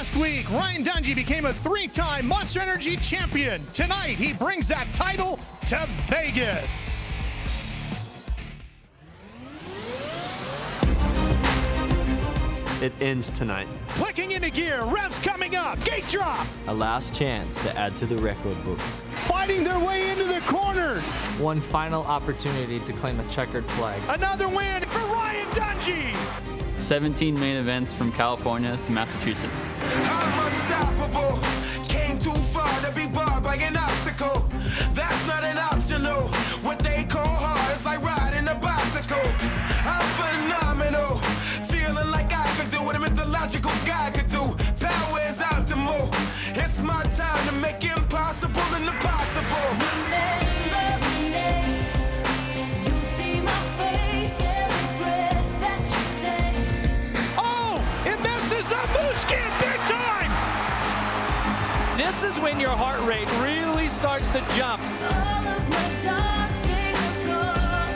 Last week, Ryan Dungey became a three-time Monster Energy champion. Tonight, he brings that title to Vegas. It ends tonight. Clicking into gear, revs coming up, gate drop. A last chance to add to the record books. Fighting their way into the corners. One final opportunity to claim a checkered flag. Another win for Ryan Dungey. 17 main events from California to Massachusetts. I'm unstoppable. Came too far to be barred by an obstacle. That's not an optional. What they call hard is like riding a bicycle. I'm phenomenal. Feeling like I could do what a mythological guy could do. Power is optimal. It's my time to make impossible and the possible. Remember my name. You see my face every breath that you take. Oh, it messes up Muskin big time. This is when your heart rate really starts to jump. All of my dark days are gone.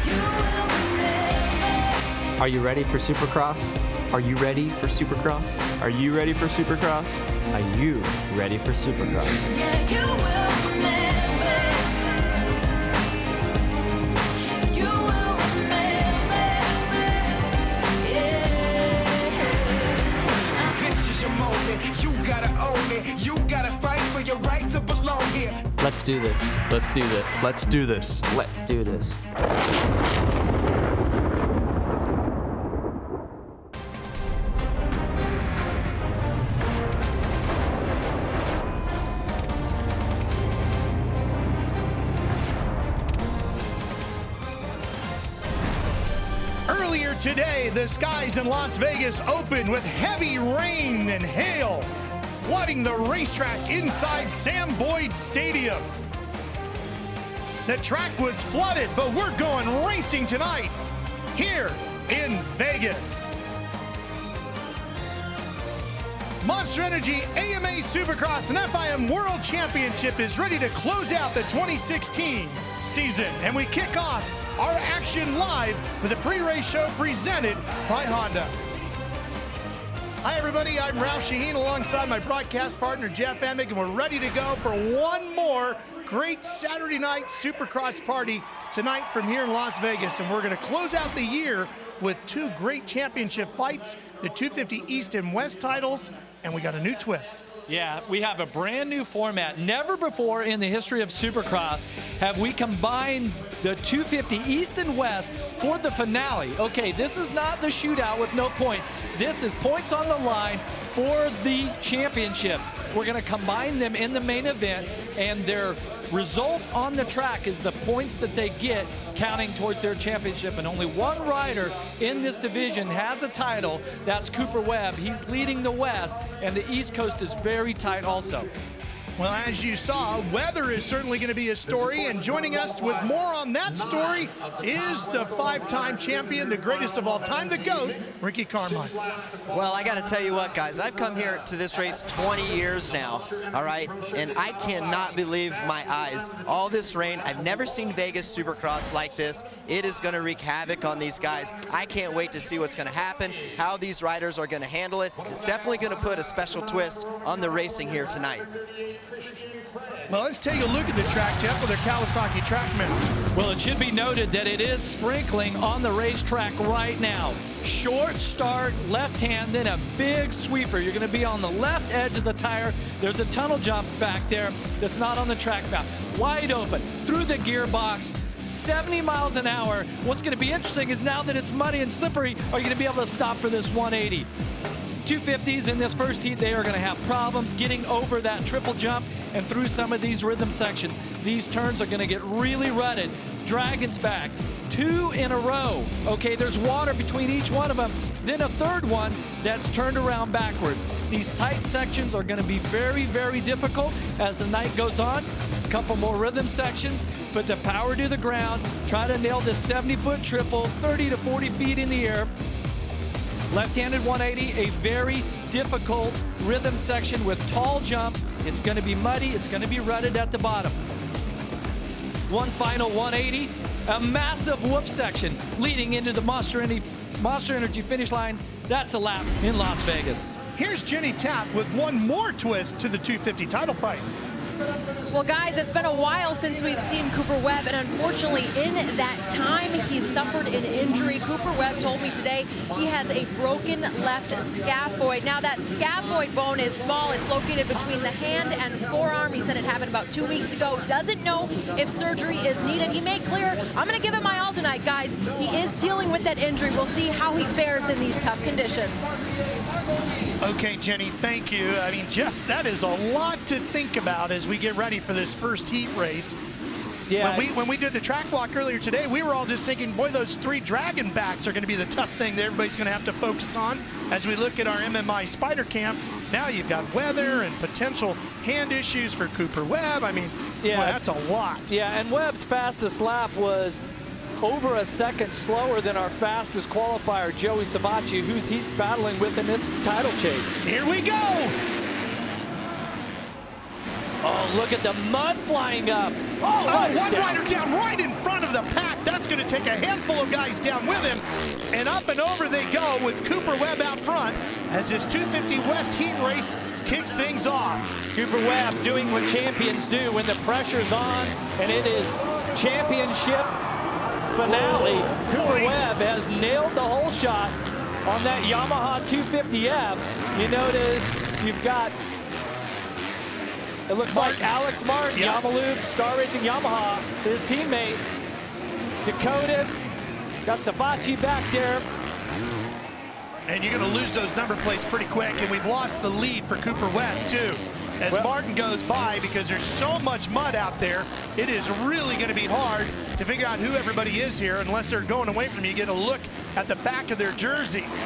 You will remember. Are you ready for Supercross? Are you ready for Supercross? Are you ready for Supercross? Are you ready for Supercross? Yeah, you will remember. You will remember. Yeah. This is your moment. You gotta own it. You gotta fight for your right to belong here. Let's do this. Let's do this. Let's do this. Let's do this. Earlier today, the skies in Las Vegas opened with heavy rain and hail, flooding the racetrack inside Sam Boyd Stadium. The track was flooded, but we're going racing tonight here in Vegas. Monster Energy AMA Supercross and FIM World Championship is ready to close out the 2016 season, and we kick off our action live with a pre-race show presented by Honda. Hi everybody, I'm Ralph Shaheen alongside my broadcast partner Jeff Emick, and we're ready to go for one more great Saturday night Supercross party tonight from here in Las Vegas. And we're going to close out the year with two great championship fights, the 250 East and West titles, and we got a new twist. Yeah, we have a brand new format. Never before in the history of Supercross have we combined the 250 East and West for the finale. Okay, this is not the shootout with no points. This is points on the line for the championships. We're going to combine them in the main event, and their result on the track is the points that they get counting towards their championship. And only one rider in this division has a title. That's Cooper Webb. He's leading the West, and the East Coast is very tight also. Well, as you saw, weather is certainly going to be a story, and joining us with more on that story is the five-time champion, the greatest of all time, the GOAT, Ricky Carmichael. Well, I got to tell you what, guys, I've come here to this race 20 years now, all right, and I cannot believe my eyes. All this rain, I've never seen Vegas Supercross like this. It is going to wreak havoc on these guys. I can't wait to see what's going to happen, how these riders are going to handle it. It's definitely going to put a special twist on the racing here tonight. Well, let's take a look at the track, Jeff, with our Kawasaki TrackMan. Well, it should be noted that it is sprinkling on the racetrack right now. Short start, left hand, then a big sweeper. You're going to be on the left edge of the tire. There's a tunnel jump back there that's not on the track map. Wide open, through the gearbox, 70 miles an hour. What's going to be interesting is now that it's muddy and slippery, are you going to be able to stop for this 180? 250s in this first heat, they are going to have problems getting over that triple jump and through some of these rhythm sections. These turns are going to get really rutted. Dragon's back, 2 in a row. Okay, there's water between each one of them. Then a third one that's turned around backwards. These tight sections are going to be very, very difficult as the night goes on. A couple more rhythm sections, put the power to the ground, try to nail this 70-foot triple, 30 to 40 feet in the air. Left-handed 180, a very difficult rhythm section with tall jumps. It's going to be muddy. It's going to be rutted at the bottom. One final 180, a massive whoop section leading into the Monster Energy finish line. That's a lap in Las Vegas. Here's Jenny Tapp with one more twist to the 250 title fight. Well, guys, it's been a while since we've seen Cooper Webb, and unfortunately, in that time, he's suffered an injury. Cooper Webb told me today he has a broken left scaphoid. Now, that scaphoid bone is small. It's located between the hand and forearm. He said it happened about 2 weeks ago. Doesn't know if surgery is needed. He made clear, I'm going to give it my all tonight, guys. He is dealing with that injury. We'll see how he fares in these tough conditions. Okay, Jenny, thank you. I mean, Jeff, that is a lot to think about as we get ready for this first heat race. Yeah, when we did the track walk earlier today, we were all just thinking, boy, those 3 dragon backs are going to be the tough thing that everybody's going to have to focus on as we look at our MMI Spider Camp. Now you've got weather and potential hand issues for Cooper Webb. I mean, yeah, boy, that's a lot. Yeah, and Webb's fastest lap was over a second slower than our fastest qualifier, Joey Savacci, he's battling with in this title chase. Here we go. Oh, look at the mud flying up. Oh, one rider down right in front of the pack. That's going to take a handful of guys down with him. And up and over they go with Cooper Webb out front as his 250 West heat race kicks things off. Cooper Webb doing what champions do when the pressure's on, and it is championship finale. Cooper Webb has nailed the whole shot on that Yamaha 250F. You notice you've got, it looks like Alex Martin, YAMALUBE, Star Racing Yamaha, his teammate. Dakotas, got Savacci back there. And you're going to lose those number plates pretty quick, and we've lost the lead for Cooper Webb, too. As Martin goes by, because there's so much mud out there, it is really going to be hard to figure out who everybody is here unless they're going away from you. Get a look at the back of their jerseys.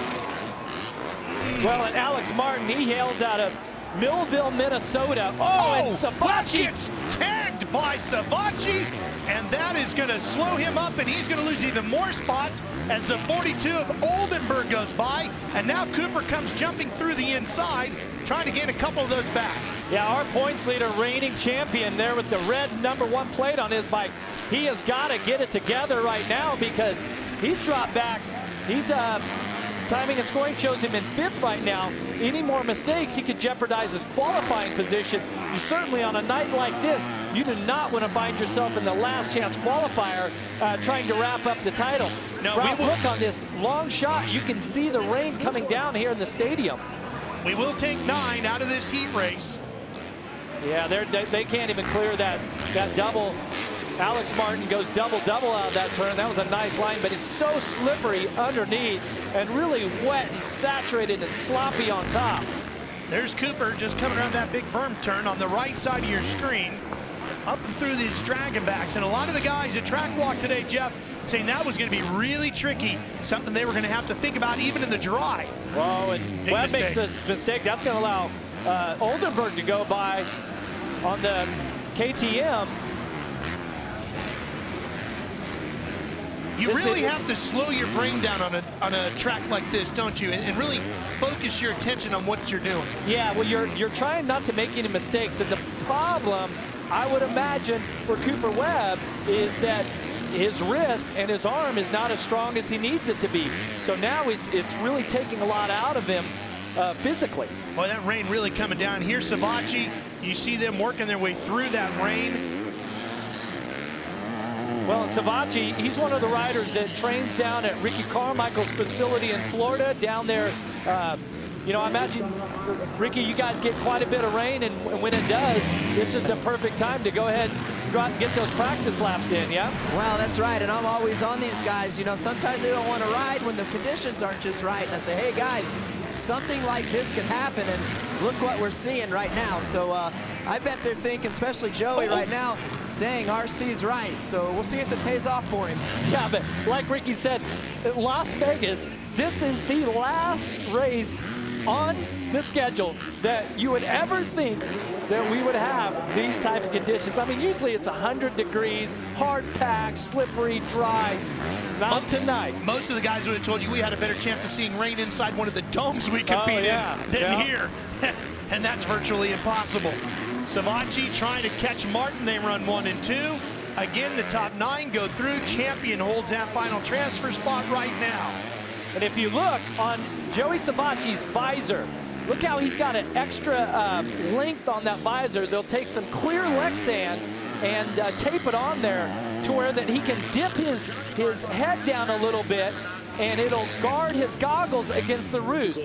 Well, and Alex Martin, he hails out of Millville, Minnesota. Oh, and Savacci gets tagged by Savacci, and that is going to slow him up, and he's going to lose even more spots as the 42 of Oldenburg goes by, and now Cooper comes jumping through the inside, trying to gain a couple of those back. Yeah, our points leader, reigning champion there with the red #1 plate on his bike. He has got to get it together right now because he's dropped back. He's timing and scoring shows him in 5th right now. Any more mistakes, he could jeopardize his qualifying position. You certainly, on a night like this, you do not want to find yourself in the last chance qualifier trying to wrap up the title. No, Ralph, look on this long shot. You can see the rain coming down here in the stadium. We will take 9 out of this heat race. Yeah, they can't even clear that double. Alex Martin goes double-double out of that turn. That was a nice line, but it's so slippery underneath and really wet and saturated and sloppy on top. There's Cooper just coming around that big berm turn on the right side of your screen, up and through these dragon backs. And a lot of the guys at Track Walk today, Jeff, saying that was going to be really tricky, something they were going to have to think about even in the dry. Whoa, and Webb makes a mistake. That's going to allow Oldenburg to go by on the KTM. You really have to slow your brain down on a track like this, don't you? And really focus your attention on what you're doing. Yeah, well, you're trying not to make any mistakes. And the problem, I would imagine, for Cooper Webb is that his wrist and his arm is not as strong as he needs it to be. So now it's really taking a lot out of him physically. Boy, that rain really coming down. Here's Savacci. You see them working their way through that rain. Well, Savacci, he's one of the riders that trains down at Ricky Carmichael's facility in Florida, down there. You know, I imagine, Ricky, you guys get quite a bit of rain, and when it does, this is the perfect time to go ahead and go out and get those practice laps in, yeah? Well, that's right, and I'm always on these guys. You know, sometimes they don't want to ride when the conditions aren't just right. And I say, hey, guys, something like this could happen, and look what we're seeing right now. So I bet they're thinking, especially Joey right now, dang, RC's right. So we'll see if it pays off for him. Yeah, but like Ricky said, at Las Vegas, this is the last race on the schedule that you would ever think that we would have these type of conditions. I mean, usually it's 100 degrees, hard packed, slippery, dry. Not tonight. Most of the guys would have told you we had a better chance of seeing rain inside one of the domes we compete in than here. And that's virtually impossible. Savacci trying to catch Martin. They run 1 and 2. Again, the top 9 go through. Champion holds that final transfer spot right now. And if you look on Joey Savacci's visor, Look how he's got an extra length on that visor. They'll take some clear Lexan and tape it on there to where that he can dip his head down a little bit, and it'll guard his goggles against the roost.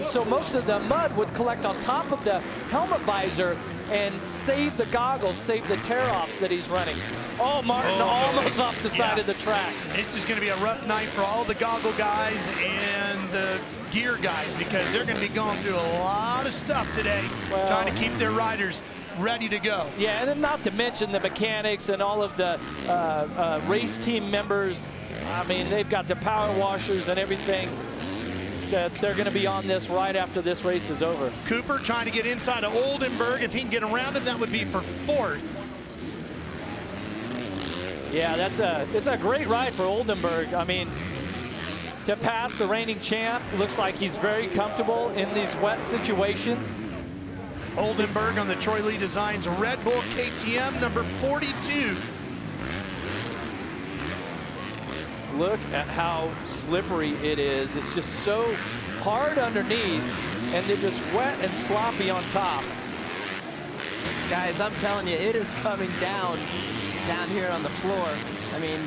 So most of the mud would collect on top of the helmet visor and save the goggles, save the tear-offs that he's running. Oh, Martin almost off the side of the track. This is going to be a rough night for all the goggle guys and the gear guys, because they're going to be going through a lot of stuff today, trying to keep their riders ready to go. Yeah, and then not to mention the mechanics and all of the race team members. I mean, they've got the power washers and everything. That they're going to be on this right after this race is over. Cooper trying to get inside of Oldenburg. If he can get around him, that would be for 4th. Yeah, it's a great ride for Oldenburg. I mean, to pass the reigning champ, looks like he's very comfortable in these wet situations. Oldenburg on the Troy Lee Designs Red Bull KTM number 42. Look at how slippery it is. It's just so hard underneath, and they're just wet and sloppy on top. Guys, I'm telling you, it is coming down here on the floor. I mean,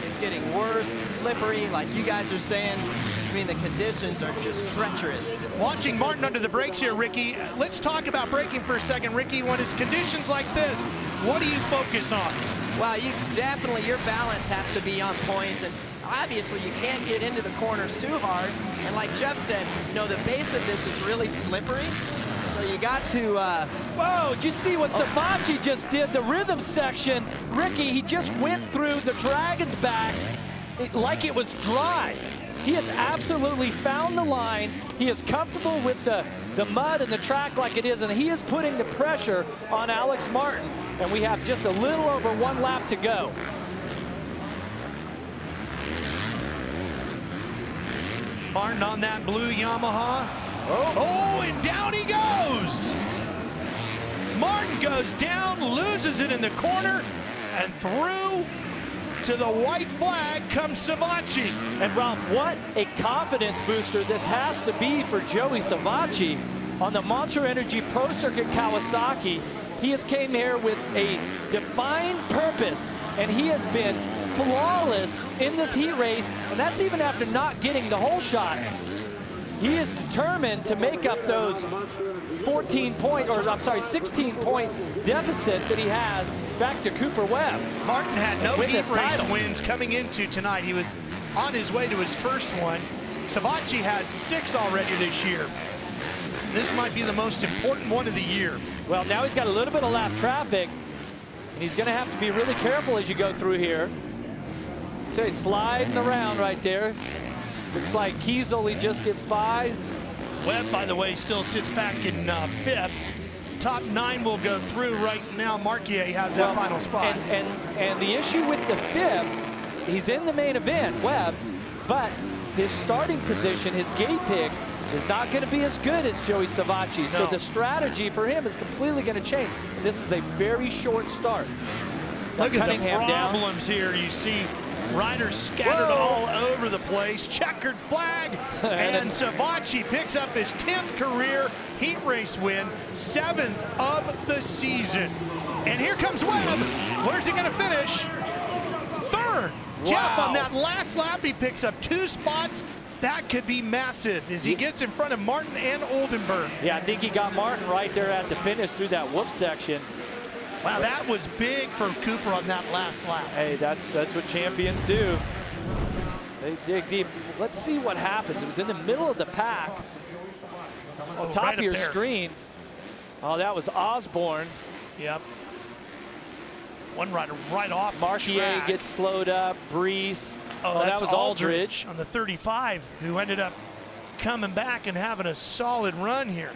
it's getting worse, slippery, like you guys are saying. I mean, the conditions are just treacherous. Watching Martin under the brakes here, Ricky. Let's talk about braking for a second, Ricky. When it's conditions like this, what do you focus on? Well, you definitely, your balance has to be on point, and obviously you can't get into the corners too hard. And like Jeff said, you know, the base of this is really slippery, so you got to... Whoa, did you see what Savachi just did? The rhythm section, Ricky, he just went through the Dragon's backs like it was dry. He has absolutely found the line. He is comfortable with the mud and the track like it is, and he is putting the pressure on Alex Martin. And we have just a little over 1 lap to go. Martin on that blue Yamaha. Oh, and down he goes. Martin goes down, loses it in the corner, and through to the white flag comes Savachi. And Ralph, what a confidence booster this has to be for Joey Savachi on the Monster Energy Pro Circuit Kawasaki. He has came here with a defined purpose, and he has been flawless in this heat race, and that's even after not getting the whole shot. He is determined to make up those 16-point deficit that he has back to Cooper Webb. Martin had no heat race title. wins coming into tonight. He was on his way to his first one. Savachi has 6 already this year. This might be the most important one of the year. Well, now he's got a little bit of lap traffic, and he's going to have to be really careful as you go through here. So he's sliding around right there. Looks like Kiesel, he just gets by. Webb, by the way, still sits back in 5th. Top 9 will go through right now. Marquee has that final spot. And the issue with the 5th, he's in the main event, Webb, but his starting position, his gate pick, is not going to be as good as Joey Savachi. No. So the strategy for him is completely going to change. And this is a very short start. Look at the problems here. You see riders scattered all over the place. Checkered flag. And Savachi picks up his 10th career heat race win, 7th of the season. And here comes Webb. Where's he going to finish? 3rd. Wow. Jeff, on that last lap, he picks up 2 spots. That could be massive as he gets in front of Martin and Oldenburg. Yeah, I think he got Martin right there at the finish through that whoop section. Wow, that was big for Cooper on that last lap. Hey, that's what champions do. They dig deep. Let's see what happens. It was in the middle of the pack. On top right of your there. screen. Oh, that was Osborne. Yep. One rider right off Marquee gets slowed up. Brees. Oh, that was Aldridge on the 35, who ended up coming back and having a solid run here.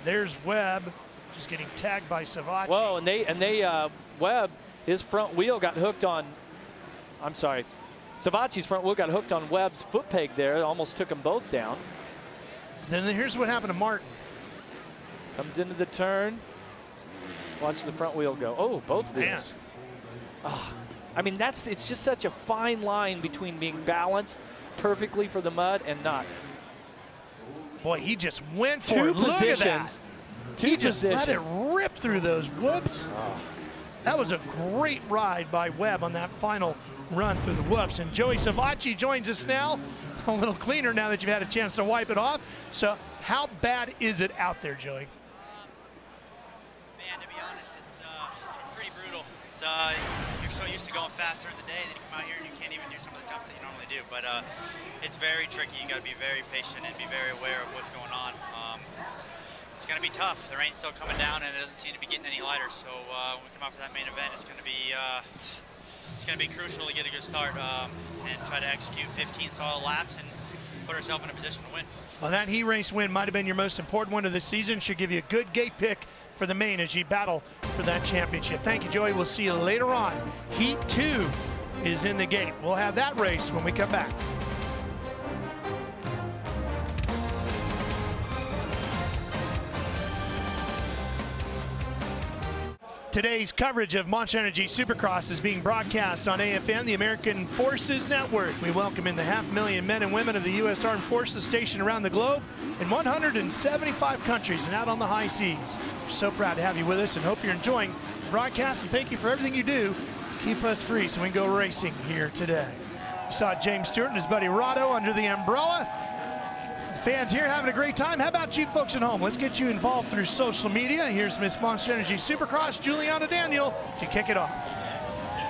There's Webb, just getting tagged by Savachi. Whoa, and Webb, his front wheel got hooked on. I'm sorry, Savachi's front wheel got hooked on Webb's foot peg there. It almost took them both down. Then here's what happened to Martin. Comes into the turn. Watch the front wheel go. Oh, both wheels. Oh, I mean, it's just such a fine line between being balanced perfectly for the mud and not. Boy, he just went for Two it. Look at that. positions. He just let it positions. rip through those whoops. That was a great ride by Webb on that final run through the whoops. And Joey Savacci joins us now. A little cleaner now that you've had a chance to wipe it off. So how bad is it out there, Joey? Man, to be honest, it's pretty brutal. It's you're so used to going fast during the day that you come out here and you can't even do some of the jumps that you normally do. But it's very tricky. You got to be very patient and be very aware of what's going on. It's going to be tough. The rain's still coming down and it doesn't seem to be getting any lighter. So when we come out for that main event, it's going to be crucial to get a good start and try to execute 15 solid laps and put ourselves in a position to win. Well, that heat race win might have been your most important one of the season. Should give you a good gate pick for the main as you battle for that championship. Thank you, Joey. We'll see you later on. Heat 2 is in the gate. We'll have that race when we come back. Today's coverage of Monster Energy Supercross is being broadcast on AFN, the American Forces Network. We welcome in the 500,000 men and women of the U.S. Armed Forces stationed around the globe in 175 countries and out on the high seas. We're so proud to have you with us and hope you're enjoying the broadcast, and thank you for everything you do to keep us free so we can go racing here today. We saw James Stewart and his buddy Rado under the umbrella. Fans here having a great time. How about you folks at home? Let's get you involved through social media. Here's Miss Monster Energy Supercross, Juliana Daniel, to kick it off.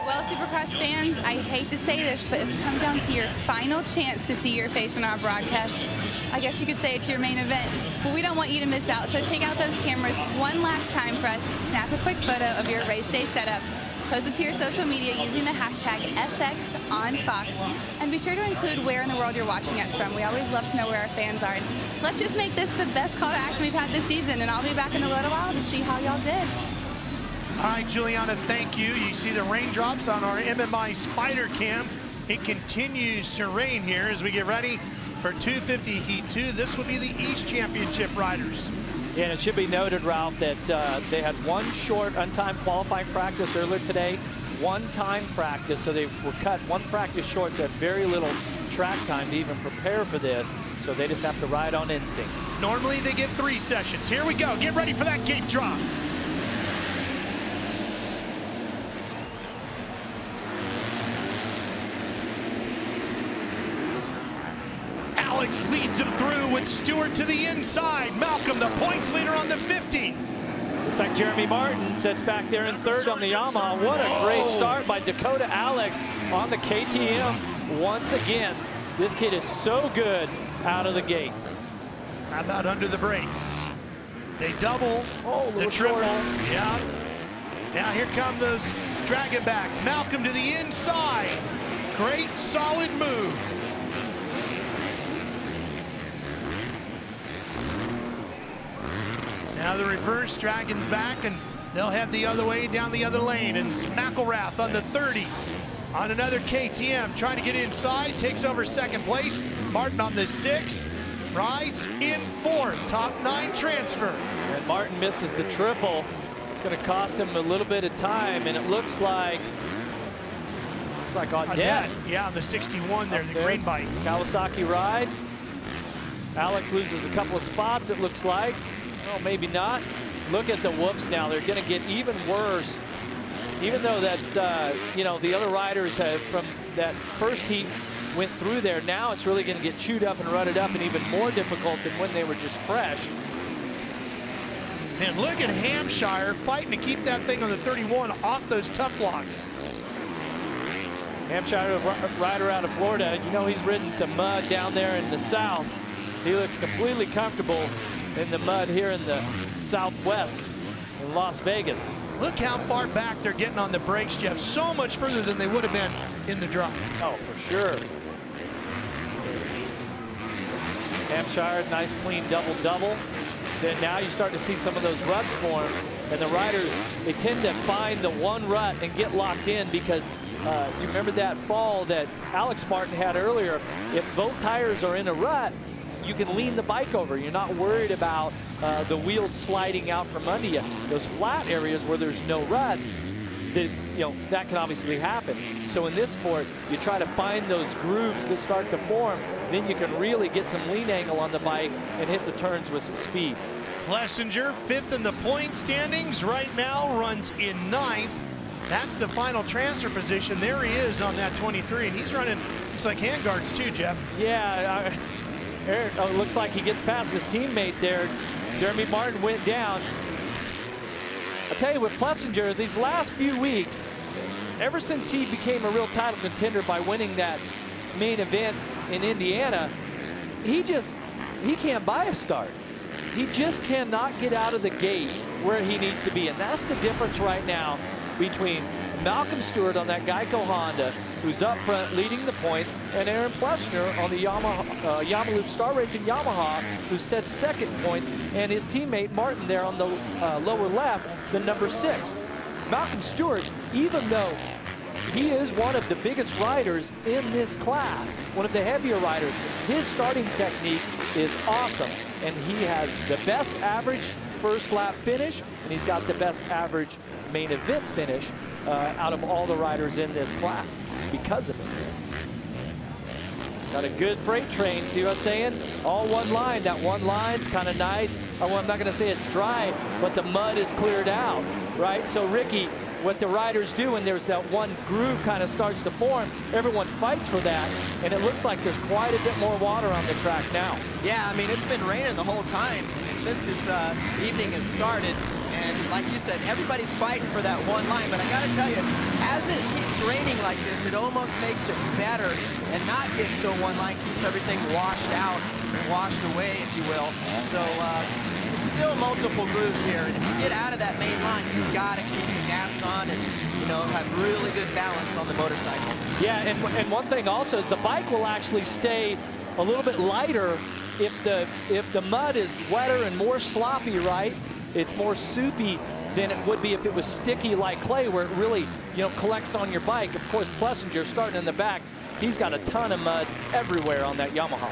Well, Supercross fans, I hate to say this, but it's come down to your final chance to see your face in our broadcast. I guess you could say it's your main event, but we don't want you to miss out. So take out those cameras one last time for us. Snap a quick photo of your race day setup. Post it to your social media using the hashtag SXOnFox, and be sure to include where in the world you're watching us from. We always love to know where our fans are. Let's just make this the best call to action we've had this season, and I'll be back in a little while to see how y'all did. All right, Juliana, thank you. You see the raindrops on our MMI Spider Cam. It continues to rain here as we get ready for 250 Heat 2. This will be the East Championship riders. Yeah, and it should be noted, Ralph, that they had one short untimed qualifying practice earlier today, one time practice, so they were cut one practice short, so had very little track time to even prepare for this, so they just have to ride on instincts. Normally they get 3 sessions. Here we go. Get ready for that gate drop. Alex leads him through with Stewart to the inside. Malcolm, the points leader on the 50. Looks like Jeremy Martin sits back there in third on the Yamaha. What a great start by Dakota Alex on the KTM once again. This kid is so good out of the gate. How about under the brakes? They double the triple. Short. Yeah. Now here come those dragon backs. Malcolm to the inside. Great, solid move. Now the reverse, dragon back, and they'll head the other way down the other lane. And it's McGrath on the 30 on another KTM, trying to get inside, takes over second place. Martin on the 6, rides in 4th, top 9 transfer. And Martin misses the triple. It's going to cost him a little bit of time, and it looks like Audette. Yeah, the 61 there, the green bike. Kawasaki ride. Alex loses a couple of spots, it looks like. Oh, maybe not. Look at the whoops now. They're going to get even worse. Even though that's, you know, the other riders have, from that first heat, went through there. Now it's really going to get chewed up and rutted up and even more difficult than when they were just fresh. And look at Hampshire fighting to keep that thing on the 31 off those tough blocks. Hampshire, rider out of Florida, you know he's ridden some mud down there in the south. He looks completely comfortable in the mud here in the southwest in Las Vegas. Look how far back they're getting on the brakes, Jeff. So much further than they would have been in the drop. Oh, for sure. Hampshire, nice clean double-double. Then now you start to see some of those ruts form, and the riders, they tend to find the one rut and get locked in because you remember that fall that Alex Martin had earlier. If both tires are in a rut, you can lean the bike over. You're not worried about the wheels sliding out from under you. Those flat areas where there's no ruts, that can obviously happen. So in this sport, you try to find those grooves that start to form, then you can really get some lean angle on the bike and hit the turns with some speed. Plessinger, 5th in the point standings right now, runs in 9th. That's the final transfer position. There he is on that 23, and he's running, looks like handguards too, Jeff. Yeah, it looks like he gets past his teammate there. Jeremy Martin went down. I'll tell you, with Plessinger, these last few weeks, ever since he became a real title contender by winning that main event in Indiana, he can't buy a start. He just cannot get out of the gate where he needs to be. And that's the difference right now between Malcolm Stewart on that Geico Honda, who's up front leading the points, and Aaron Plessinger on the YAMALUBE Star Racing Yamaha, who set 2nd points, and his teammate Martin there on the lower left, the number 6. Malcolm Stewart, even though he is one of the biggest riders in this class, one of the heavier riders, his starting technique is awesome, and he has the best average first lap finish, and he's got the best average main event finish out of all the riders in this class because of it. Got a good freight train, see what I'm saying? All one line. That one line's kind of nice. I'm not going to say it's dry, but the mud is cleared out, right? So Ricky, what the riders do when there's that one groove kind of starts to form, everyone fights for that, and it looks like there's quite a bit more water on the track now. Yeah, I mean, it's been raining the whole time since this evening has started. And like you said, everybody's fighting for that one line. But I got to tell you, as it keeps raining like this, it almost makes it better and not get so one line, keeps everything washed out, washed away, if you will. So still multiple grooves here. And if you get out of that main line, you've got to keep your gas on and, have really good balance on the motorcycle. Yeah, and one thing also is the bike will actually stay a little bit lighter if the mud is wetter and more sloppy, right? It's more soupy than it would be if it was sticky like clay, where it really, collects on your bike. Of course, Plessinger starting in the back, he's got a ton of mud everywhere on that Yamaha.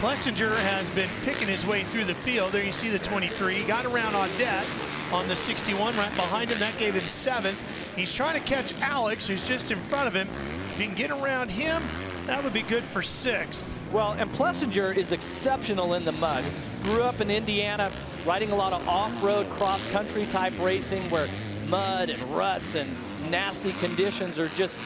Plessinger has been picking his way through the field. There you see the 23. He got around Audette on the 61 right behind him. That gave him 7th. He's trying to catch Alex, who's just in front of him. If he can get around him, that would be good for 6th. Well, and Plessinger is exceptional in the mud. Grew up in Indiana, riding a lot of off-road cross-country type racing where mud and ruts and nasty conditions are just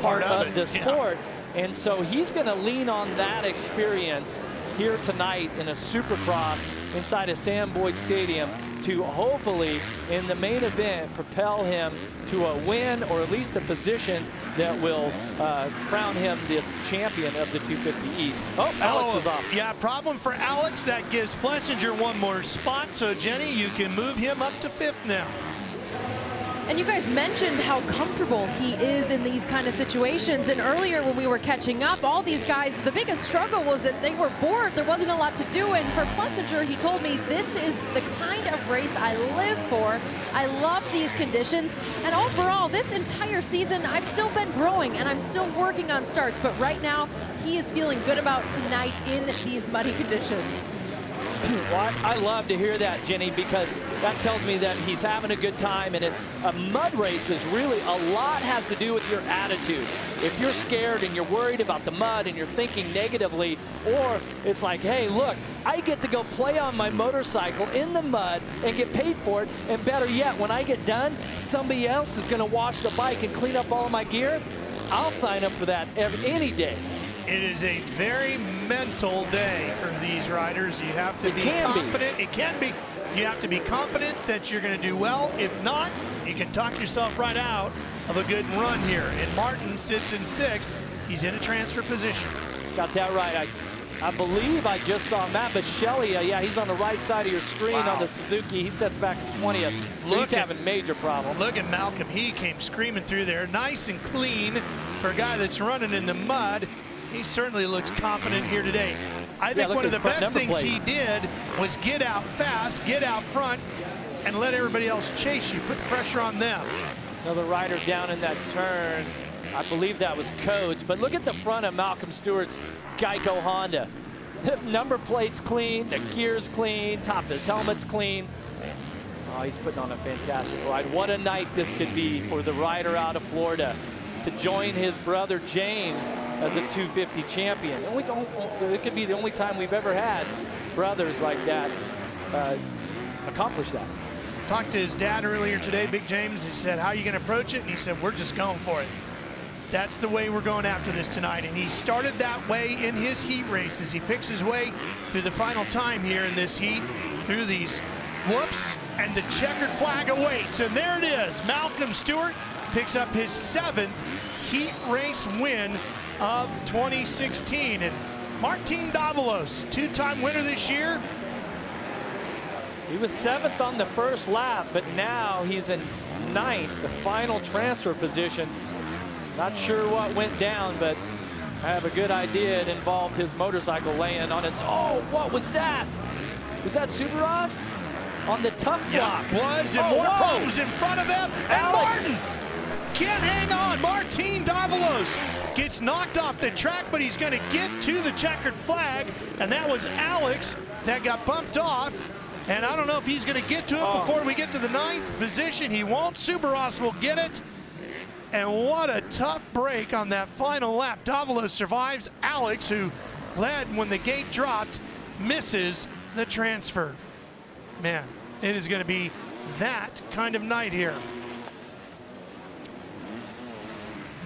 part of the sport. Yeah. And so he's going to lean on that experience here tonight in a Supercross inside of Sam Boyd Stadium to hopefully, in the main event, propel him to a win or at least a position that will crown him this champion of the 250 East. Oh, Alex is off. Yeah, problem for Alex. That gives Plessinger one more spot. So, Jenny, you can move him up to 5th now. And you guys mentioned how comfortable he is in these kind of situations. And earlier when we were catching up, all these guys, the biggest struggle was that they were bored. There wasn't a lot to do. And for Plessinger, he told me, this is the kind of race I live for. I love these conditions. And overall, this entire season, I've still been growing and I'm still working on starts. But right now, he is feeling good about tonight in these muddy conditions. Well, I love to hear that, Jenny, because that tells me that he's having a good time. And a mud race is really, a lot has to do with your attitude. If you're scared and you're worried about the mud and you're thinking negatively, or it's like, hey, look, I get to go play on my motorcycle in the mud and get paid for it. And better yet, when I get done, somebody else is going to wash the bike and clean up all of my gear. I'll sign up for that any day. It is a very mental day for these riders. You have to be confident. It can be. You have to be confident that you're going to do well. If not, you can talk yourself right out of a good run here. And Martin sits in 6th. He's in a transfer position. Got that right. I believe I just saw Matt Bichelli. Yeah, he's on the right side of your screen on the Suzuki. He sets back 20th. So he's having major problems. Look at Malcolm. He came screaming through there. Nice and clean for a guy that's running in the mud. He certainly looks confident here today. I think one of the best things he did was get out fast, get out front, and let everybody else chase you. Put pressure on them. Another rider down in that turn. I believe that was Coates. But look at the front of Malcolm Stewart's Geico Honda. The number plate's clean, the gear's clean, top of his helmet's clean. Oh, he's putting on a fantastic ride. What a night this could be for the rider out of Florida to join his brother James as a 250 champion. It could be the only time we've ever had brothers like that accomplish that. Talked to his dad earlier today, Big James. He said, how are you going to approach it? And he said, we're just going for it. That's the way we're going after this tonight. And he started that way in his heat races. He picks his way through the final time here in this heat, through these whoops, and the checkered flag awaits. And there it is. Malcolm Stewart picks up his 7th heat race win of 2016. And Martin Davalos, 2-time winner this year. He was 7th on the first lap, but now he's in 9th, the final transfer position. Not sure what went down, but I have a good idea it involved his motorcycle laying on its, oh, what was that? Was that Supercross? On the tough block. Yeah, was, and more problems in front of them. And Martin can't hang on. Martin Davalos gets knocked off the track, but he's going to get to the checkered flag, and that was Alex that got bumped off. And I don't know if he's going to get to it before we get to the 9th position. He won't. Supercross will get it. And what a tough break on that final lap. Davalos survives. Alex, who led when the gate dropped, misses the transfer. Man, it is going to be that kind of night here.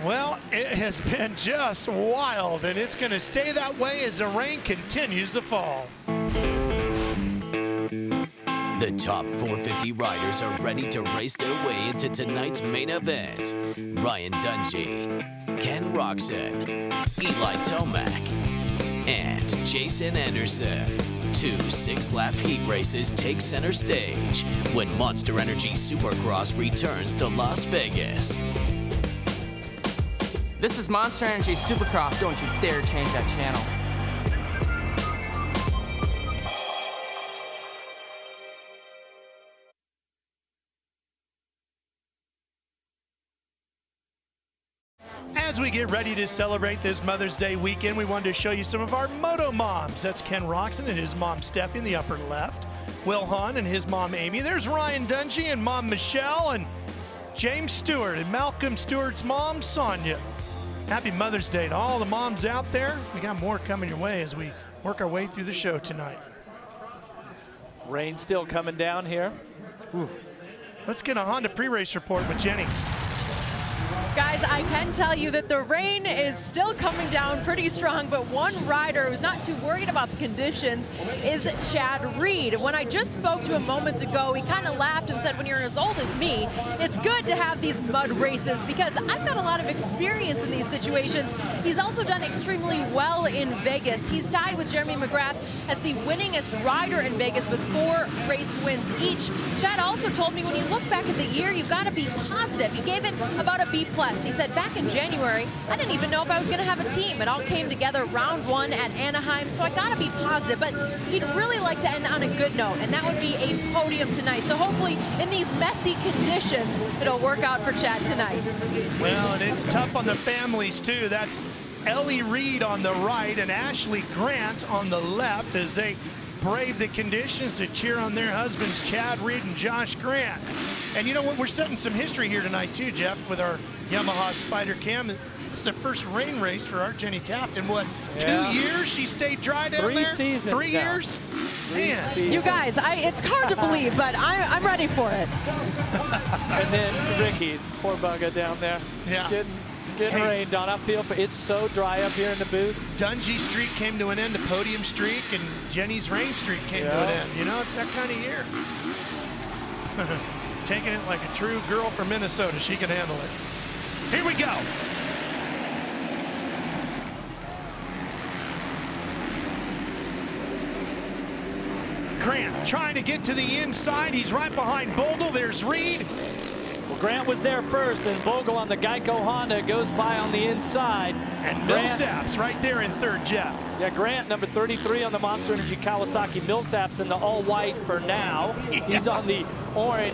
Well, it has been just wild, and it's going to stay that way as the rain continues to fall. The top 450 riders are ready to race their way into tonight's main event. Ryan Dungey, Ken Roczen, Eli Tomac, and Jason Anderson. 2 6-lap heat races take center stage when Monster Energy Supercross returns to Las Vegas. This is Monster Energy Supercross. Don't you dare change that channel. As we get ready to celebrate this Mother's Day weekend, we wanted to show you some of our moto moms. That's Ken Roczen and his mom Steffi in the upper left. Will Hahn and his mom Amy. There's Ryan Dungey and mom Michelle, and James Stewart and Malcolm Stewart's mom Sonia. Happy Mother's Day to all the moms out there. We got more coming your way as we work our way through the show tonight. Rain still coming down here. Ooh. Let's get a Honda pre-race report with Jenny. Guys, I can tell you that the rain is still coming down pretty strong, but one rider who's not too worried about the conditions is Chad Reed. When I just spoke to him moments ago, he kind of laughed and said, when you're as old as me, it's good to have these mud races because I've got a lot of experience in these situations. He's also done extremely well in Vegas. He's tied with Jeremy McGrath as the winningest rider in Vegas with 4 race wins each. Chad also told me when you look back at the year, you've got to be positive. He gave it about a B+. He said back in January, I didn't even know if I was going to have a team. It all came together round 1 at Anaheim, so I got to be positive. But he'd really like to end on a good note, and that would be a podium tonight. So hopefully in these messy conditions, it'll work out for Chad tonight. Well, and it's tough on the families, too. That's Ellie Reed on the right and Ashley Grant on the left as they brave the conditions to cheer on their husbands, Chad Reed and Josh Grant. And you know what? We're setting some history here tonight, too, Jeff, with our Yamaha Spider Cam. This is the first rain race for our Jenny Taft in what, 2 years? She stayed dry down 3 there? seasons 3 years? Man. You guys, it's hard to believe, but I'm ready for it. And then Ricky, poor bugger down there, getting rained on. I feel it's so dry up here in the booth. Dungey streak came to an end, the podium streak, and Jenny's rain streak came to an end. You know, it's that kind of year. Taking it like a true girl from Minnesota. She can handle it. Here we go. Grant trying to get to the inside. He's right behind Bogle. There's Reed. Well, Grant was there first, and Bogle on the Geico Honda goes by on the inside. And Millsaps right there in third, Jeff. Yeah, Grant, number 33 on the Monster Energy Kawasaki. Millsaps in the all-white for now. Yeah. He's on the orange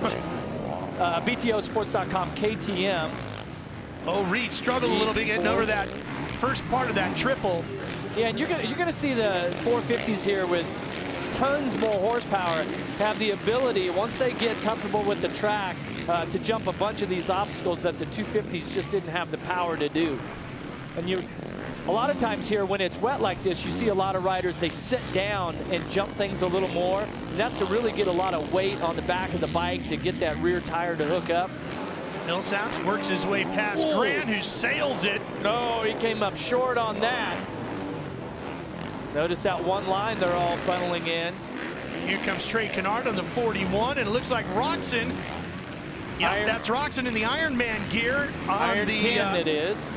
BTOsports.com KTM. Oh, Reed struggled a little bit getting over that first part of that triple. Yeah, and you're gonna see the 450s here with tons more horsepower, have the ability, once they get comfortable with the track, to jump a bunch of these obstacles that the 250s just didn't have the power to do. And a lot of times here when it's wet like this, you see a lot of riders, they sit down and jump things a little more. And that's to really get a lot of weight on the back of the bike to get that rear tire to hook up. Millsaps works his way past Grant, who sails it. No, he came up short on that. Notice that one line they're all funneling in. Here comes Trey Canard on the 41, and it looks like Roczen. Yeah, that's Roczen in the Ironman gear. Iron the 10 it is.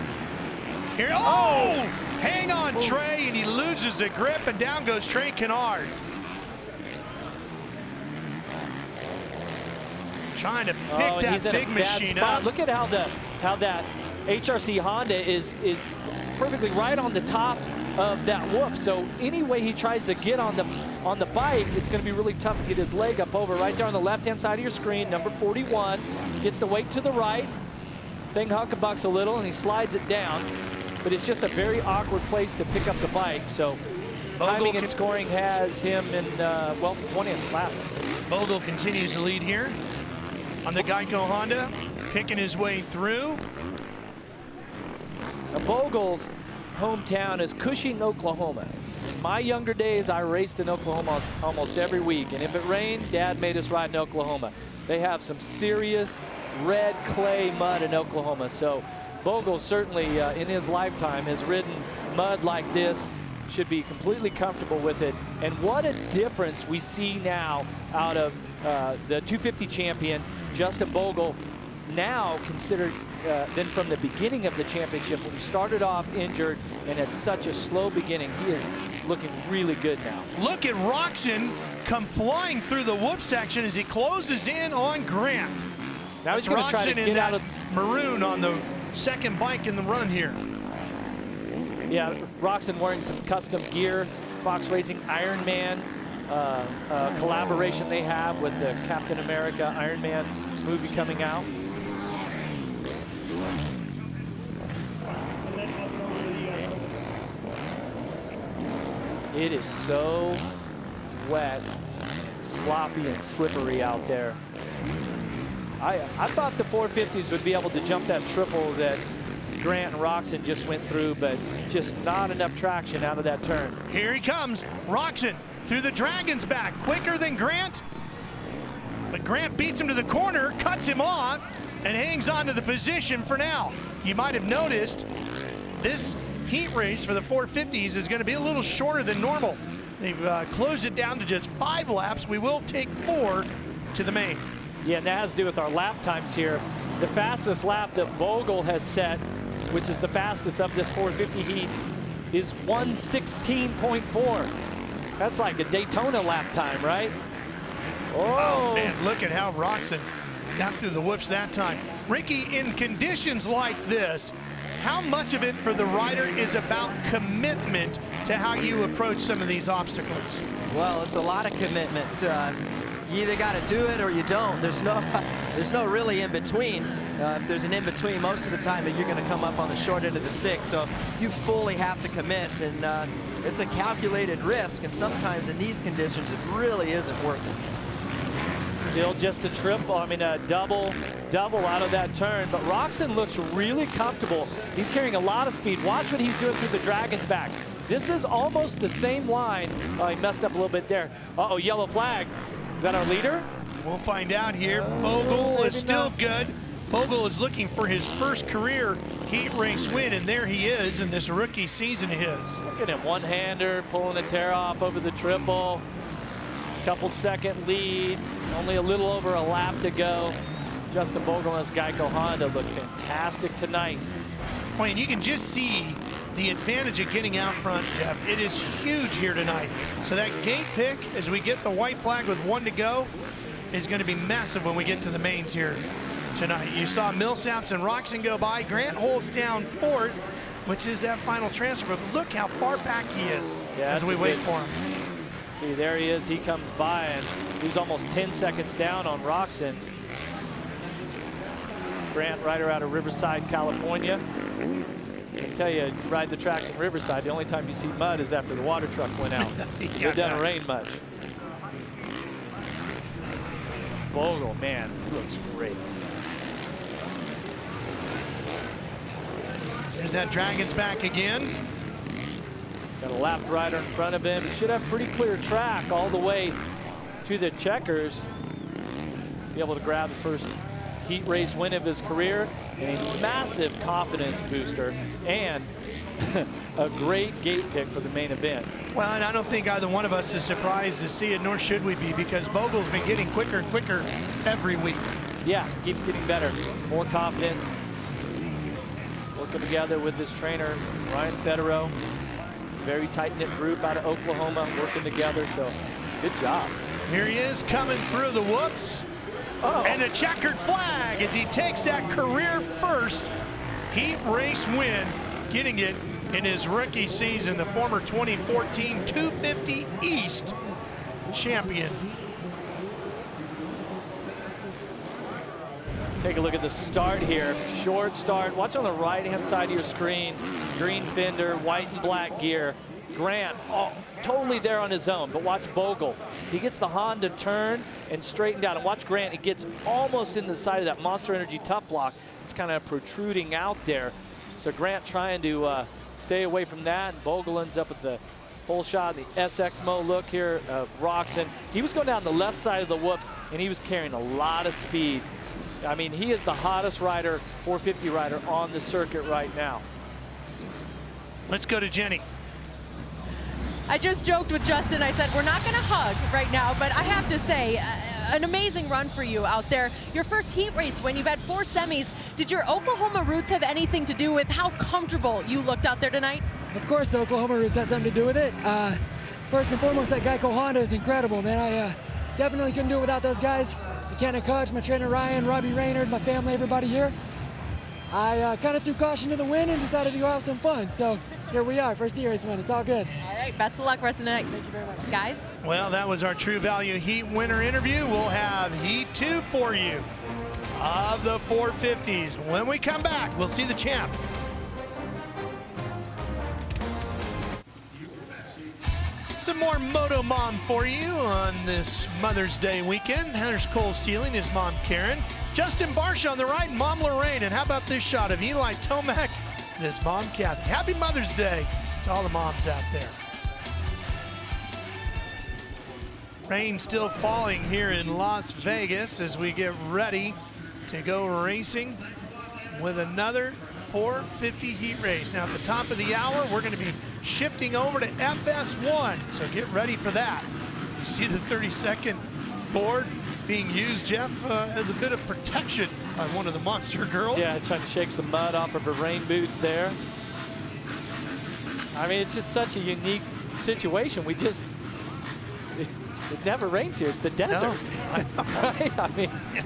Here, hang on, Trey, and he loses the grip, and down goes Trey Canard. Trying to pick that big machine up. Look at how that HRC Honda is perfectly right on the top of that whoop. So any way he tries to get on the bike, it's going to be really tough to get his leg up over. Right there on the left-hand side of your screen, number 41 gets the weight to the right. Thing huckabucks a little, and he slides it down. But it's just a very awkward place to pick up the bike. So timing and scoring has him in, well, 20th last. Bogle continues to lead here on the Geico Honda, picking his way through. Now, Bogle's hometown is Cushing, Oklahoma. In my younger days, I raced in Oklahoma almost every week. And if it rained, Dad made us ride in Oklahoma. They have some serious red clay mud in Oklahoma. So Bogle certainly in his lifetime has ridden mud like this, should be completely comfortable with it. And what a difference we see now out of the 250 champion, Justin Bogle, now considered than from the beginning of the championship when he started off injured and had such a slow beginning. He is looking really good now. Look at Roczen come flying through the whoop section as he closes in on Grant. Now he's going to try to get out of maroon on the second bike in the run here. Yeah, Roczen wearing some custom gear. Fox Racing Ironman collaboration they have with the Captain America Ironman movie coming out. It is so wet, sloppy, and slippery out there. I thought the 450s would be able to jump that triple that Grant and Roczen just went through, but just not enough traction out of that turn. Here he comes, Roczen through the Dragon's back, quicker than Grant. But Grant beats him to the corner, cuts him off, and hangs on to the position for now. You might have noticed this heat race for the 450s is going to be a little shorter than normal. They've closed it down to just 5 laps. We will take 4 to the main. Yeah, and that has to do with our lap times here. The fastest lap that Bogle has set, which is the fastest of this 450 heat, is 1:16.4. That's like a Daytona lap time, right? Oh man, look at how Roczen got through the whoops that time. Ricky, in conditions like this, how much of it for the rider is about commitment to how you approach some of these obstacles? Well, it's a lot of commitment. You either got to do it or you don't. There's no really in between. If there's an in between, most of the time you're going to come up on the short end of the stick. So you fully have to commit, and it's a calculated risk. And sometimes in these conditions, it really isn't worth it. Still just a triple, I mean a double out of that turn. But Roczen looks really comfortable. He's carrying a lot of speed. Watch what he's doing through the Dragon's back. This is almost the same line. Oh, he messed up a little bit there. Uh-oh, yellow flag. Is that our leader? We'll find out here. Bogle is still good. Bogle is looking for his first career heat race win, and there he is in this rookie season of his. Look at him, one-hander, pulling a tear off over the triple. Couple second lead, only a little over a lap to go. Justin Bogle and his Geico Honda look fantastic tonight. Wayne, you can just see the advantage of getting out front, Jeff. It is huge here tonight. So that gate pick, as we get the white flag with 1 to go, is going to be massive when we get to the mains here tonight. You saw Millsaps and Roczen go by. Grant holds down 4th, which is that final transfer. But look how far back he is as we wait for him. See, there he is. He comes by, and he's almost 10 seconds down on Roczen. Grant, rider out of Riverside, California. I can tell you, ride the tracks in Riverside, the only time you see mud is after the water truck went out. It doesn't rain much. Bogle, man, he looks great. There's that Dragons back again. Got a lapped rider in front of him. Should have pretty clear track all the way to the checkers. Be able to grab the first heat race win of his career, and a massive confidence booster, and a great gate pick for the main event. Well, and I don't think either one of us is surprised to see it, nor should we be, because Bogle's been getting quicker and quicker every week. Yeah, keeps getting better, more confidence. Working together with his trainer, Ryan Federer. Very tight-knit group out of Oklahoma, working together, so good job. Here he is coming through the whoops. And a checkered flag as he takes that career first heat race win, getting it in his rookie season, the former 2014 250 East champion. Take a look at the start here. Short start. Watch on the right-hand side of your screen. Green fender, white and black gear. Grant, totally there on his own, but watch Bogle. He gets the Honda turn and straightened out. And watch Grant, he gets almost in the side of that Monster Energy tough block. It's kind of protruding out there. So Grant trying to stay away from that, and Bogle ends up with the pole shot, the SXMO look here of Roczen. He was going down the left side of the whoops, and he was carrying a lot of speed. I mean, he is the hottest rider, 450 rider on the circuit right now. Let's go to Jenny. I just joked with Justin. I said, we're not going to hug right now, but I have to say, an amazing run for you out there. Your first heat race win, you've had 4 semis. Did your Oklahoma roots have anything to do with how comfortable you looked out there tonight? Of course, the Oklahoma roots had something to do with it. First and foremost, that Geico Honda is incredible, man. I definitely couldn't do it without those guys. Mechanic Coach, my trainer Ryan, Robbie Raynard, my family, everybody here. I kind of threw caution to the wind and decided to go have some fun. So here we are, first heat race win. It's all good. All right, best of luck rest of the night. Thank you very much. Guys? Well, that was our True Value Heat winner interview. We'll have Heat 2 for you of the 450s. When we come back, we'll see the champ. Some more Moto Mom for you on this Mother's Day weekend. There's Cole Sealing, his mom Karen. Justin Barsha on the right, Mom Lorraine. And how about this shot of Eli Tomac and his mom Kathy. Happy Mother's Day to all the moms out there. Rain still falling here in Las Vegas as we get ready to go racing with another 450 heat race. Now at the top of the hour, we're going to be shifting over to FS1, so get ready for that. You see the 32nd board being used, Jeff, as a bit of protection by one of the monster girls. Yeah, trying to shake some mud off of her rain boots there. I mean, it's just such a unique situation. We just, it never rains here. It's the desert. No. Right? I mean, yeah.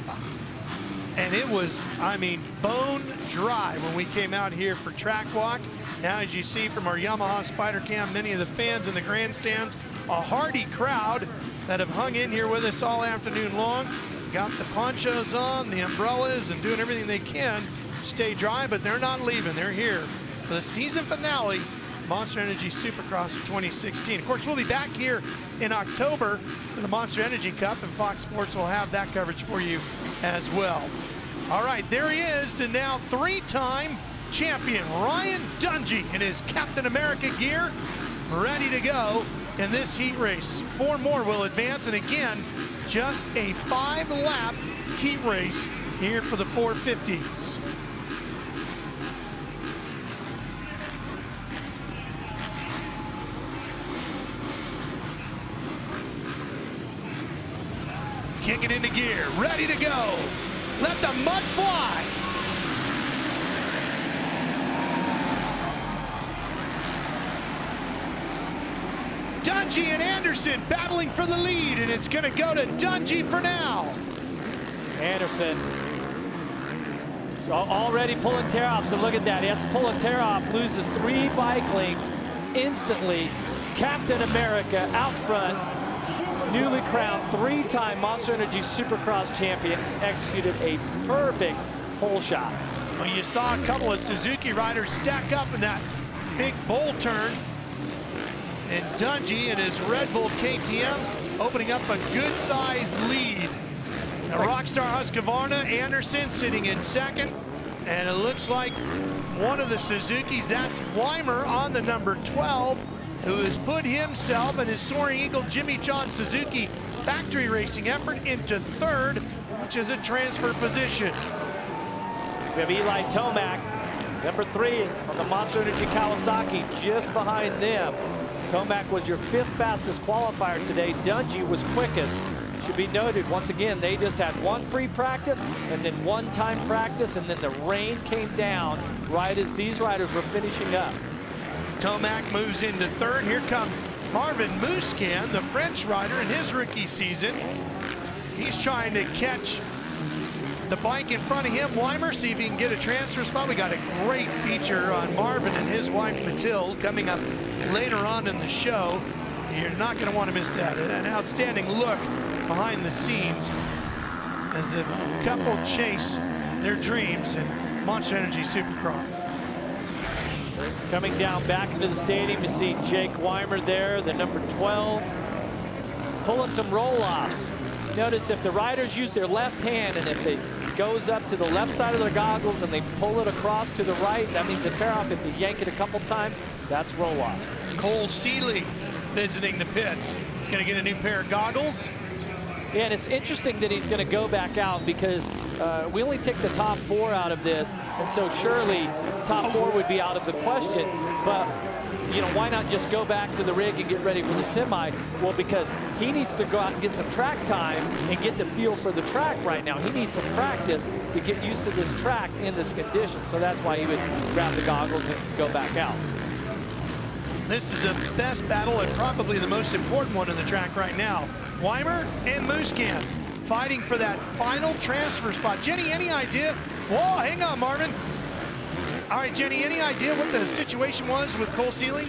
And it was, I mean, bone dry when we came out here for track walk. Now, as you see from our Yamaha Spider Cam, many of the fans in the grandstands, a hardy crowd that have hung in here with us all afternoon long. Got the ponchos on, the umbrellas, and doing everything they can to stay dry, but they're not leaving. They're here for the season finale, Monster Energy Supercross of 2016. Of course, we'll be back here in October for the Monster Energy Cup, and Fox Sports will have that coverage for you as well. All right, there he is, the now 3-time champion, Ryan Dungey, in his Captain America gear, ready to go in this heat race. 4 more will advance, and again, just a 5-lap heat race here for the 450s. Kicking into gear, ready to go. Let the mud fly. Dungey and Anderson battling for the lead, and it's going to go to Dungey for now. Anderson already pulling tear off, so look at that. He has to pull a tear off, loses 3 bike links instantly. Captain America out front, newly crowned 3-time Monster Energy Supercross champion, executed a perfect pole shot. Well, you saw a couple of Suzuki riders stack up in that big bowl turn. And Dungey and his Red Bull KTM opening up a good-sized lead Now, ROCKSTAR HUSQVARNA Anderson sitting in second. And it looks like one of the Suzukis, that's Weimer on the number 12, who has put himself and his Soaring Eagle Jimmy John Suzuki factory racing effort into third, which is a transfer position. We have Eli Tomac, number 3 on the Monster Energy Kawasaki, just behind them. Tomac was your 5th fastest qualifier today. Dungey was quickest. Should be noted, once again, they just had one free practice and then one time practice, and then the rain came down right as these riders were finishing up. Tomac moves into third. Here comes Marvin Musquin, the French rider in his rookie season. He's trying to catch the bike in front of him. Weimer, see if he can get a transfer spot. We got a great feature on Marvin and his wife Mathilde coming up later on in the show. You're not going to want to miss that. An outstanding look behind the scenes as the couple chase their dreams in Monster Energy Supercross. Coming down back into the stadium, you see Jake Weimer there, the number 12, pulling some roll-offs. Notice if the riders use their left hand and if it goes up to the left side of their goggles and they pull it across to the right, that means a tear-off. If they yank it a couple times, that's roll-offs. Cole Seeley visiting the pits. He's going to get a new pair of goggles. Yeah, and it's interesting that he's going to go back out because we only take the top 4 out of this, and so surely top 4 would be out of the question. But you know, why not just go back to the rig and get ready for the semi? Well, because he needs to go out and get some track time and get the feel for the track right now. He needs some practice to get used to this track in this condition. So that's why he would grab the goggles and go back out. This is the best battle and probably the most important one in the track right now. Weimer and Musquin fighting for that final transfer spot. Jenny, any idea? Whoa, hang on, Marvin. All right, Jenny, any idea what the situation was with Cole Seeley?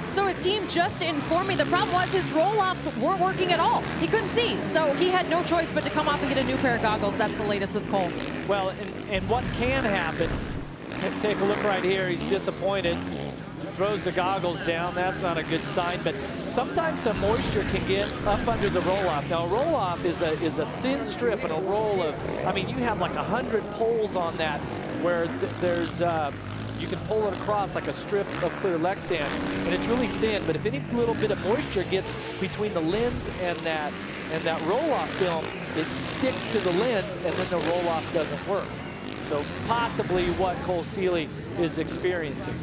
So his team just informed me the problem was his roll-offs weren't working at all. He couldn't see, so he had no choice but to come off and get a new pair of goggles. That's the latest with Cole. Well, and what can happen, take a look right here, he's disappointed. Throws the goggles down, that's not a good sign, but sometimes some moisture can get up under the roll-off. Now, a roll-off is a thin strip and a roll of, I mean, you have like 100 poles on that where there's, you can pull it across like a strip of clear Lexan, and it's really thin, but if any little bit of moisture gets between the lens and that roll-off film, it sticks to the lens and then the roll-off doesn't work. So possibly what Cole Seeley is experiencing.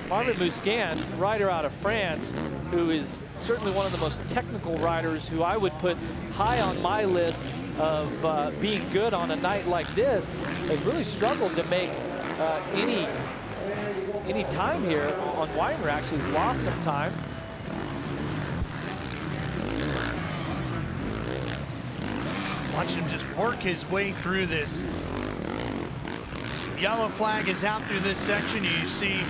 Marvin Musquin, rider out of France, who is certainly one of the most technical riders who I would put high on my list of being good on a night like this, has really struggled to make any time here on Weimer. Actually has lost some time. Watch him just work his way through this. Yellow flag is out through this section. You see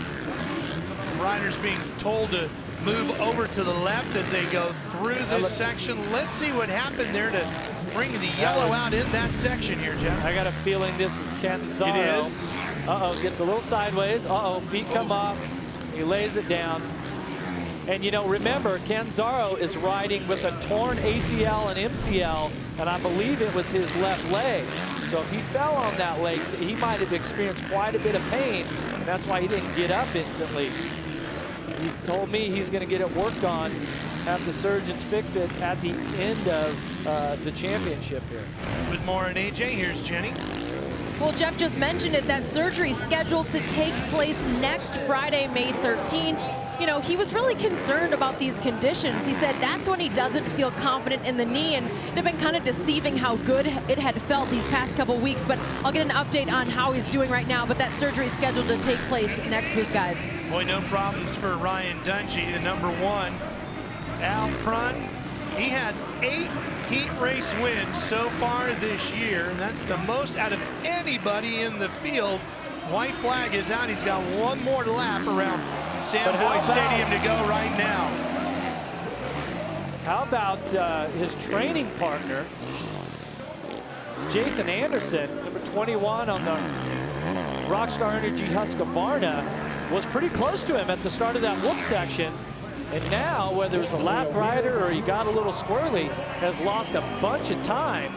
riders being told to move over to the left as they go through this section. Let's see what happened there to bring the yellow out in that section here, Jeff. I got a feeling this is Canzaro. It is. Uh-oh, gets a little sideways. Uh-oh, feet come off. He lays it down. And you know, remember, Canzaro is riding with a torn ACL and MCL, and I believe it was his left leg. So if he fell on that leg, he might have experienced quite a bit of pain, and that's why he didn't get up instantly. He's told me he's going to get it worked on, have the surgeons fix it at the end of the championship here. With more on AJ, here's Jenny. Well, Jeff just mentioned it, that surgery scheduled to take place next Friday, May 13. You know, he was really concerned about these conditions. He said that's when he doesn't feel confident in the knee, and it had been kind of deceiving how good it had felt these past couple weeks. But I'll get an update on how he's doing right now. But that surgery is scheduled to take place next week, guys. Boy, no problems for Ryan Dungey, the number 1 out front. He has 8 heat race wins so far this year, and that's the most out of anybody in the field. White flag is out. He's got one more lap around Sam Boyd Stadium to go right now. How about his training partner, Jason Anderson, number 21 on the ROCKSTAR Energy HUSQVARNA, was pretty close to him at the start of that whoop section. And now, whether it's a lap rider or he got a little squirrely, has lost a bunch of time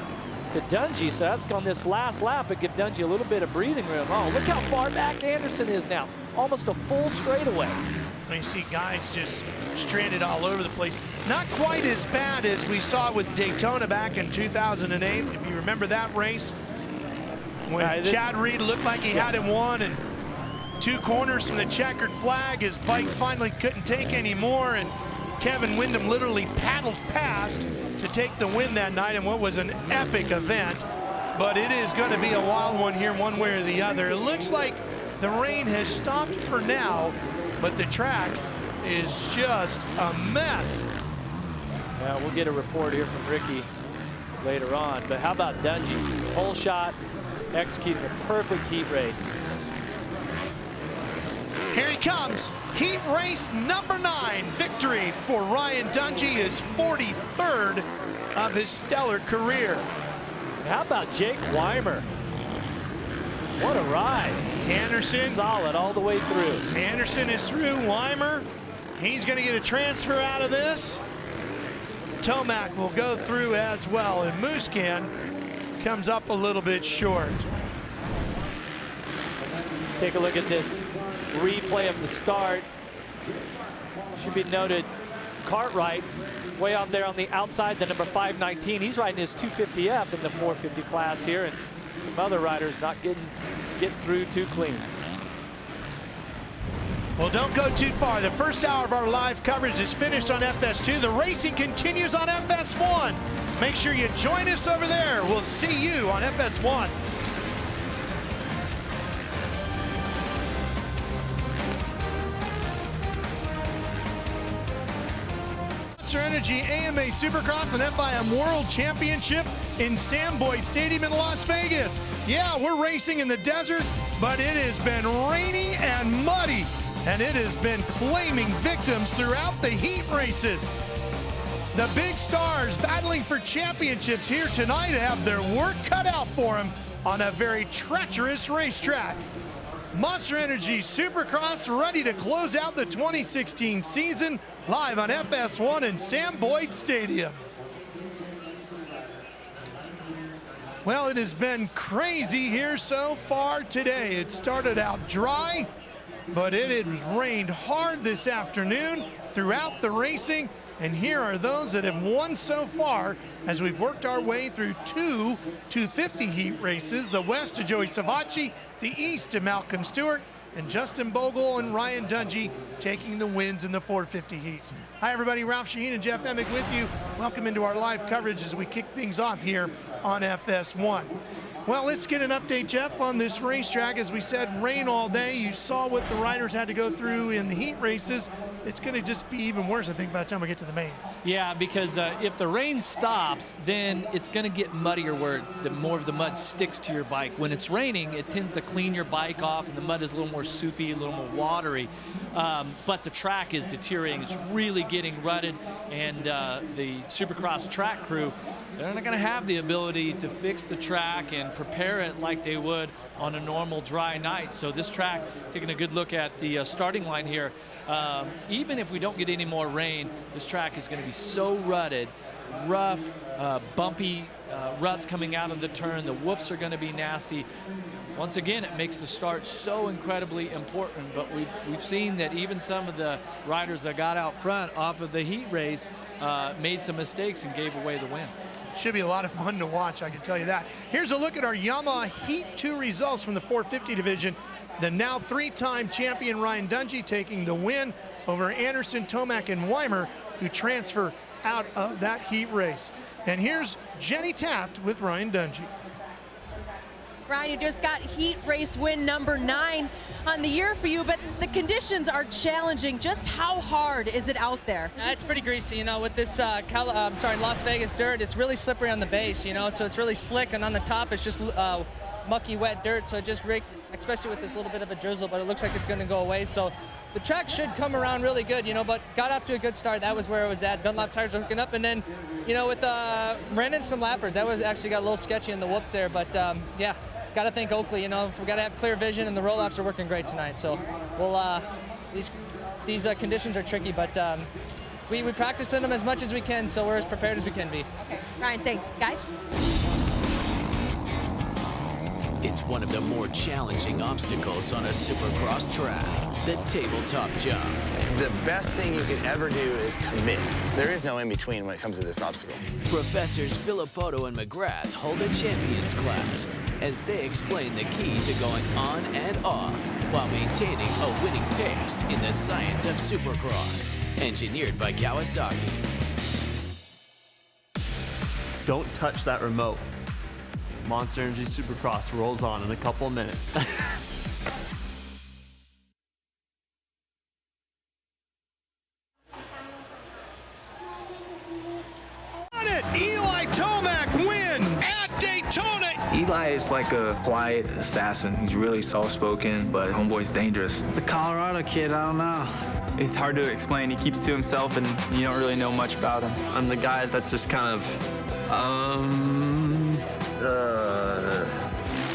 to Dungey. So that's on this last lap, it give Dungey a little bit of breathing room. Oh, look how far back Anderson is now. Almost a full straightaway. You see guys just stranded all over the place. Not quite as bad as we saw with Daytona back in 2008. If you remember that race, when Chad Reed looked like he had it won, and 2 corners from the checkered flag, his bike finally couldn't take any more, and Kevin Windham literally paddled past to take the win that night in what was an epic event. But it is going to be a wild one here, one way or the other. It looks like the rain has stopped for now, but the track is just a mess. Yeah, we'll get a report here from Ricky later on. But how about Dungey? Whole shot, executing a perfect heat race. Here he comes. Heat race number 9. Victory for Ryan Dungey, his 43rd of his stellar career. How about Jake Weimer? What a ride. Anderson. Solid all the way through. Anderson is through. Weimer, he's going to get a transfer out of this. Tomac will go through as well. And Musquin comes up a little bit short. Take a look at this replay of the start. Should be noted, Cartwright way out there on the outside, the number 519. He's riding his 250F in the 450 class here, and some other riders not get through too clean. Well, don't go too far. The first hour of our live coverage is finished on FS2. The racing continues on FS1. Make sure you join us over there. We'll see you on FS1. Energy AMA Supercross and FIM World Championship in Sam Boyd Stadium in Las Vegas. Yeah, we're racing in the desert, but it has been rainy and muddy, and it has been claiming victims throughout the heat races. The big stars battling for championships here tonight have their work cut out for them on a very treacherous racetrack. Monster Energy Supercross ready to close out the 2016 season live on FS1 in Sam Boyd Stadium. Well, it has been crazy here so far today. It started out dry, but it has rained hard this afternoon throughout the racing. And here are those that have won so far as we've worked our way through 2 250 heat races. The west to Joey Savacci, the east to Malcolm Stewart, and Justin Bogle and Ryan Dungey taking the wins in the 450 heats. Hi everybody, Ralph Shaheen and Jeff Emick with you. Welcome into our live coverage as we kick things off here on FS1. Well, let's get an update, Jeff, on this racetrack. As we said, rain all day. You saw what the riders had to go through in the heat races. It's going to just be even worse, I think, by the time we get to the mains. Yeah, because if the rain stops, then it's going to get muddier where the more of the mud sticks to your bike. When it's raining, it tends to clean your bike off, and the mud is a little more soupy, a little more watery. But the track is deteriorating. It's really getting rutted, and the Supercross track crew, they're not going to have the ability to fix the track and prepare it like they would on a normal dry night. So this track, taking a good look at the starting line here, even if we don't get any more rain, this track is going to be so rutted, rough, bumpy ruts coming out of the turn. The whoops are going to be nasty. Once again, it makes the start so incredibly important, but we've seen that even some of the riders that got out front off of the heat race made some mistakes and gave away the win. Should be a lot of fun to watch, I can tell you that. Here's a look at our Yamaha Heat 2 results from the 450 division. The now 3-time champion Ryan Dungey taking the win over Anderson, Tomac, and Weimer, who transfer out of that heat race. And here's Jenny Taft with Ryan Dungey. Ryan, you just got heat race win number 9 on the year for you, but the conditions are challenging. Just how hard is it out there? It's pretty greasy, you know, with this Las Vegas dirt. It's really slippery on the base, you know, so it's really slick, and on the top it's just mucky, wet dirt, so it just especially with this little bit of a drizzle, but it looks like it's going to go away. So the track should come around really good, you know, but got off to a good start. That was where it was at. Dunlop tires were hooking up, and then, you know, with ran into some lappers. That was actually got a little sketchy in the whoops there, but yeah. Got to thank Oakley, you know, we got to have clear vision, and the roll-offs are working great tonight. So we'll these these conditions are tricky, but we practice in them as much as we can, so we're as prepared as we can be. Okay, Ryan, thanks. Guys? It's one of the more challenging obstacles on a Supercross track, the tabletop jump. The best thing you could ever do is commit. There is no in-between when it comes to this obstacle. Professors Filippoto and McGrath hold a champions class as they explain the key to going on and off while maintaining a winning pace in the science of Supercross. Engineered by Kawasaki. Don't touch that remote. Monster Energy Supercross rolls on in a couple of minutes. Eli Tomac win at Daytona. Eli is like a quiet assassin. He's really soft-spoken, but homeboy's dangerous. The Colorado kid, I don't know. It's hard to explain. He keeps to himself, and you don't really know much about him. I'm the guy that's just kind of,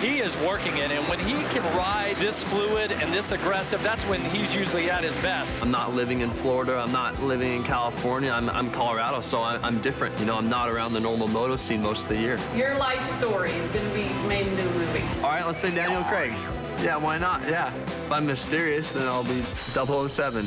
He is working it, and when he can ride this fluid and this aggressive, that's when he's usually at his best. I'm not living in Florida. I'm not living in California. I'm Colorado, so I'm different. You know, I'm not around the normal moto scene most of the year. Your life story is going to be made into a movie. All right, let's say Daniel Craig. Yeah, why not? Yeah. If I'm mysterious, then I'll be 007.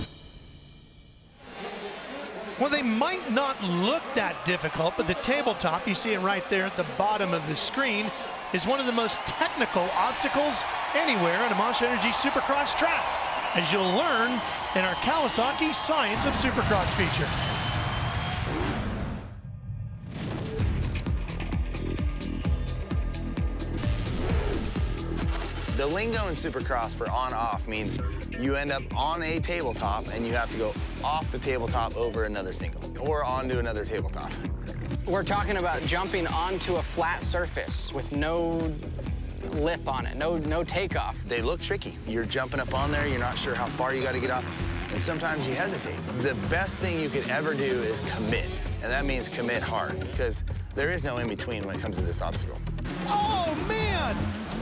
Well, they might not look that difficult, but the tabletop, you see it right there at the bottom of the screen, is one of the most technical obstacles anywhere on a Monster Energy Supercross track, as you'll learn in our Kawasaki Science of Supercross feature. The lingo in Supercross for on-off means you end up on a tabletop and you have to go off the tabletop over another single or onto another tabletop. We're talking about jumping onto a flat surface with no lip on it, no takeoff. They look tricky. You're jumping up on there, you're not sure how far you got to get off, and sometimes you hesitate. The best thing you could ever do is commit, and that means commit hard, because there is no in-between when it comes to this obstacle. Oh, man!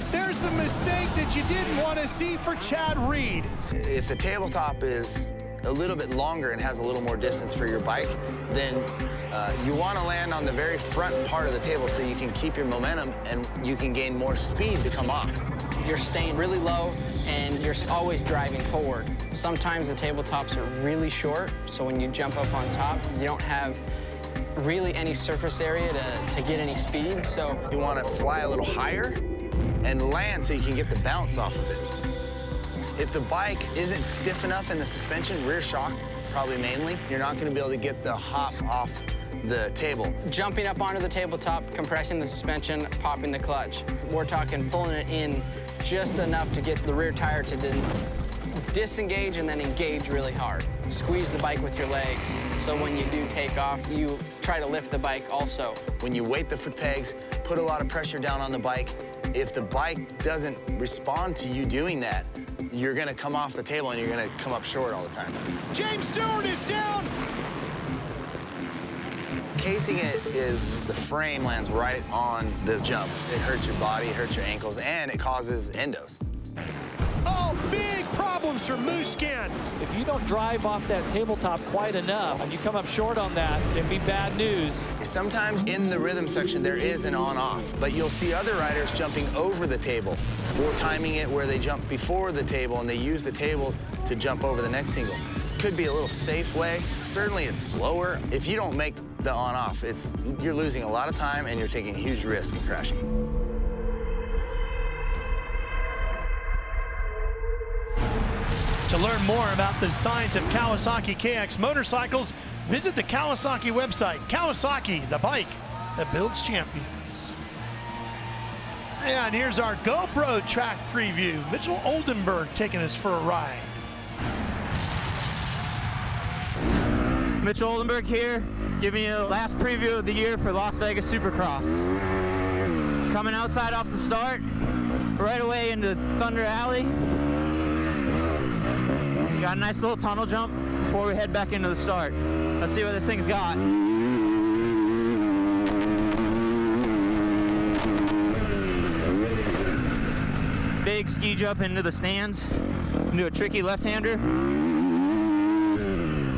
There's a mistake that you didn't want to see for Chad Reed. If the tabletop is a little bit longer and has a little more distance for your bike, then you want to land on the very front part of the table so you can keep your momentum and you can gain more speed to come off. You're staying really low and you're always driving forward. Sometimes the tabletops are really short, so when you jump up on top, you don't have really any surface area to get any speed, so... You want to fly a little higher and land so you can get the bounce off of it. If the bike isn't stiff enough in the suspension, rear shock probably mainly, you're not going to be able to get the hop off the table. Jumping up onto the tabletop, compressing the suspension, popping the clutch. We're talking pulling it in just enough to get the rear tire to then disengage and then engage really hard. Squeeze the bike with your legs, so when you do take off, you try to lift the bike also. When you weight the foot pegs, put a lot of pressure down on the bike. If the bike doesn't respond to you doing that, you're gonna come off the table and you're gonna come up short all the time. James Stewart is down. Casing it is the frame lands right on the jumps. It hurts your body, it hurts your ankles, and it causes endos. Oh, big problems for Musquin. If you don't drive off that tabletop quite enough and you come up short on that, it can be bad news. Sometimes in the rhythm section there is an on-off, but you'll see other riders jumping over the table or timing it where they jump before the table and they use the table to jump over the next single. Could be a little safe way. Certainly it's slower. If you don't make the on-off, you're losing a lot of time and you're taking a huge risk in crashing. To learn more about the science of Kawasaki KX motorcycles, visit the Kawasaki website. Kawasaki, the bike that builds champions. And here's our GoPro track preview. Mitchell Oldenburg taking us for a ride. Mitchell Oldenburg here, giving you the last preview of the year for Las Vegas Supercross. Coming outside off the start, right away into Thunder Alley. Got a nice little tunnel jump before we head back into the start. Let's see what this thing's got. Big ski jump into the stands. Do a tricky left-hander.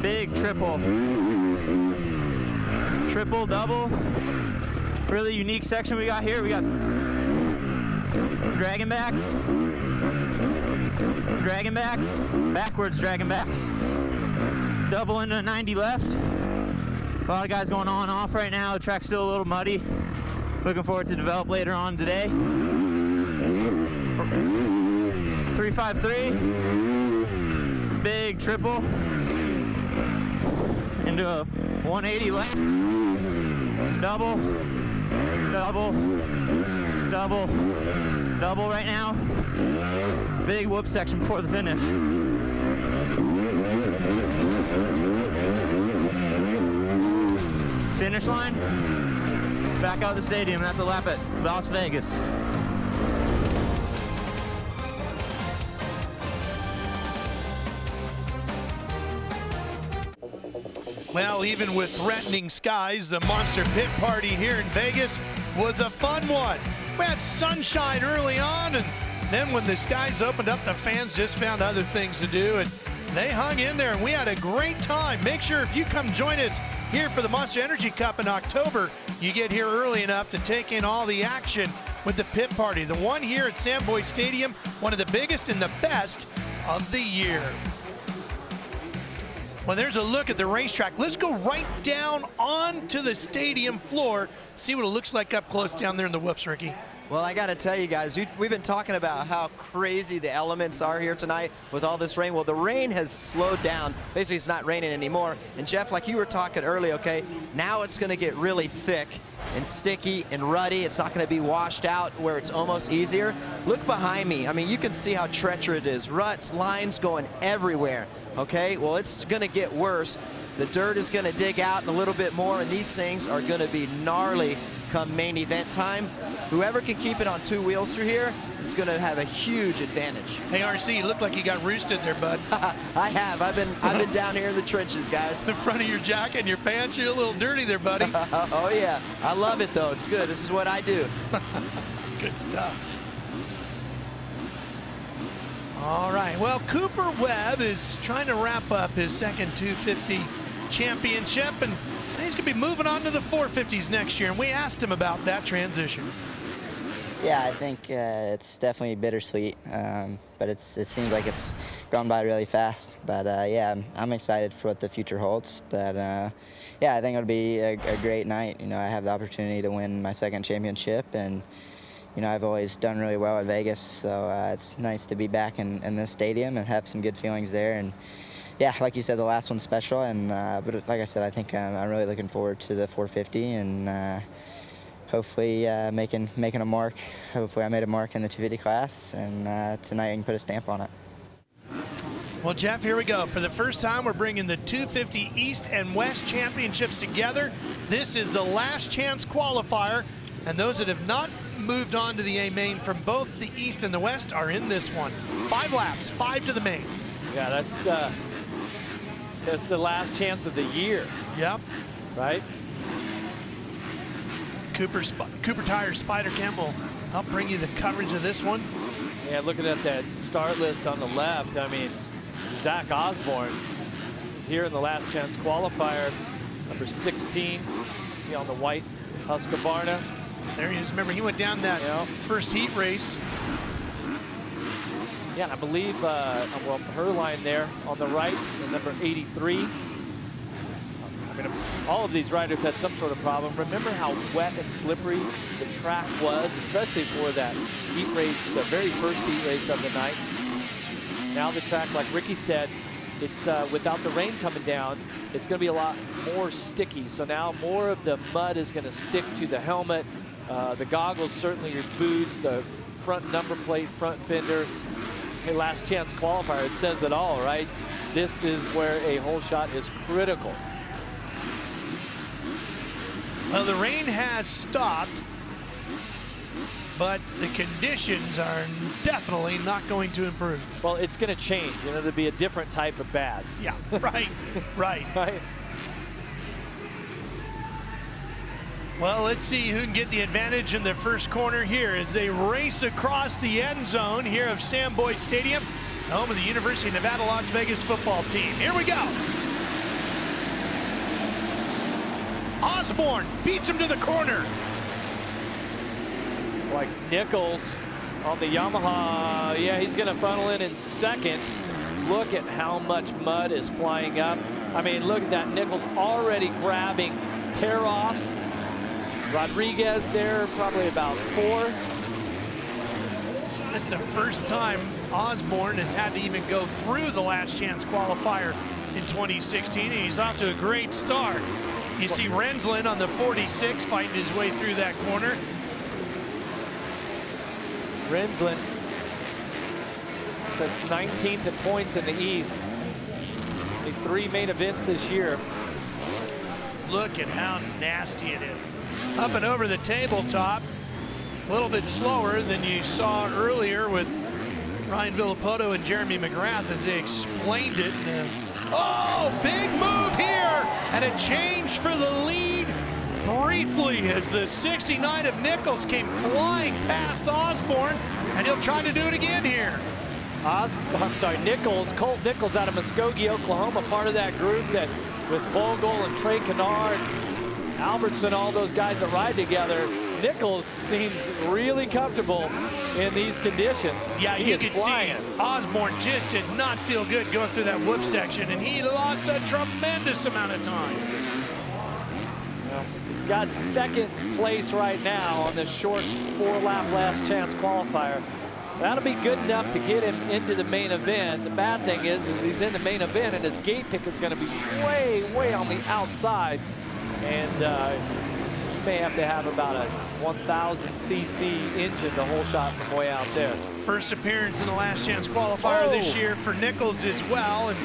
big triple. Triple, double. Really unique section we got here. We got dragon back, backwards dragon back, double into a 90 left. A lot of guys going on and off right now. The track's still a little muddy. Looking forward to develop later on today. 353, big triple into a 180 left, double, double, double, double right now. Big whoop section before the finish. Finish line, back out of the stadium. That's a lap at Las Vegas. Well, even with threatening skies, the Monster Pit Party here in Vegas was a fun one. We had sunshine early on, and then when the skies opened up, the fans just found other things to do, and they hung in there, and we had a great time. Make sure if you come join us here for the Monster Energy Cup in October, you get here early enough to take in all the action with the pit party. The one here at Sam Boyd Stadium, one of the biggest and the best of the year. Well, there's a look at the racetrack. Let's go right down onto the stadium floor, see what it looks like up close down there in the whoops, Ricky. Well, I got to tell you guys, we've been talking about how crazy the elements are here tonight with all this rain. Well, the rain has slowed down. Basically, it's not raining anymore. And Jeff, like you were talking early, okay, now it's going to get really thick and sticky and ruddy. It's not going to be washed out where it's almost easier. Look behind me. I mean, you can see how treacherous it is. Ruts, lines going everywhere, okay? Well, it's going to get worse. The dirt is going to dig out a little bit more, and these things are going to be gnarly come main event time. Whoever can keep it on two wheels through here is going to have a huge advantage. Hey, RC, you look like you got roosted there, bud. I have. I've been down here in the trenches, guys. The front of your jacket and your pants, you're a little dirty there, buddy. Oh, yeah. I love it, though. It's good. This is what I do. Good stuff. All right. Well, Cooper Webb is trying to wrap up his second 250 championship, and he's going to be moving on to the 450s next year, and we asked him about that transition. Yeah, I think it's definitely bittersweet, but it seems like it's gone by really fast. But yeah, I'm excited for what the future holds. But yeah, I think it'll be a great night. You know, I have the opportunity to win my second championship, and you know, I've always done really well at Vegas, so it's nice to be back in this stadium and have some good feelings there. And yeah, like you said, the last one's special, and but like I said, I think I'm really looking forward to the 450 and hopefully making a mark. Hopefully I made a mark in the 250 class, and tonight I can put a stamp on it. Well, Jeff, here we go. For the first time, we're bringing the 250 East and West Championships together. This is the last chance qualifier, and those that have not moved on to the A main from both the East and the West are in this one. 5 laps, 5 to the main. Yeah, that's the last chance of the year. Yep. Right? Cooper Tire Spider Cam will help bring you the coverage of this one. Yeah, looking at that start list on the left, I mean, Zach Osborne here in the last chance qualifier, number 16, on the white HUSQVARNA. There he is. Remember, he went down that first heat race. Yeah, and I believe, well, her line there on the right, the number 83. I mean, all of these riders had some sort of problem. Remember how wet and slippery the track was, especially for that heat race, the very first heat race of the night. Now the track, like Ricky said, it's without the rain coming down, it's going to be a lot more sticky. So now more of the mud is going to stick to the helmet, the goggles, certainly your boots, the front number plate, front fender. Hey, last chance qualifier, it says it all, right? This is where a hole shot is critical. Well, the rain has stopped, but the conditions are definitely not going to improve. Well, it's going to change. You know, there'll be a different type of bad. Yeah, right, right. Right. Well, let's see who can get the advantage in the first corner here as they race across the end zone here of Sam Boyd Stadium, home of the University of Nevada Las Vegas football team. Here we go. Osborne beats him to the corner. Like Nichols on the Yamaha, yeah, he's gonna funnel in second. Look at how much mud is flying up. I mean, look at that, Nichols already grabbing tear-offs. Rodriguez there, probably about fourth. This is the first time Osborne has had to even go through the last chance qualifier in 2016, and he's off to a great start. You see Rensland on the 46 fighting his way through that corner. Rensland sits 19th in points in the East. In 3 main events this year. Look at how nasty it is. Up and over the tabletop. A little bit slower than you saw earlier with Ryan Villapoto and Jeremy McGrath as they explained it. Oh, big move here, and a change for the lead briefly as the 69 of Nichols came flying past Osborne, and he'll try to do it again here. Nichols, Colt Nichols out of Muskogee, Oklahoma, part of that group that with Bogle and Trey Canard, Albertson, all those guys that ride together. Nichols seems really comfortable in these conditions. Yeah, you can see Osborne just did not feel good going through that whoop section, and he lost a tremendous amount of time. Well, he's got second place right now on this short 4-lap last chance qualifier. That'll be good enough to get him into the main event. The bad thing is he's in the main event and his gate pick is going to be way, way on the outside. And he may have to have about a 1,000 cc engine the whole shot from way out there. First appearance in the last chance qualifier this year for Nichols as well. And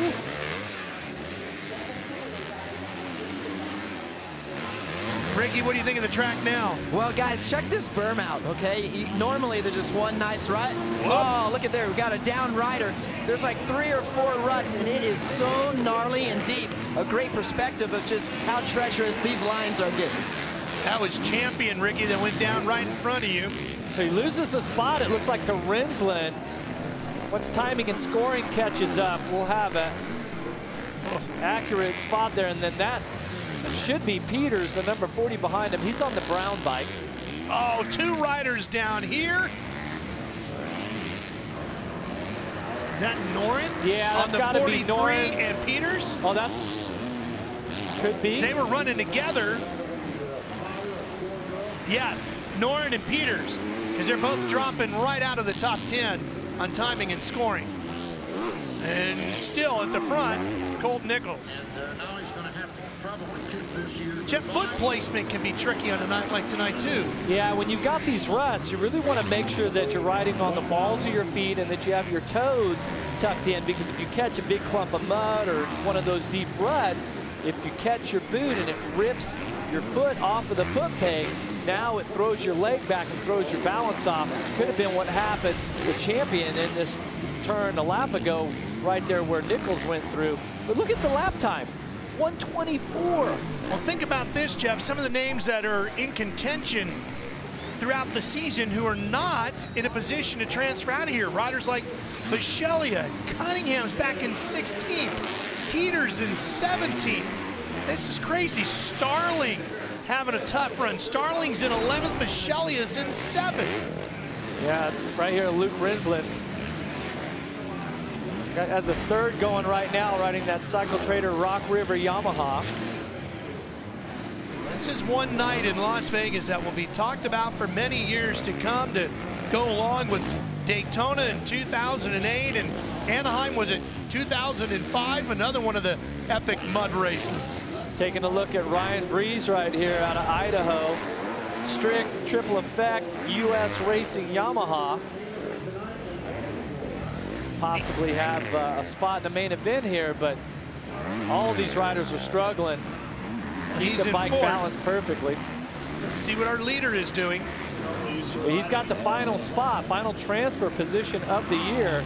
Ricky, what do you think of the track now? Well, guys, check this berm out, okay? Normally, there's just one nice rut. Oh, look at there. We've got a down rider. There's like 3 or 4 ruts, and it is so gnarly and deep. A great perspective of just how treacherous these lines are getting. That was Champion, Ricky, that went down right in front of you. So he loses a spot, it looks like, to Rensland. Once timing and scoring catches up, we'll have an accurate spot there, and then that should be Peters, the number 40 behind him. He's on the brown bike. Oh, 2 riders down here. Is that Norin? Yeah, that's got to be Norin and Peters. Oh, that's could be. They were running together. Yes, Norin and Peters, because they're both dropping right out of the top 10 on timing and scoring. And still at the front, Colt Nichols. Now he's going to have to probably kiss this year. Jeff, foot placement can be tricky on a night like tonight too. Yeah, when you've got these ruts, you really want to make sure that you're riding on the balls of your feet and that you have your toes tucked in, because if you catch a big clump of mud or one of those deep ruts, if you catch your boot and it rips your foot off of the foot peg, now it throws your leg back and throws your balance off. Could have been what happened with Champion in this turn a lap ago, right there where Nichols went through. But look at the lap time, 124. Well, think about this, Jeff. Some of the names that are in contention throughout the season who are not in a position to transfer out of here. Riders like Michelia, Cunningham's back in 16th, Peters in 17th. This is crazy. Starling having a tough run. Starling's in 11th, Michelia's in 7th. Yeah, right here, Luke Rensland has a third going right now, riding that Cycle Trader Rock River Yamaha. This is one night in Las Vegas that will be talked about for many years to come, to go along with Daytona in 2008 and Anaheim, was it 2005? Another one of the epic mud races. Taking a look at Ryan Breeze right here out of Idaho. Strict triple effect US Racing Yamaha. Possibly have a spot in the main event here, but all of these riders are struggling. Keep the bike balanced perfectly. Let's see what our leader is doing. So he's got the final spot, final transfer position of the year.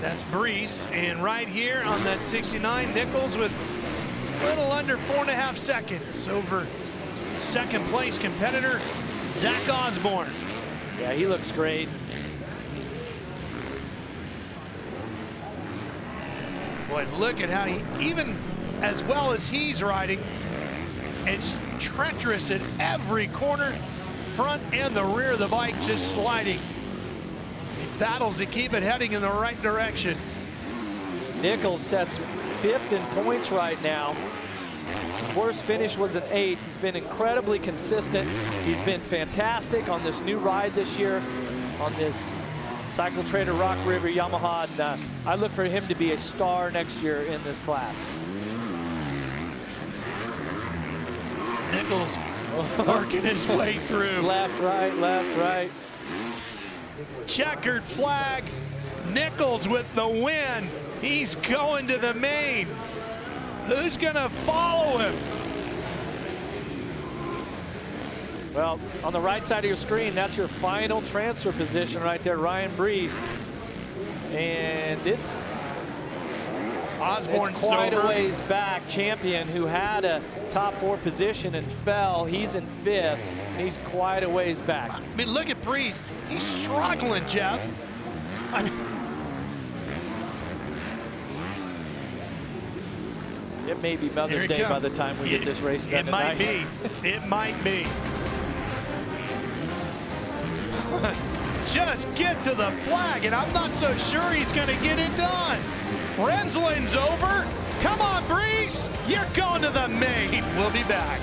That's Breeze, and right here on that 69, Nichols with a little under 4.5 seconds over second place competitor Zach Osborne. Yeah, he looks great. Boy, look at how he, even as well as he's riding, It's treacherous at every corner, front and the rear of the bike just sliding. He battles to keep it heading in the right direction. Nichols sets 5th in points right now. His worst finish was an 8th. He's been incredibly consistent. He's been fantastic on this new ride this year, on this Cycle Trader Rock River Yamaha. And, I look for him to be a star next year in this class. Nichols working his way through. Left, right, left, right. Checkered flag. Nichols with the win. He's going to the main. Who's gonna follow him? Well, on the right side of your screen, that's your final transfer position right there, Ryan Brees. And it's Osborne quite Silver. a ways back. Champion, who had a top 4 position and fell. He's in 5th, and he's quite a ways back. I mean, look at Brees. He's struggling, Jeff. It may be Mother's Day by the time we get this race done. It might be. It might be. Just get to the flag, and I'm not so sure he's going to get it done. Rensland's over. Come on, Brees. You're going to the main. We'll be back.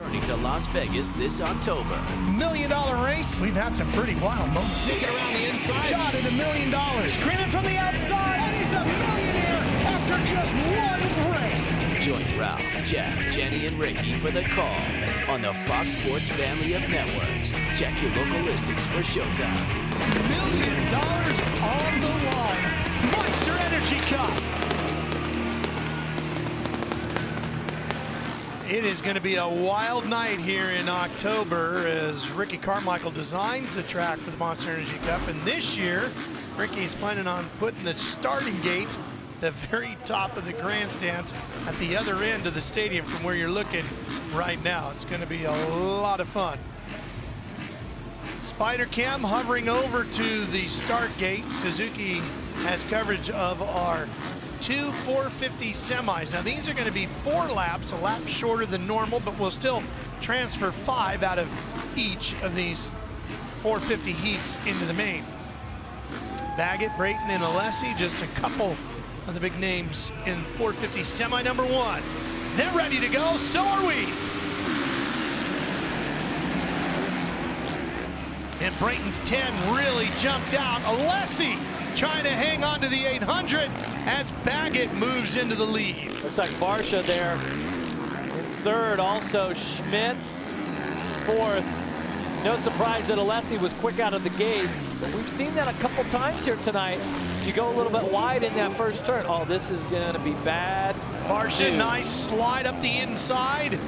Returning to Las Vegas this October. $1 million race. We've had some pretty wild moments. Sneaking around the inside. Shot at $1 million. Screaming from the outside. And he's a millionaire after just one race. Join Ralph, Jeff, Jenny, and Ricky for The Call on the Fox Sports family of networks. Check your local listings for showtime. $1 million on the line. Monster Energy Cup. It is going to be a wild night here in October as Ricky Carmichael designs the track for the Monster Energy Cup. And this year, Ricky is planning on putting the starting gate at the very top of the grandstands at the other end of the stadium from where you're looking right now. It's going to be a lot of fun. Spider Cam hovering over to the start gate. Suzuki has coverage of our 2 450 semis. Now these are going to be 4 laps, a lap shorter than normal, but we'll still transfer 5 out of each of these 450 heats into the main. Baggett, Brayton, and Alessi, just a couple of the big names in 450 semi number 1. They're ready to go, so are we. And Brayton's 10 really jumped out. Alessi trying to hang on to the 800 as Baggett moves into the lead. Looks like Barsha there in 3rd, also Schmidt 4th. No surprise that Alessi was quick out of the gate. But we've seen that a couple times here tonight. You go a little bit wide in that first turn. Oh, this is going to be bad. Barsha, nice slide up the inside.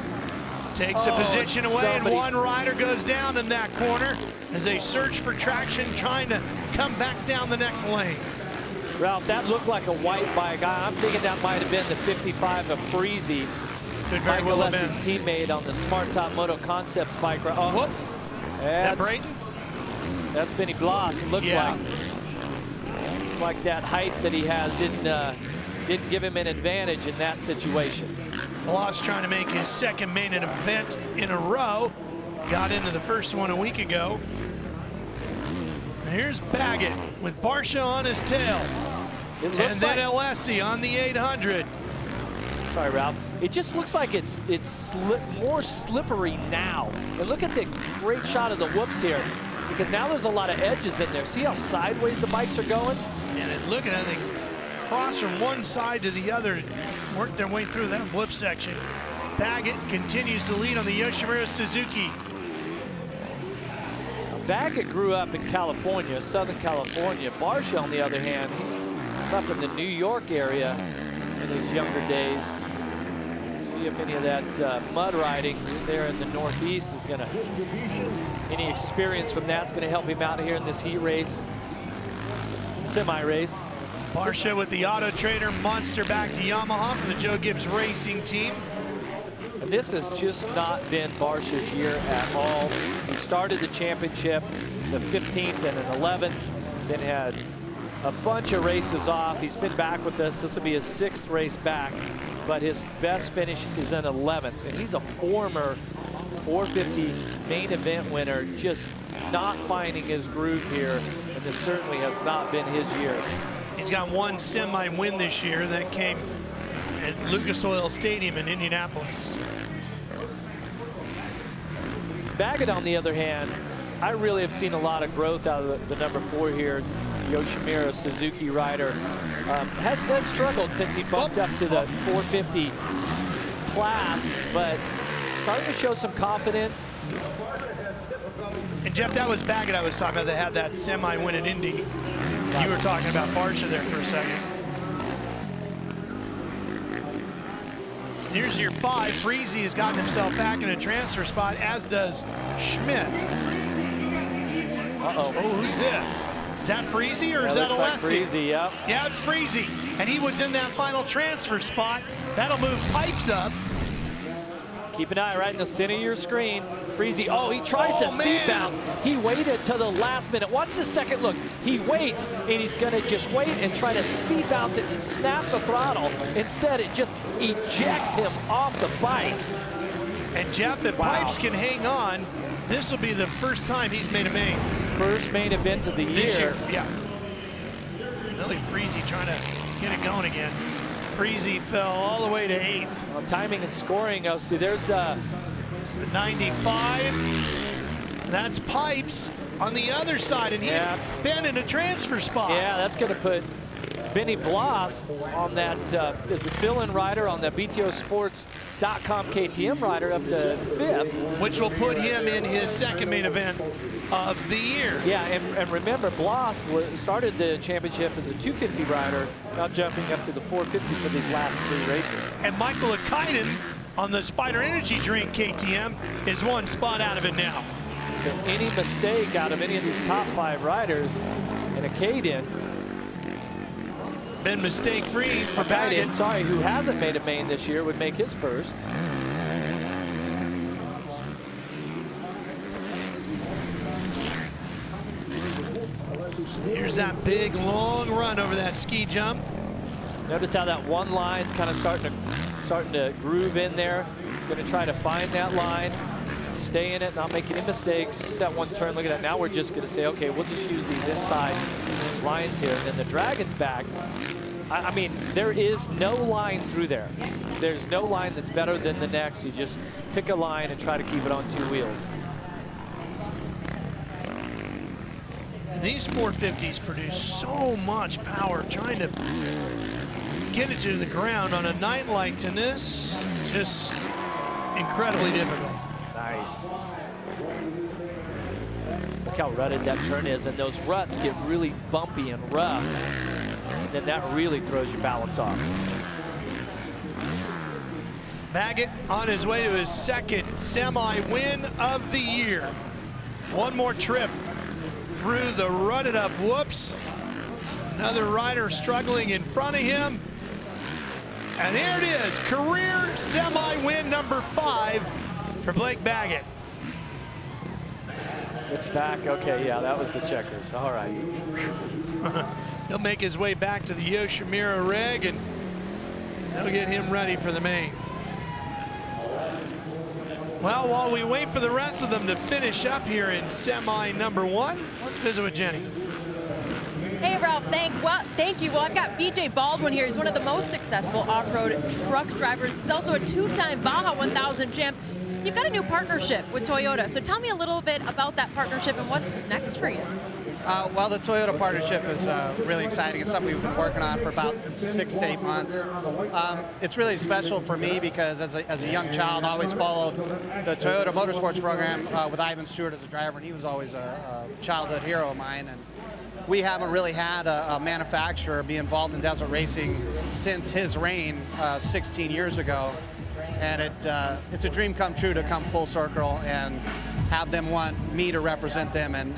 Takes a position away, and one rider goes down in that corner as they search for traction, trying to come back down the next lane. Ralph, that looked like a white bike. I'm thinking that might have been the 55 of Freezy. Mike Alessi's teammate on the Smart Top Moto Concepts bike. Oh, whoop. That Brayton? That's Benny Bloss, it looks like. Looks like that height that he has didn't give him an advantage in that situation. Bloss trying to make his second main event in a row. Got into the first one a week ago. And here's Baggett with Barsha on his tail. It looks and then like Alessi on the 800. Sorry, Ralph. It just looks like it's more slippery now. And look at the great shot of the whoops here, because now there's a lot of edges in there. See how sideways the bikes are going? And look at it, cross from one side to the other, work their way through that whoop section. Baggett continues to lead on the Yoshimura Suzuki. Baggett grew up in California, Southern California. Barsha, on the other hand, he's up in the New York area in his younger days. See if any of that mud riding there in the Northeast is gonna, any experience from that's gonna help him out here in this heat race, semi-race. Barsha with the Auto Trader Monster back to Yamaha from the Joe Gibbs Racing team. And this has just not been Barsha's year at all. He started the championship, the 15th and an 11th, then had a bunch of races off. He's been back with us. This will be his 6th race back, but his best finish is an 11th. And he's a former 450 main event winner, just not finding his groove here, and this certainly has not been his year. He's got one semi-win this year that came at Lucas Oil Stadium in Indianapolis. Baggett, on the other hand, I really have seen a lot of growth out of the number 4 here. Yoshimura Suzuki rider has struggled since he bumped up to the 450 class, but starting to show some confidence. And Jeff, that was Baggett I was talking about that had that semi-win at Indy. You were talking about Barsha there for a second. Here's your 5. Freezy has gotten himself back in a transfer spot, as does Schmidt. Uh-oh. Oh, who's this? Is that Freezy or is that Alessi? Like Freezy, yep. Yeah, it's Freezy. And he was in that final transfer spot. That'll move Pipes up. Keep an eye right in the center of your screen. Freezy, oh, he tries to seat bounce. He waited to the last minute. Watch the second look. He waits, and he's gonna just wait and try to seat bounce it and snap the throttle. Instead, it just ejects him off the bike. And Jeff, if Pipes can hang on, this will be the first time he's made a main. First main event of the year. Yeah. Really Freezy trying to get it going again. Freezy fell all the way to 8th. Well, timing and scoring, oh, see, there's 95. That's Pipes on the other side, and he had been in a transfer spot. Yeah, that's going to put Benny Bloss on that as a fill-in rider on the BTOsports.com KTM rider up to 5th. Which will put him in his 2nd main event of the year. Yeah, and remember, Bloss started the championship as a 250 rider, now jumping up to the 450 for these last 3 races. And Michael Akainen on the Spider Energy Drink KTM is 1 spot out of it now. So any mistake out of any of these top 5 riders, and Akainen, been mistake-free for Baggett. Sorry, who hasn't made a main this year, would make his first. Here's that big, long run over that ski jump. Notice how that one line's kind of starting to groove in there. Going to try to find that line, stay in it, not make any mistakes. This is that one turn. Look at that. Now we're just going to say, okay, we'll just use these inside lines here. And then the Dragon's back. I mean, there is no line through there. There's no line that's better than the next. You just pick a line and try to keep it on 2 wheels. These 450s produce so much power. Trying to get it to the ground on a night like this, just incredibly difficult. Nice. Look how rutted that turn is, and those ruts get really bumpy and rough. And then that really throws your balance off. Baggett on his way to his 2nd semi-win of the year. One more trip through the rutted up whoops. Another rider struggling in front of him. And here it is, career semi-win number 5 for Blake Baggett. Looks back, okay, yeah, that was the checkers, all right. He'll make his way back to the Yoshimura rig, and they'll get him ready for the main. Well, while we wait for the rest of them to finish up here in semi number 1, let's visit with Jenny. Hey, Ralph, thank you. Well, I've got BJ Baldwin here. He's one of the most successful off-road truck drivers. He's also a 2-time Baja 1000 champ. You've got a new partnership with Toyota. So tell me a little bit about that partnership and what's next for you. Well, the Toyota partnership is really exciting. It's something we've been working on for about 6 to 8 months. It's really special for me because as a young child, I always followed the Toyota Motorsports program with Ivan Stewart as a driver, and he was always a childhood hero of mine. And we haven't really had a manufacturer be involved in desert racing since his reign 16 years ago. And it's a dream come true to come full circle and have them want me to represent them in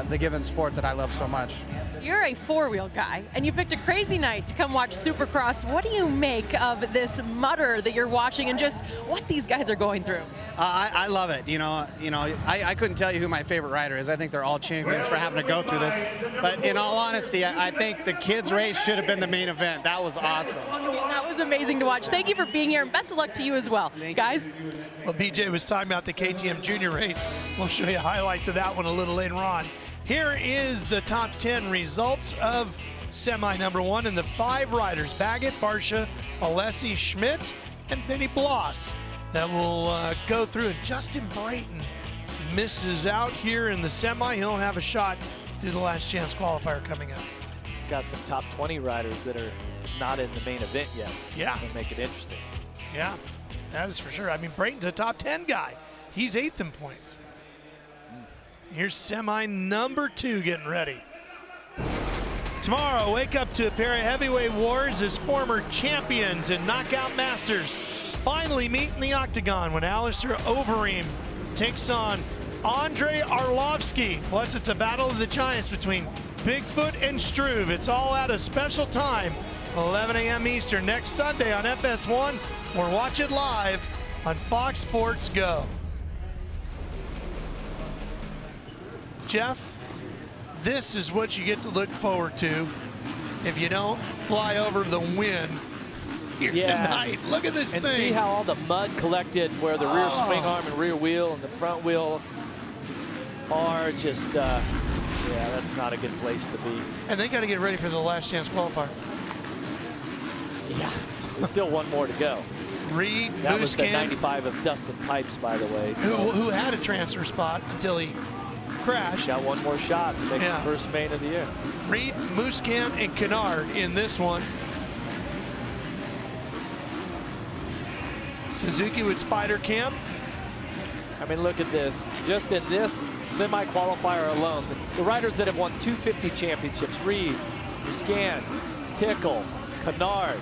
the given sport that I love so much. You're a four-wheel guy, and you picked a crazy night to come watch Supercross. What do you make of this mutter that you're watching and just what these guys are going through? I love it. I couldn't tell you who my favorite rider is. I think they're all champions for having to go through this. But in all honesty, I think the kids' race should have been the main event. That was awesome. That was amazing to watch. Thank you for being here, and best of luck to you as well, guys. Well, BJ was talking about the KTM Junior race. We'll show you highlights of that one a little later on. Here is the top 10 results of semi number 1, and the 5 riders, Baggett, Barsha, Alessi, Schmidt, and Benny Bloss, that will go through. And Justin Brayton misses out here in the semi. He'll have a shot through the last chance qualifier coming up. Got some top 20 riders that are not in the main event yet. Yeah. That'll make it interesting. Yeah, that is for sure. I mean, Brayton's a top 10 guy. He's 8th in points. Here's semi number 2 getting ready. Tomorrow, wake up to a pair of heavyweight wars as former champions and knockout masters finally meet in the octagon when Alistair Overeem takes on Andre Arlovsky. Plus, it's a battle of the giants between Bigfoot and Struve. It's all at a special time, 11 a.m. Eastern, next Sunday on FS1, or watch it live on Fox Sports Go. Jeff, this is what you get to look forward to if you don't fly over the wind here tonight. Look at this thing. And see how all the mud collected where the rear swing arm and rear wheel and the front wheel are just, yeah, that's not a good place to be. And they got to get ready for the last chance qualifier. Yeah, there's still one more to go. Reed, that was the 95 of Dustin Pipes, by the way. So. Who had a transfer spot until he crashed. Got one more shot to make his first main of the year. Reed, Musquin, and Canard in this one. Suzuki with Spider Cam. I mean, look at this. Just in this semi-qualifier alone, the riders that have won 250 championships, Reed, Musquin, Tickle, Canard,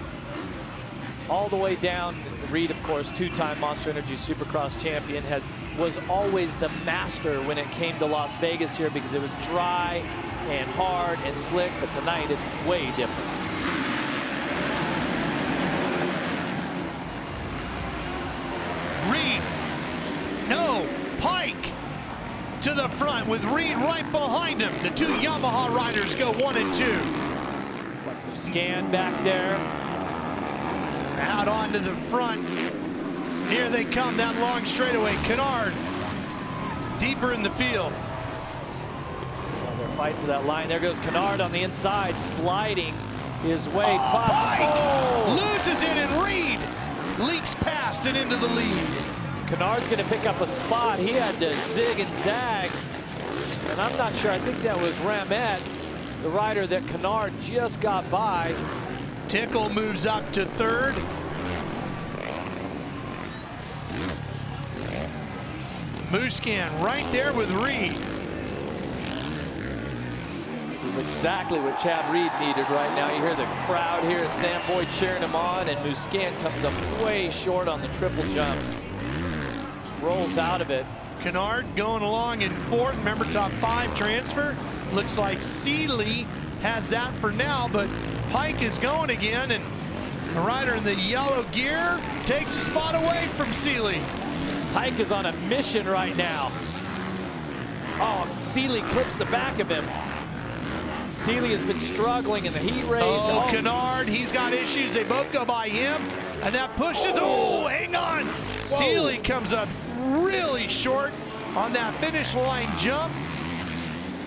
all the way down. Reed, of course, 2-time Monster Energy Supercross champion, was always the master when it came to Las Vegas here because it was dry and hard and slick, but tonight it's way different. Reed, no, Pike to the front with Reed right behind him. The 2 Yamaha riders go 1 and 2. Scan back there. Out onto the front. Here they come, that long straightaway. Canard deeper in the field. Well, they're fighting for that line. There goes Canard on the inside, sliding his way. Loses it, and Reed leaps past and into the lead. Canard's going to pick up a spot. He had to zig and zag. And I'm not sure. I think that was Ramette, the rider that Canard just got by. Tickle moves up to 3rd. Musquin right there with Reed. This is exactly what Chad Reed needed right now. You hear the crowd here at Sam Boyd cheering him on, and Musquin comes up way short on the triple jump. Just rolls out of it. Canard going along in 4th. Remember, top 5 transfer. Looks like Seeley has that for now, but Pike is going again, and the rider in the yellow gear takes a spot away from Seeley. Pike is on a mission right now. Oh, Seeley clips the back of him. Seeley has been struggling in the heat race. Oh, Canard, he's got issues. They both go by him, and that pushes. Oh, hang on. Whoa. Seeley comes up really short on that finish line jump.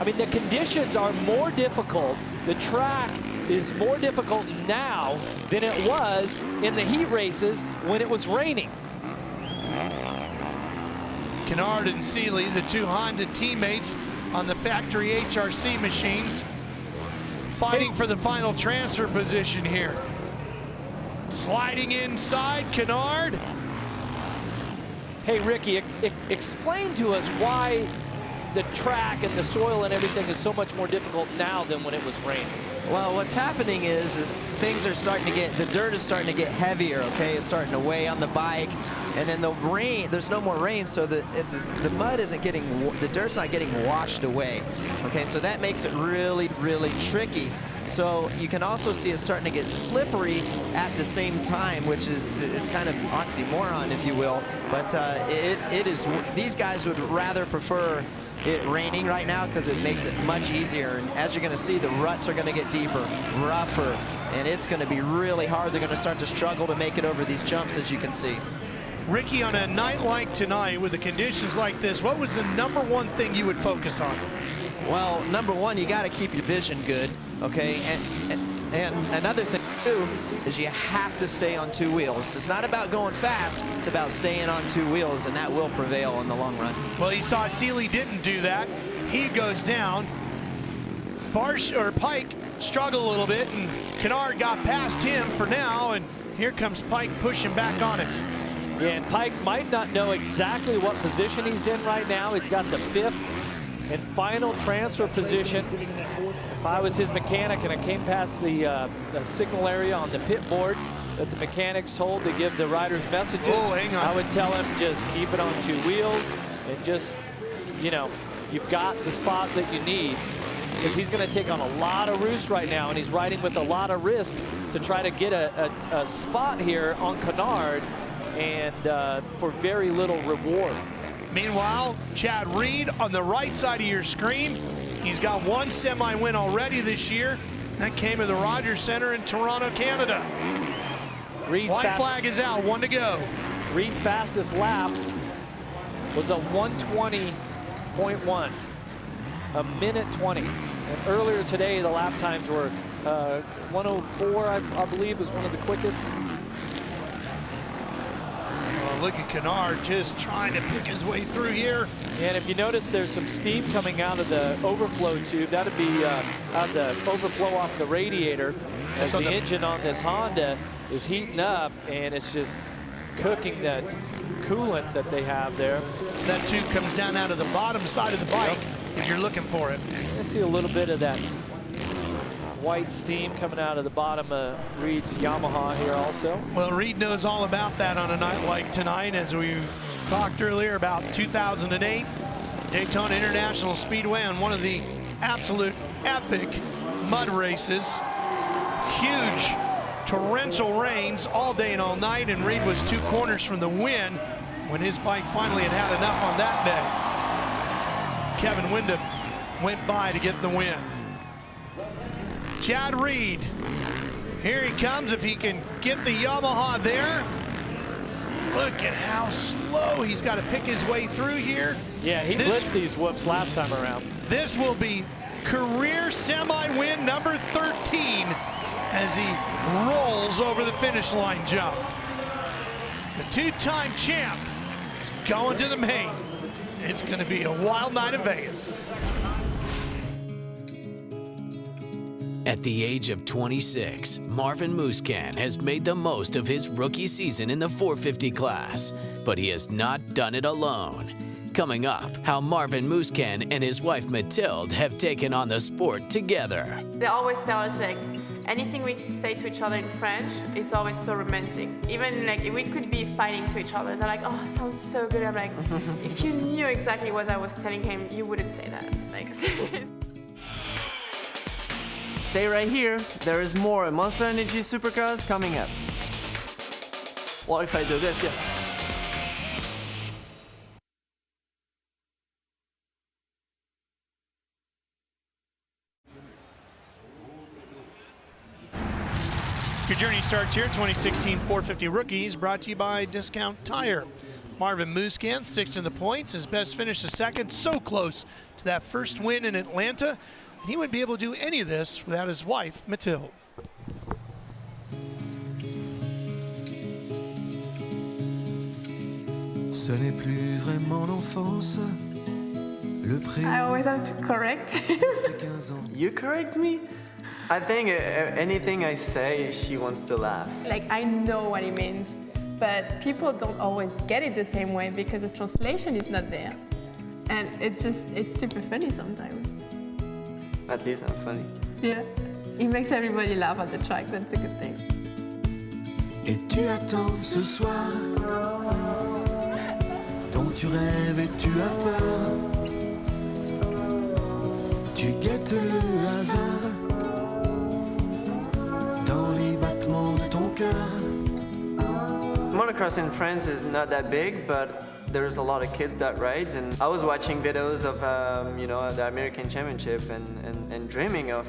I mean, the conditions are more difficult. The track is more difficult now than it was in the heat races when it was raining. Canard and Seeley, the two Honda teammates on the factory HRC machines, fighting for the final transfer position here. Sliding inside, Canard. Hey, Ricky, explain to us why the track and the soil and everything is so much more difficult now than when it was raining. Well, what's happening is things are starting to get, the dirt is starting to get heavier, okay? It's starting to weigh on the bike. And then the rain, there's no more rain, so the mud isn't getting, the dirt's not getting washed away, okay? So that makes it really, really tricky. So you can also see it starting to get slippery at the same time, which is, it's kind of oxymoron, if you will. But it is, these guys would rather prefer it raining right now because it makes it much easier. And as you're going to see, the ruts are going to get deeper, rougher, and it's going to be really hard. They're going to start to struggle to make it over these jumps, as you can see. Ricky, on a night like tonight with the conditions like this, what was the #1 thing you would focus on? Well, #1, you got to keep your vision good, okay? And another thing too is you have to stay on 2 wheels. It's not about going fast, it's about staying on 2 wheels, and that will prevail in the long run. Well, you saw Seeley didn't do that. He goes down. Pike struggled a little bit, and Canard got past him for now, and here comes Pike pushing back on it. Yeah, and Pike might not know exactly what position he's in right now. He's got the 5th and final transfer position. If I was his mechanic and I came past the signal area on the pit board that the mechanics hold to give the riders messages, I would tell him just keep it on 2 wheels and just, you know, you've got the spot that you need, because he's going to take on a lot of roost right now, and he's riding with a lot of risk to try to get a spot here on Canard, and for very little reward. Meanwhile, Chad Reed on the right side of your screen. He's got 1 semi-win already this year. That came to the Rogers Center in Toronto, Canada. White flag is out, 1 to go. Reed's fastest lap was a 1:20.1, a minute 20. And earlier today, the lap times were 1:04, I believe, was one of the quickest. Look at Canard just trying to pick his way through here. And if you notice, there's some steam coming out of the overflow tube. That'd be the overflow off the radiator, as the engine on this Honda is heating up, and it's just cooking that coolant that they have there. That tube comes down out of the bottom side of the bike if you're looking for it. I see a little bit of that white steam coming out of the bottom of Reed's Yamaha here also. Well, Reed knows all about that on a night like tonight, as we talked earlier about 2008 Daytona International Speedway on one of the absolute epic mud races. Huge torrential rains all day and all night, and Reed was 2 corners from the win when his bike finally had enough on that day. Kevin Windham went by to get the win. Chad Reed, here he comes. If he can get the Yamaha there. Look at how slow he's got to pick his way through here. Yeah, he blitzed these whoops last time around. This will be career semi-win #13 as he rolls over the finish line jump. The 2-time champ is going to the main. It's going to be a wild night in Vegas. At the age of 26, Marvin Musquin has made the most of his rookie season in the 450 class, but he has not done it alone. Coming up, how Marvin Musquin and his wife Mathilde have taken on the sport together. They always tell us, like, anything we say to each other in French is always so romantic. Even like we could be fighting to each other. They're like, oh, it sounds so good. I'm like, if you knew exactly what I was telling him, you wouldn't say that. Like, stay right here. There is more Monster Energy Supercross coming up. What if I do this? Yeah. Your journey starts here, 2016 450 Rookies, brought to you by Discount Tire. Marvin Musquin, 6th in the points. His best finish is 2nd, so close to that first win in Atlanta. And he wouldn't be able to do any of this without his wife, Mathilde. Ce n'est plus vraiment l'enfance. I always have to correct. You correct me? I think anything I say, she wants to laugh. Like, I know what it means, but people don't always get it the same way because the translation is not there. And it's super funny sometimes. At least I'm funny. Yeah, it makes everybody laugh at the track, that's a good thing. Et tu attends ce soir, dont tu rêves et tu as peur. Tu guettes le hasard dans les battements de ton cœur. Motocross in France is not that big, but there's a lot of kids that rides, and I was watching videos of you know, the American Championship and dreaming of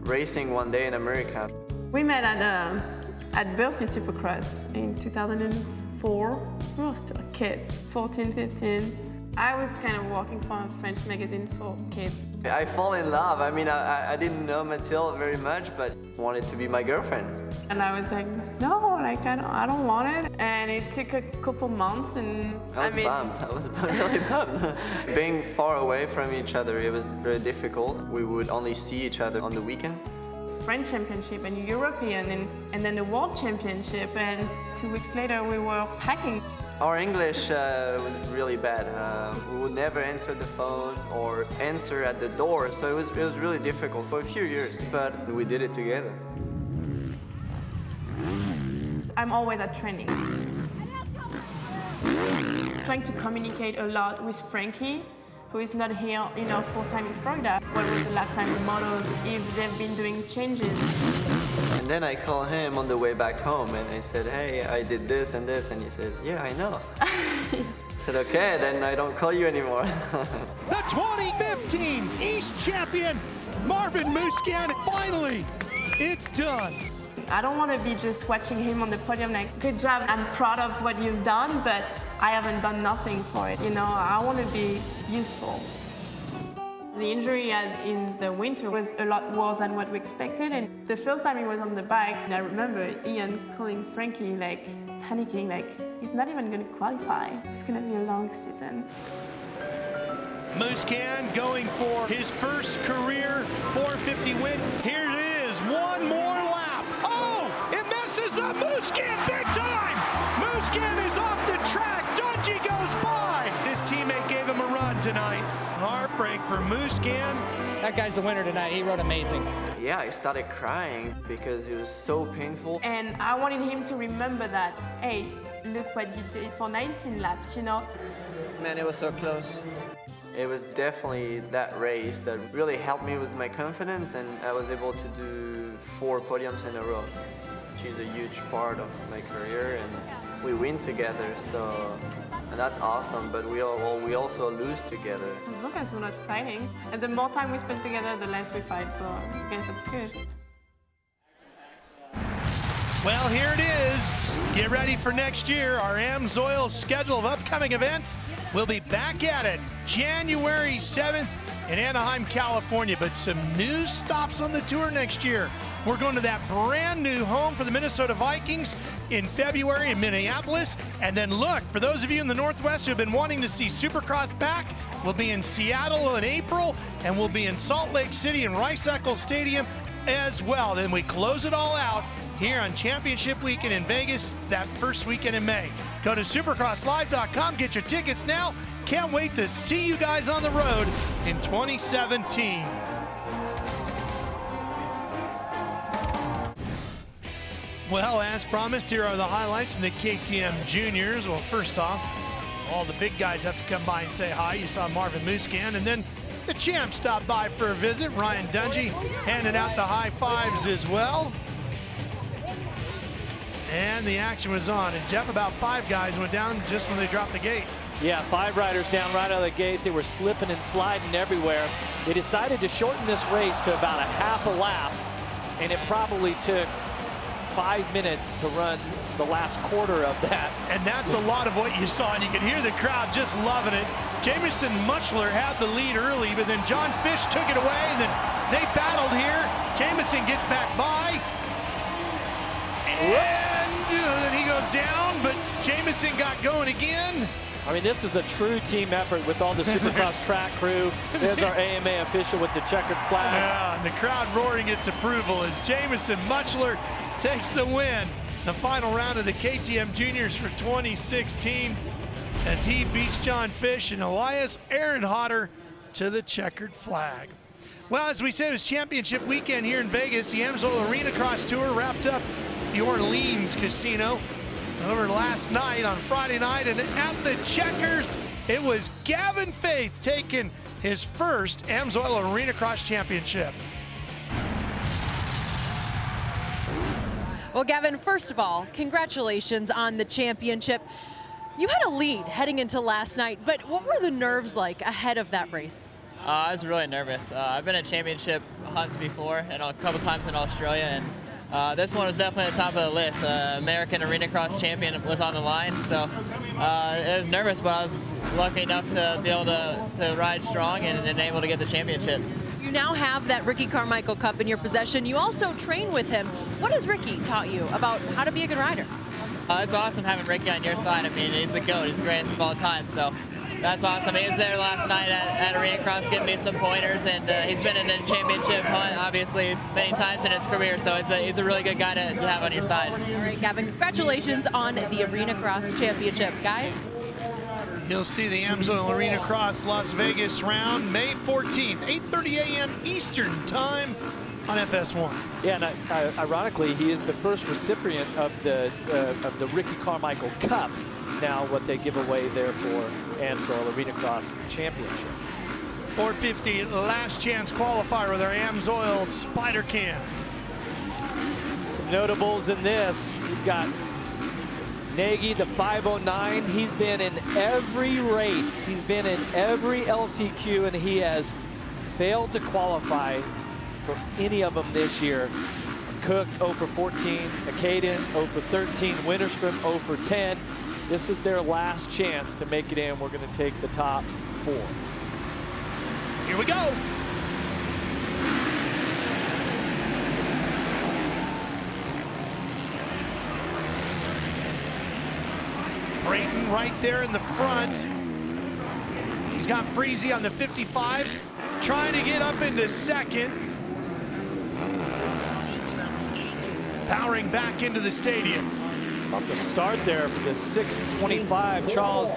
racing one day in America. We met at Bercy Supercross in 2004. We were still kids, 14, 15. I was kind of working for a French magazine for kids. I fall in love. I mean, I didn't know Mathilde very much, but wanted to be my girlfriend. And I was like, no, like I don't want it. And it took a couple months, and I was bummed. I was really bummed. Being far away from each other, it was very difficult. We would only see each other on the weekend. French Championship and European, and then the World Championship, and 2 weeks later we were packing. Our English was really bad. We would never answer the phone or answer at the door, so it was really difficult for a few years, but we did it together. I'm always at training. Trying to communicate a lot with Frankie, who is not here, you know, full-time in Florida. What was the lap time in motos, if they've been doing changes. And then I called him on the way back home and I said, hey, I did this and this, and he says, yeah, I know. I said, okay, then I don't call you anymore. The 2015 East Champion, Marvin Musquin, finally, it's done. I don't want to be just watching him on the podium like, good job, I'm proud of what you've done, but I haven't done nothing for it. You know, I want to be useful. The injury in the winter was a lot worse than what we expected, and the first time he was on the bike, I remember Ian calling Frankie, like, panicking, like, he's not even going to qualify. It's going to be a long season. Musquin going for his first career 450 win. Here it is, one more lap. Oh, it messes up Musquin big time. Musquin is off the track. Dungey goes by. His teammate gave him a run tonight. Heartbreak for Musquin. That guy's the winner tonight. He rode amazing. Yeah, I started crying because it was so painful. And I wanted him to remember that, hey, look what you did for 19 laps, you know? Man, it was so close. It was definitely that race that really helped me with my confidence, and I was able to do 4 podiums in a row, which is a huge part of my career, and we win together, so and that's awesome, but we also lose together. As long as we're not fighting, and the more time we spend together, the less we fight, so I guess that's good. Well, here it is. Get ready for next year. Our AMSOIL schedule of upcoming events. We'll be back at it January 7th in Anaheim, California, but some new stops on the tour next year. We're going to that brand new home for the Minnesota Vikings in February in Minneapolis. And then look, for those of you in the Northwest who have been wanting to see Supercross back, we'll be in Seattle in April, and we'll be in Salt Lake City in Rice-Eccles Stadium as well. Then we close it all out here on Championship Weekend in Vegas that first weekend in May. Go to supercrosslive.com, get your tickets now. Can't wait to see you guys on the road in 2017. Well, as promised, here are the highlights from the KTM Juniors. Well, first off, all the big guys have to come by and say hi. You saw Marvin Musquin, and then the champ stopped by for a visit. Ryan Dungey handing out the high fives as well. And the action was on. And Jeff, about 5 guys went down just when they dropped the gate. Yeah, 5 riders down right out of the gate. They were slipping and sliding everywhere. They decided to shorten this race to about a half a lap, and it probably took 5 minutes to run the last quarter of that. And that's a lot of what you saw, and you could hear the crowd just loving it. Jamison Mutchler had the lead early, but then John Fish took it away, and then they battled here. Jamison gets back by. And then he goes down, but Jamison got going again. I mean, this is a true team effort with all the Supercross track crew. There's our AMA official with the checkered flag. Yeah, and the crowd roaring its approval as Jamison Mutchler takes the win. The final round of the KTM Juniors for 2016 as he beats John Fish and Elias Ehrenhotter to the checkered flag. Well, as we said, it was championship weekend here in Vegas. The AMSOIL Arena Cross Tour wrapped up the Orleans Casino over last night on Friday night, and at the checkers, it was Gavin Faith taking his first AMSOIL Arena Cross Championship. Well, Gavin, first of all, congratulations on the championship. You had a lead heading into last night, but what were the nerves like ahead of that race? I was really nervous. I've been at championship hunts before and a couple times in Australia, and this one was definitely at the top of the list. American Arena Cross champion was on the line, so I was nervous, but I was lucky enough to be able to ride strong and able to get the championship. You now have that Ricky Carmichael Cup in your possession. You also train with him. What has Ricky taught you about how to be a good rider? It's awesome having Ricky on your side. I mean, he's the GOAT. He's the greatest of all time, so that's awesome. He was there last night at Arena Cross giving me some pointers, and he's been in the championship hunt, obviously, many times in his career, so he's a really good guy to have on your side. All right, Gavin, congratulations on the Arena Cross Championship, guys. You'll see the AMSOIL Arena Cross Las Vegas round May 14th, 8:30 a.m. Eastern Time on FS1. Yeah, and ironically, he is the first recipient of the Ricky Carmichael Cup. Now, what they give away there for AMSOIL Arena Cross Championship. 450 last chance qualifier with our AMSOIL Spider Cam. Some notables in this. You've got Nagy, the 509. He's been in every race. He's been in every LCQ, and he has failed to qualify for any of them this year. Cook 0 for 14, Akaden 0 for 13, Winterstrom 0 for 10. This is their last chance to make it in. We're going to take the top 4. Here we go. Brayton right there in the front. He's got Freezy on the 55, trying to get up into second. Powering back into the stadium. Off the start there for the 625, Charles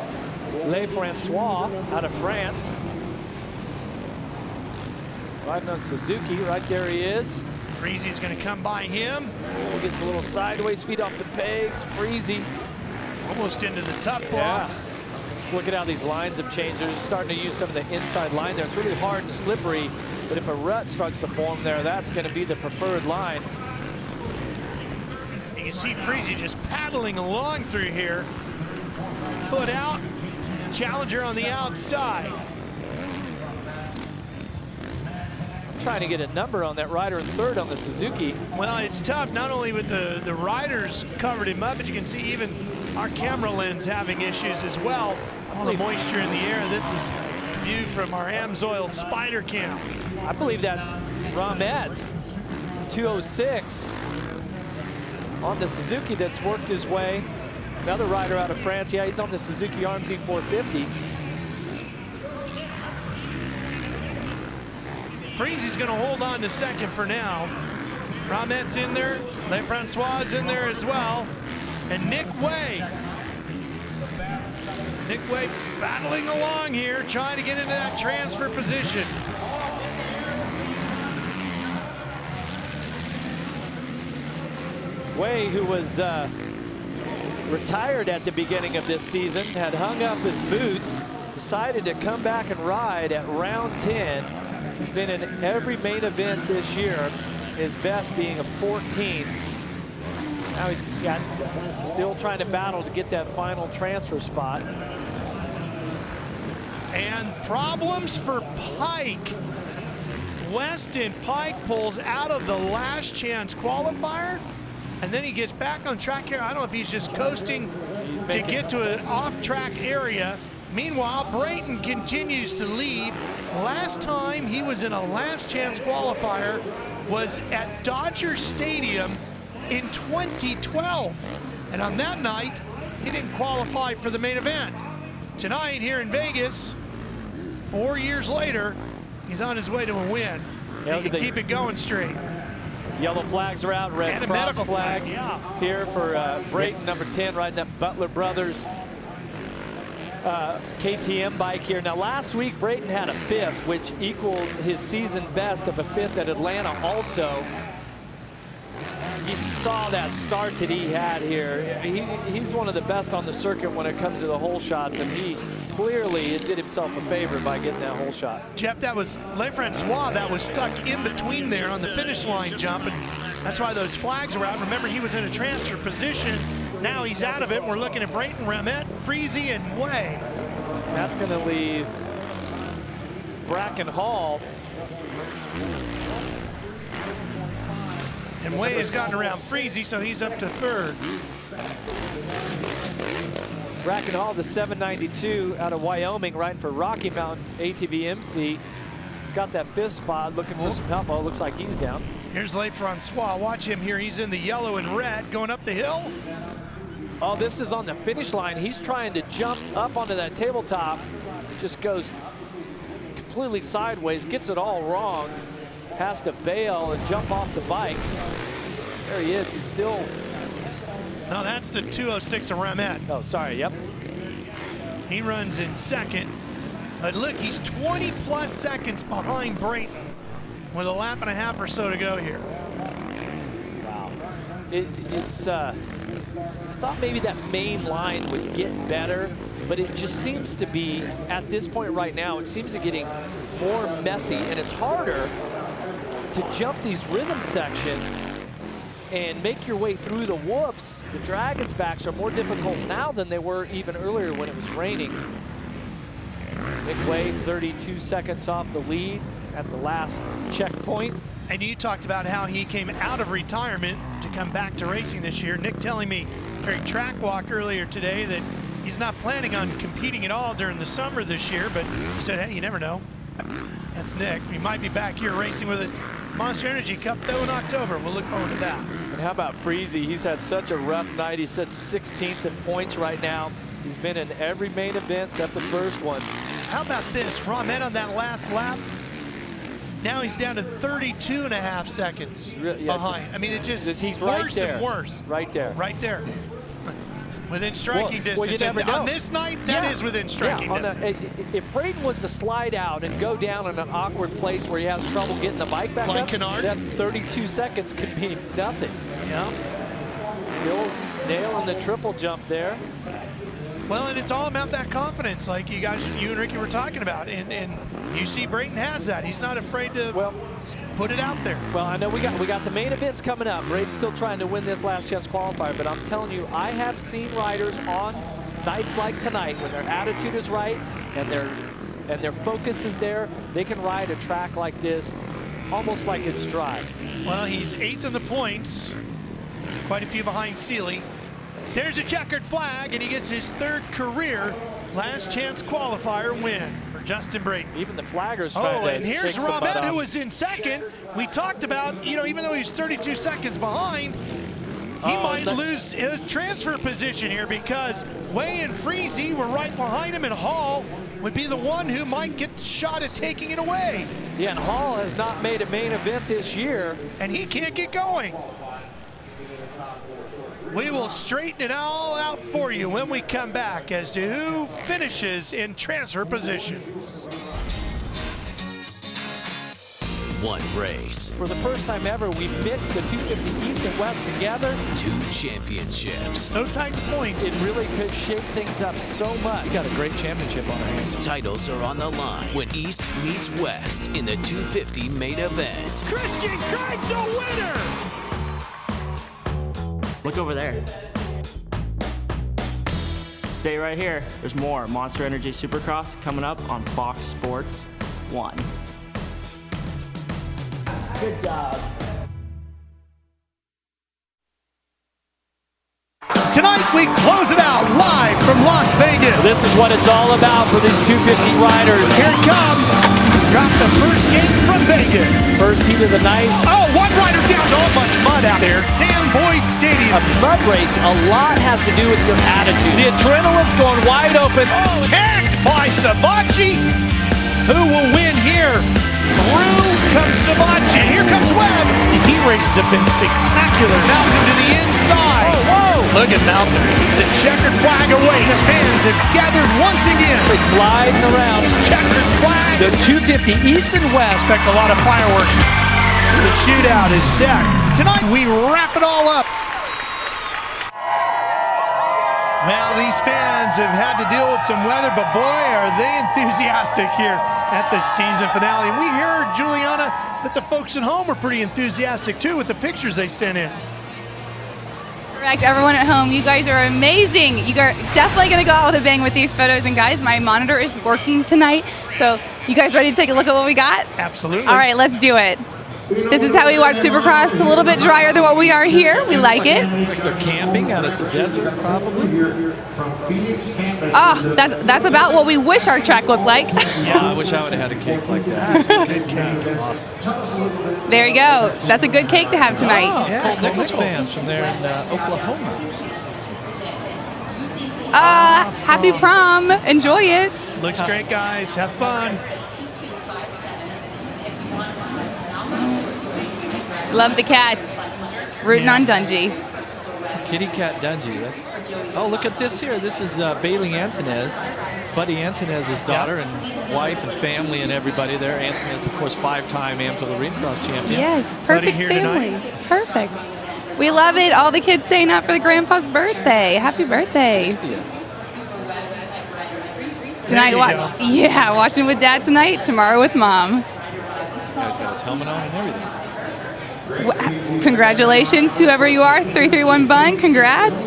Lefrancois out of France. Riding on Suzuki, right there he is. Freezy's gonna come by him. Oh, gets a little sideways, feet off the pegs. Freezy. Almost into the top blocks. Yeah. Look at how these lines have changed. They're starting to use some of the inside line there. It's really hard and slippery, but if a rut starts to form there, that's gonna be the preferred line. You can see Freezy just paddling along through here. Foot out, Challenger on the outside. Trying to get a number on that rider in third on the Suzuki. Well, it's tough, not only with the riders covered him up, but you can see even our camera lens having issues as well. All the moisture in the air. This is viewed from our AMSOIL Spider Cam. I believe that's Ramet, 206. On the Suzuki that's worked his way. Another rider out of France. Yeah, he's on the Suzuki RMZ 450. Freezy's going to hold on to second for now. Ramet's in there. Lefrancois is in there as well. And Nick Way. Nick Way battling along here, trying to get into that transfer position. Way, who was retired at the beginning of this season, had hung up his boots, decided to come back and ride at round 10. He's been in every main event this year, his best being a 14. Now he's got still trying to battle to get that final transfer spot. And problems for Pike. Weston Pike pulls out of the last chance qualifier. and then he gets back on track here. I don't know if he's just coasting to get to an off-track area. Meanwhile, Brayton continues to lead. Last time he was in a last chance qualifier was at Dodger Stadium in 2012. And on that night, he didn't qualify for the main event. Tonight here in Vegas, 4 years later, he's on his way to a win. Yeah, he can keep it going straight. Yellow flags are out, red And a cross medical flag flag, here for Brayton, number 10, riding that Butler Brothers KTM bike here. Now last week Brayton had a 5th, which equaled his season best of a 5th at Atlanta also. You saw that start that he had here. He's one of the best on the circuit when it comes to the hole shots, and he clearly did himself a favor by getting that hole shot. Jeff, that was LeFrancois that was stuck in between there on the finish line jump, and that's why those flags were out. Remember, he was in a transfer position. Now he's out of it. We're looking at Brayton, Ramette, Freezy, and Way. That's going to leave Bracken Hall. And Way has gotten around Freezy, so he's up to 3rd. Bracken Hall, the 792 out of Wyoming, riding for Rocky Mountain ATV MC. He's got that 5th spot, looking for some help. Oh, looks like he's down. Here's LeFrancois. Watch him here. He's in the yellow and red going up the hill. Oh, this is on the finish line. He's trying to jump up onto that tabletop. Just goes completely sideways, gets it all wrong. Has to bail and jump off the bike. There he is. He's still. No, that's the 206 of Ramette. Oh, sorry. Yep. He runs in 2nd. But look, he's 20+ seconds behind Brayton with a lap and a half or so to go here. Wow. It's. I thought maybe that main line would get better, but it just seems to be, at this point right now, it seems to be getting more messy, and it's harder to jump these rhythm sections and make your way through the whoops. The Dragon's backs are more difficult now than they were even earlier when it was raining. Nick Way, 32 seconds off the lead at the last checkpoint. And you talked about how he came out of retirement to come back to racing this year. Nick telling me during track walk earlier today that he's not planning on competing at all during the summer this year, but he said, hey, you never know. That's Nick. He might be back here racing with us. Monster Energy Cup though in October. We'll look forward to that. And how about Freezy? He's had such a rough night. He's at 16th in points right now. He's been in every main event except the first one. How about this? Ramette on that last lap. Now he's down to 32.5 seconds behind. I mean, it just he's worse right and worse. Right there. Right there. Within striking distance. Well, you never know. On this night, that is within striking distance. If Brayton was to slide out and go down in an awkward place where he has trouble getting the bike back up, Canard, that 32 seconds could be nothing. Yeah. Still nailing the triple jump there. Well, and it's all about that confidence, like you and Ricky were talking about, and you see Brayton has that. He's not afraid to put it out there. Well, I know we got the main events coming up. Brayton's still trying to win this last chance qualifier, but I'm telling you, I have seen riders on nights like tonight when their attitude is right and their focus is there. They can ride a track like this almost like it's dry. Well, he's 8th in the points, quite a few behind Seeley. There's a checkered flag, and he gets his 3rd career last chance qualifier win for Justin Brayton. Even the flaggers trying to and here's shake some butt Ramette, off. who was in 2nd. We talked about, even though he's 32 seconds behind, he might lose his transfer position here because Way and Freezy were right behind him, and Hall would be the one who might get the shot at taking it away. Yeah, and Hall has not made a main event this year. And he can't get going. We will straighten it all out for you when we come back as to who finishes in transfer positions. One race. For the first time ever, we mixed the 250 East and West together. 2 championships. No tight points. It really could shake things up so much. We got a great championship on our hands. Titles are on the line when East meets West in the 250 main event. Christian Craig's a winner! Look over there. Stay right here. There's more Monster Energy Supercross coming up on Fox Sports 1. Good job. Tonight we close it out live from Las Vegas. This is what it's all about for these 250 riders. Here it comes. Got the first gate from Vegas. First heat of the night. Oh, one rider down. So much mud out there. Dan Boyd Stadium. A mud race, a lot has to do with your attitude. The adrenaline's going wide open. Oh, tagged by Savacci. Who will win here? Through comes Savacci. Here comes Webb. The heat races have been spectacular. Malcolm to the inside. Oh, whoa. Look at Malcolm. The checkered flag away. His fans have gathered once again. They're sliding around. His checkered flag. The 250 East and West. Expect a lot of fireworks. The shootout is set. Tonight we wrap it all up. Well, these fans have had to deal with some weather, but boy, are they enthusiastic here at the season finale. And we heard, Juliana, that the folks at home are pretty enthusiastic too with the pictures they sent in. Correct, everyone at home, you guys are amazing. You are definitely gonna go out with a bang with these photos. And guys, my monitor is working tonight. So you guys ready to take a look at what we got? Absolutely. All right, let's do it. This is how we watch Supercross, a little bit drier than what we are here. We like it. It's like they're camping out at the desert, probably. Oh, that's about what we wish our track looked like. Yeah, I wish I would have had a cake like that. Good cake. Awesome. There you go. That's a good cake to have tonight. Oh, yeah, Colt Nichols fans from there in Oklahoma. Happy prom. Enjoy it. Looks great, guys. Have fun. Love the cats. Rooting on Dungey. Kitty Cat Dungey. Oh, look at this here. This is Bailey Antonez, Buddy Antonez's daughter and wife and family and everybody there. Antonez, of course, 5-time AMSOIL Arena Cross champion. Yes, perfect family. Tonight. Perfect. We love it. All the kids staying up for the grandpa's birthday. Happy birthday. 60th. Tonight, watching with Dad tonight. Tomorrow with Mom. Guy's got his helmet on and everything. Congratulations, whoever you are, 331 Bun, congrats.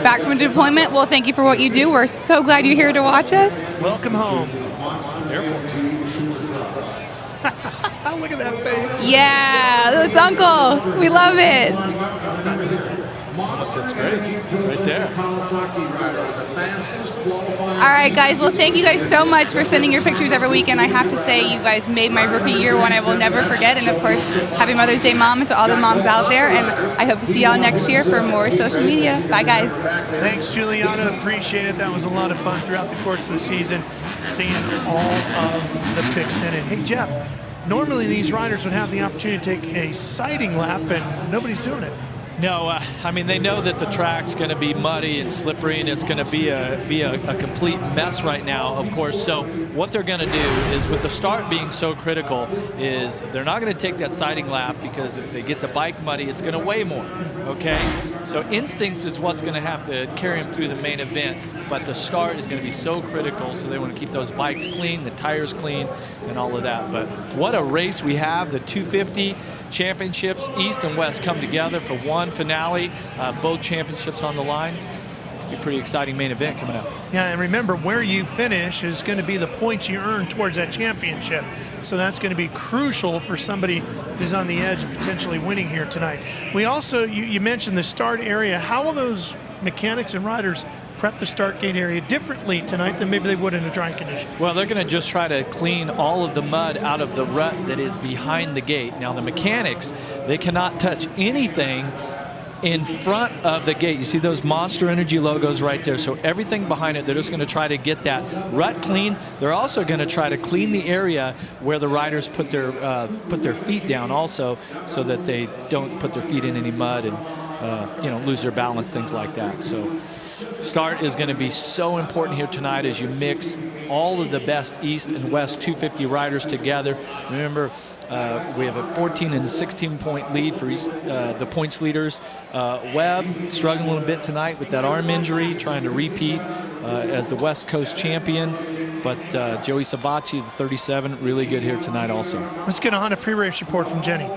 Back from deployment, well, thank you for what you do. We're so glad you're here to watch us. Welcome home. Air Force. Look at that face. Yeah, that's Uncle. We love it. That's great. It's right there. All right, guys. Well, thank you guys so much for sending your pictures every weekend. I have to say, you guys made my rookie year one I will never forget. And, of course, happy Mother's Day, Mom, to all the moms out there. And I hope to see y'all next year for more social media. Bye, guys. Thanks, Juliana. Appreciate it. That was a lot of fun throughout the course of the season, seeing all of the picks sent in. Hey, Jeff, normally these riders would have the opportunity to take a sighting lap, and nobody's doing it. No, I mean, they know that the track's going to be muddy and slippery, and it's going to be a complete mess right now, of course. So what they're going to do is, with the start being so critical, is they're not going to take that sighting lap, because if they get the bike muddy, it's going to weigh more, okay? So instincts is what's going to have to carry them through the main event, but the start is going to be so critical, so they want to keep those bikes clean, the tires clean, and all of that. But what a race we have. The 250 championships, East and West, come together for one finale, both championships on the line. It'll be a pretty exciting main event coming up. Yeah, and remember, where you finish is going to be the points you earn towards that championship. So that's going to be crucial for somebody who's on the edge of potentially winning here tonight. We also, you mentioned the start area. How will those mechanics and riders prep the start gate area differently tonight than maybe they would in a dry condition? Well, they're going to just try to clean all of the mud out of the rut that is behind the gate. Now, the mechanics, they cannot touch anything in front of the gate. You see those Monster Energy logos right there. So everything behind it, they're just going to try to get that rut clean. They're also going to try to clean the area where the riders put their feet down also, so that they don't put their feet in any mud and lose their balance, things like that. So start is going to be so important here tonight as you mix all of the best East and West 250 riders together. Remember, we have a 14 and a 16-point lead for each, the points leaders. Webb struggling a little bit tonight with that arm injury, trying to repeat as the West Coast champion. But Joey Savacci, the 37, really good here tonight also. Let's get a Honda pre-race report from Jenny.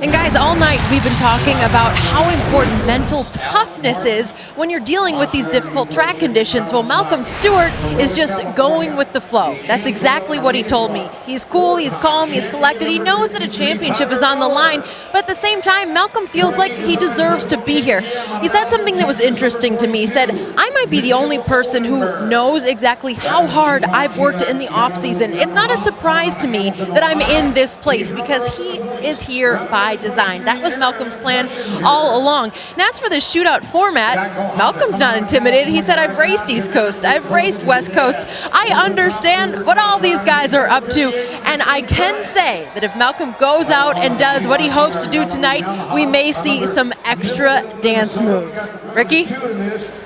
And guys, all night we've been talking about how important mental toughness is when you're dealing with these difficult track conditions. Well, Malcolm Stewart is just going with the flow. That's exactly what he told me. He's cool, he's calm, he's collected. He knows that a championship is on the line, but at the same time, Malcolm feels like he deserves to be here. He said something that was interesting to me. He said, I might be the only person who knows exactly how hard I've worked in the off-season. It's not a surprise to me that I'm in this place because he is here by design. That was Malcolm's plan all along. And as for the shootout format, Malcolm's not intimidated. He said, I've raced East Coast, I've raced West Coast. I understand what all these guys are up to, and I can say that if Malcolm goes out and does what he hopes to do tonight, we may see some extra dance moves. Ricky?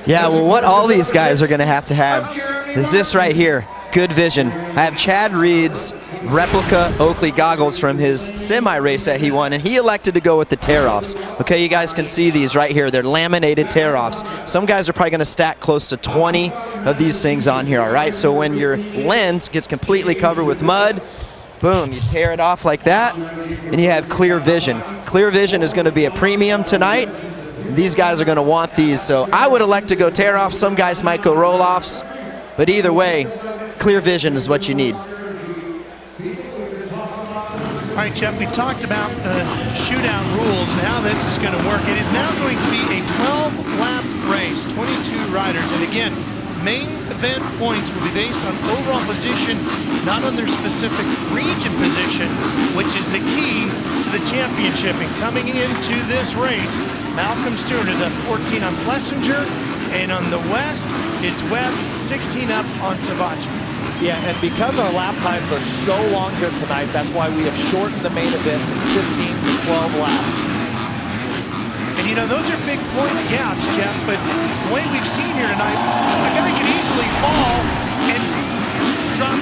Yeah, well, what all these guys are going to have is this right here, good vision. I have Chad Reed's replica Oakley goggles from his semi-race that he won, and he elected to go with the tear-offs. Okay, you guys can see these right here. They're laminated tear-offs. Some guys are probably going to stack close to 20 of these things on here, all right? So when your lens gets completely covered with mud, boom, you tear it off like that, and you have clear vision. Clear vision is going to be a premium tonight. These guys are going to want these, so I would elect to go tear-offs. Some guys might go roll-offs, but either way, clear vision is what you need. All right, Jeff, we talked about the shootout rules and how this is going to work. It is now going to be a 12-lap race, 22 riders. And again, main event points will be based on overall position, not on their specific region position, which is the key to the championship. And coming into this race, Malcolm Stewart is at 14 on Plessinger, and on the west, it's Webb, 16 up on Savachi. Yeah, and because our lap times are so long here tonight, that's why we have shortened the main event from 15 to 12 laps. And you know, those are big point gaps, Jeff, but the way we've seen here tonight, a guy could easily fall and drop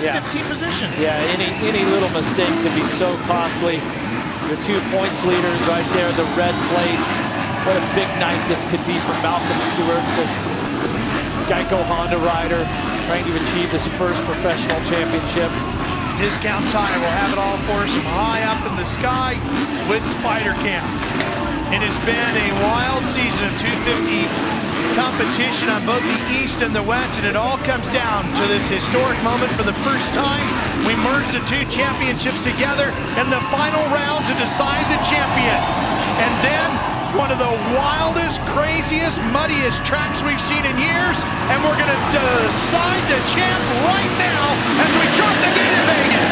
15 position. Yeah, any little mistake could be so costly. Your 2 points leaders right there, the red plates. What a big night this could be for Malcolm Stewart, the Geico Honda rider, trying to achieve his first professional championship. Discount Tire will have it all for us from high up in the sky with Spider Cam. It has been a wild season of 250 competition on both the East and the West, and it all comes down to this historic moment. For the first time, we merged the 2 championships together in the final round to decide the champions. And then one of the wildest, craziest, muddiest tracks we've seen in years, and we're going to decide the champ right now as we drop the gate in Vegas.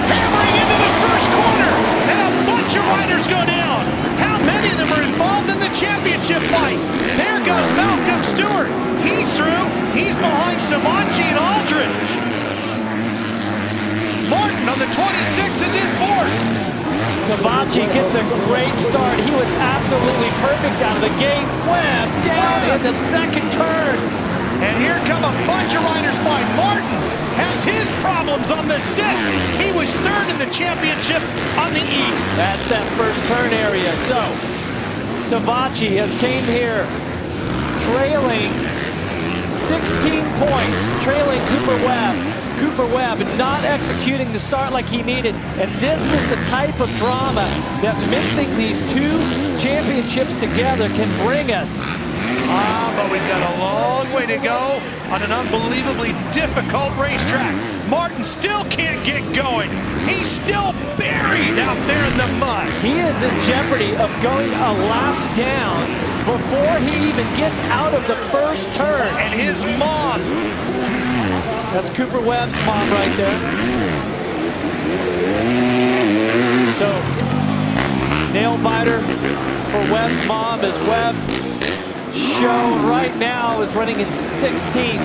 Hammering into the first corner, and a bunch of riders go down. How many of them are involved in the championship fight? There goes Malcolm Stewart. He's through. He's behind Savachi and Aldridge. Martin on the 26 is in 4th. Savachi gets a great start. He was absolutely perfect out of the gate. Webb down in the second turn. And here come a bunch of riders by. Martin has his problems on the 6th. He was 3rd in the championship on the East. That's that first turn area. So, Savachi has came here trailing 16 points, trailing Cooper Webb. Cooper Webb not executing the start like he needed. And this is the type of drama that mixing these 2 championships together can bring us. But we've got a long way to go on an unbelievably difficult racetrack. Martin still can't get going. He's still buried out there in the mud. He is in jeopardy of going a lap down before he even gets out of the first turn. And his mom. That's Cooper Webb's mom right there. So, nail biter for Webb's mom as Webb show right now is running in 16th.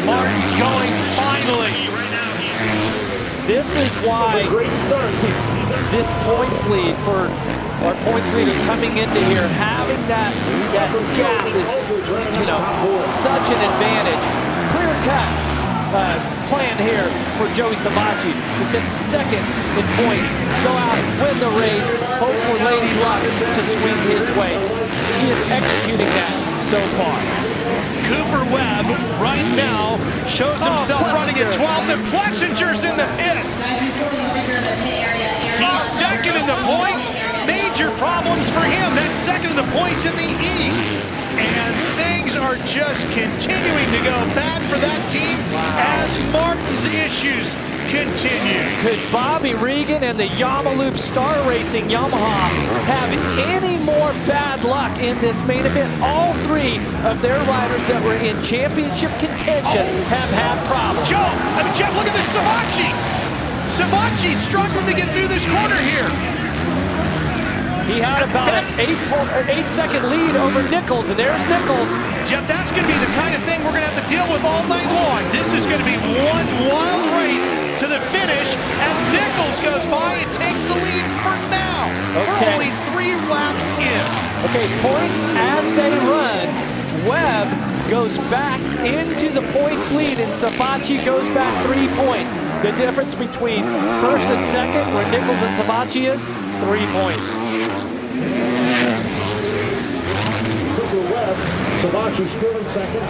Martin going finally. This is why this points lead for our points leaders coming into here, having that gap is, you know, such an advantage. Clear-cut plan here for Joey Savachi, who sits 2nd in points. Go out, win the race, hope for Lady Luck to swing his way. He is executing that so far. Cooper Webb right now shows himself running at Plessinger's in the pits. He's second in the points. Major problems for him. That's second in the points in the East. And things are just continuing to go bad for that team as Martin's issues continue. Could Bobby Regan and the YAMALUBE Star Racing Yamaha have any more bad luck in this main event? All three of their riders that were in championship contention have had problems. Jeff, look at this Savatgy. Savatgy's struggling to get through this corner here. He had about an 8-second lead over Nichols, and there's Nichols. Jeff, that's going to be the kind of thing we're going to have to deal with all night long. This is going to be one wild race to the finish as Nichols goes by and takes the lead for now. We're only 3 laps in. Okay, points as they run. Webb goes back into the points lead, and Savatgy goes back 3 points. The difference between first and second, where Nichols and Savatgy is, 3 points. Savatgy still in second.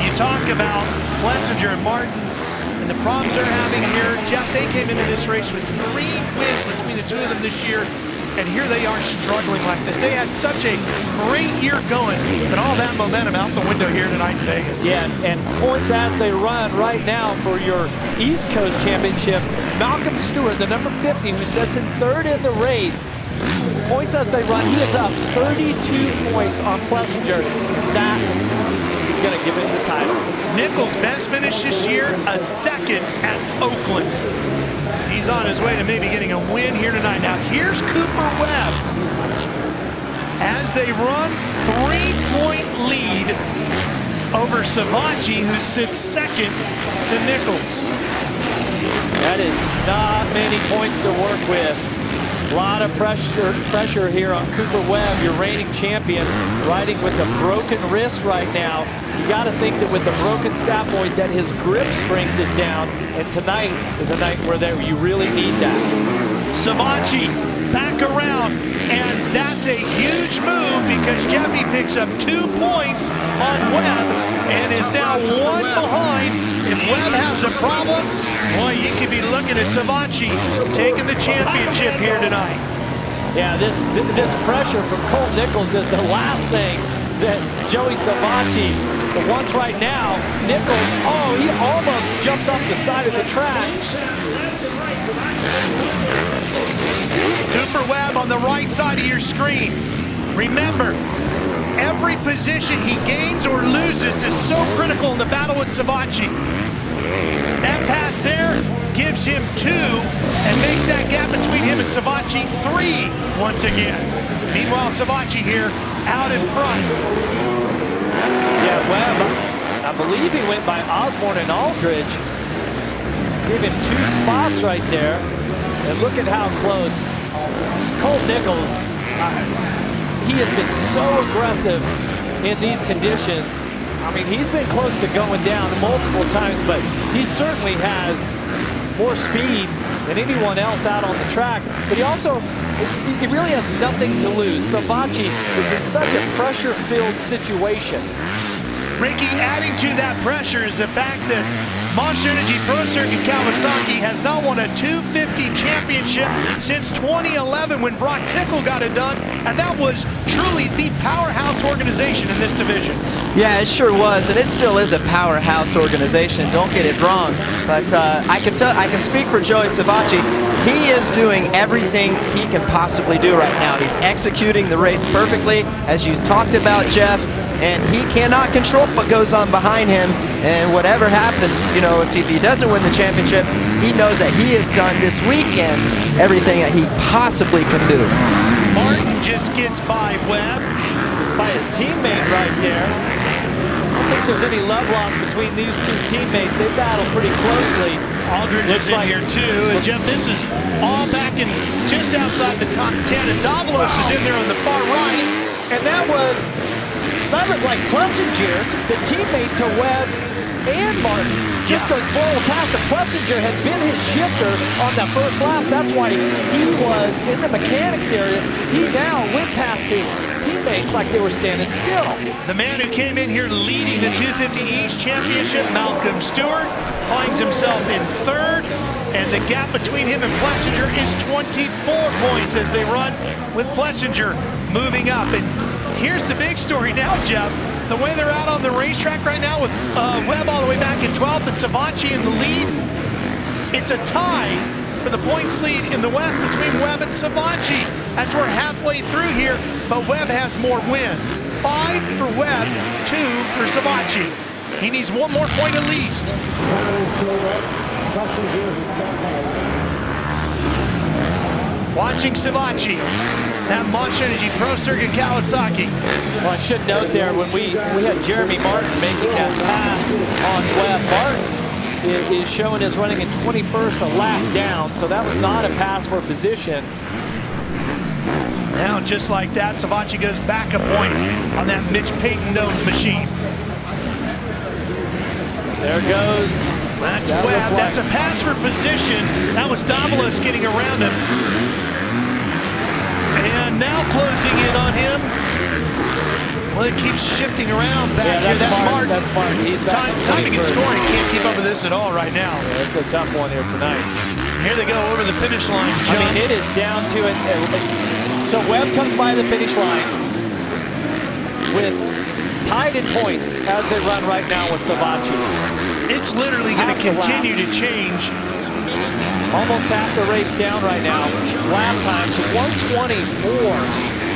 You talk about Plessinger and Martin and the problems they're having here. Jeff, they came into this race with 3 wins between the two of them this year, and here they are struggling like this. They had such a great year going, but all that momentum out the window here tonight in Vegas. Yeah, and points as they run right now for your East Coast Championship. Malcolm Stewart, the number 50, who sits in third in the race. Points as they run, he is up 32 points on Plessinger. That is going to give him the title. Nichols' best finish this year, a second at Oakland. He's on his way to maybe getting a win here tonight. Now here's Cooper Webb. As they run, 3-point lead over Savatgy, who sits second to Nichols. That is not many points to work with. A lot of pressure here on Cooper Webb, your reigning champion, riding with a broken wrist right now. You got to think that with the broken scaphoid that his grip strength is down, and tonight is a night where you really need that. Savatgy back around, and that's a huge move because Jeffy picks up 2 points on Webb and is now 1 behind. If Webb has a problem, boy, you could be looking at Savatgy taking the championship here tonight. Yeah, this pressure from Colt Nichols is the last thing that Joey Savatgy wants right now. Nichols, he almost jumps off the side of the track. Cooper Webb on the right side of your screen. Remember, every position he gains or loses is so critical in the battle with Savatgy. That pass there gives him 2 and makes that gap between him and Savatgy 3 once again. Meanwhile, Savatgy here out in front. Yeah, Webb, I believe he went by Osborne and Aldridge. Gave him 2 spots right there. And look at how close. Colt Nichols, he has been so aggressive in these conditions. I mean, he's been close to going down multiple times, but he certainly has more speed than anyone else out on the track. But he really has nothing to lose. Savatgy is in such a pressure-filled situation. Ricky, adding to that pressure is the fact that Monster Energy Pro Circuit Kawasaki has not won a 250 championship since 2011 when Brock Tickle got it done, and that was truly the powerhouse organization in this division. Yeah, it sure was, and it still is a powerhouse organization. Don't get it wrong, but I can speak for Joey Savatgy. He is doing everything he can possibly do right now. He's executing the race perfectly, as you talked about, Jeff. And he cannot control what goes on behind him. And whatever happens, if he doesn't win the championship, he knows that he has done this weekend everything that he possibly can do. Martin just gets by Webb. By his teammate right there. I don't think there's any love lost between these 2 teammates. They battle pretty closely. Aldridge is in here too. And Jeff, this is all back in just outside the top 10. And Davalos is in there on the far right. And that was Remember, like Plessinger, the teammate to Webb and Martin, just goes forward past him. Plessinger had been his shifter on that first lap. That's why he was in the mechanics area. He now went past his teammates like they were standing still. The man who came in here leading the 250 East Championship, Malcolm Stewart, finds himself in third, and the gap between him and Plessinger is 24 points as they run with Plessinger moving up. And here's the big story now, Jeff. The way they're out on the racetrack right now with Webb all the way back in 12th and Savatgy in the lead, it's a tie for the points lead in the West between Webb and Savatgy as we're halfway through here, but Webb has more wins. 5 for Webb, 2 for Savatgy. He needs one more point at least. Watching Savatgy, that Monster Energy Pro Circuit Kawasaki. Well, I should note there, when we had Jeremy Martin making that pass on Webb, Martin is showing as running in 21st, a lap down, so that was not a pass for position. Now, just like that, Savatgy goes back a point on that Mitch Payton-owned machine. There goes. That's Webb. That's a pass for position. That was Davalos getting around him. And now closing in on him. Well, it keeps shifting around back here. That's Martin. That's Martin. He's back. Timing and scoring can't keep up with this at all right now. Yeah, it's a tough one here tonight. Here they go over the finish line, John. I mean, it is down to it. So Webb comes by the finish line with tied in points as they run right now with Savatgy. It's literally going to continue to change. Almost half the race down right now. Lap times 124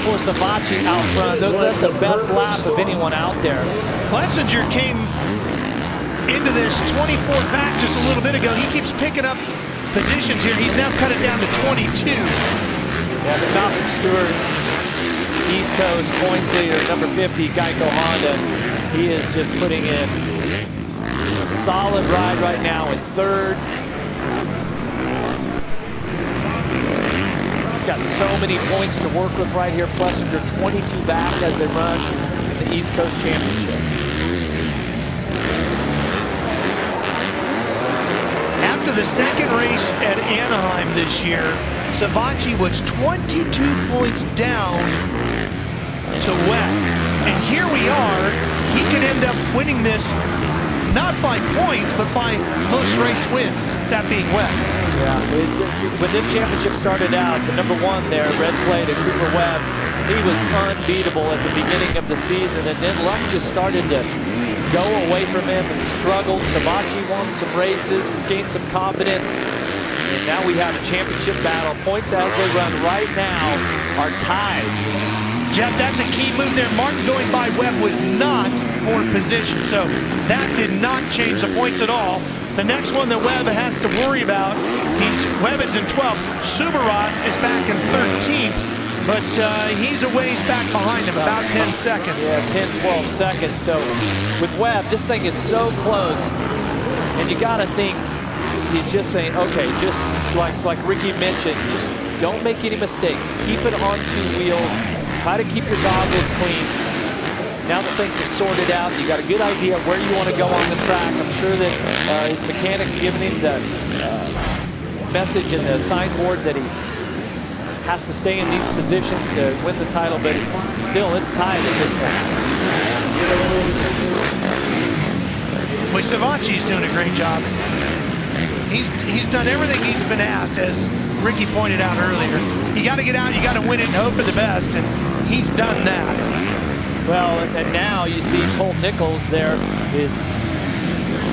for Savatgy out front. That's the best lap of anyone out there. Plessinger came into this 24 back just a little bit ago. He keeps picking up positions here. He's now cut it down to 22. Yeah, but Malcolm Stewart, East Coast points leader, number 50, Geico Honda. He is just putting in a solid ride right now in third. He's got so many points to work with right here. Plessinger 22 back as they run in the East Coast Championship. After the second race at Anaheim this year, Savatgy was 22 points down to Webb. And here we are, he could end up winning this not by points, but by most race wins, that being Webb. Yeah, when this championship started out, the number 1 there, red plate at Cooper Webb, he was unbeatable at the beginning of the season, and then luck just started to go away from him and struggled. Savatgy won some races, gained some confidence, and now we have a championship battle. Points as they run right now are tied. Jeff, that's a key move there. Martin going by Webb was not for position, so that did not change the points at all. The next one that Webb has to worry about, Webb is in 12th. Subaros is back in 13th, but he's a ways back behind him, about 10 seconds. Yeah, 10, 12 seconds. So with Webb, this thing is so close, and you got to think he's just saying, okay, just like Ricky mentioned, just don't make any mistakes. Keep it on 2 wheels. Try to keep your goggles clean. Now that things have sorted out, you got a good idea where you want to go on the track. I'm sure that his mechanics giving him the message in the signboard that he has to stay in these positions to win the title, but still, it's tied at this point. Well, Savatgy's doing a great job. He's done everything he's been asked, as Ricky pointed out earlier. You got to get out, you got to win it and hope for the best, and he's done that. Well, and now you see Cole Nichols there is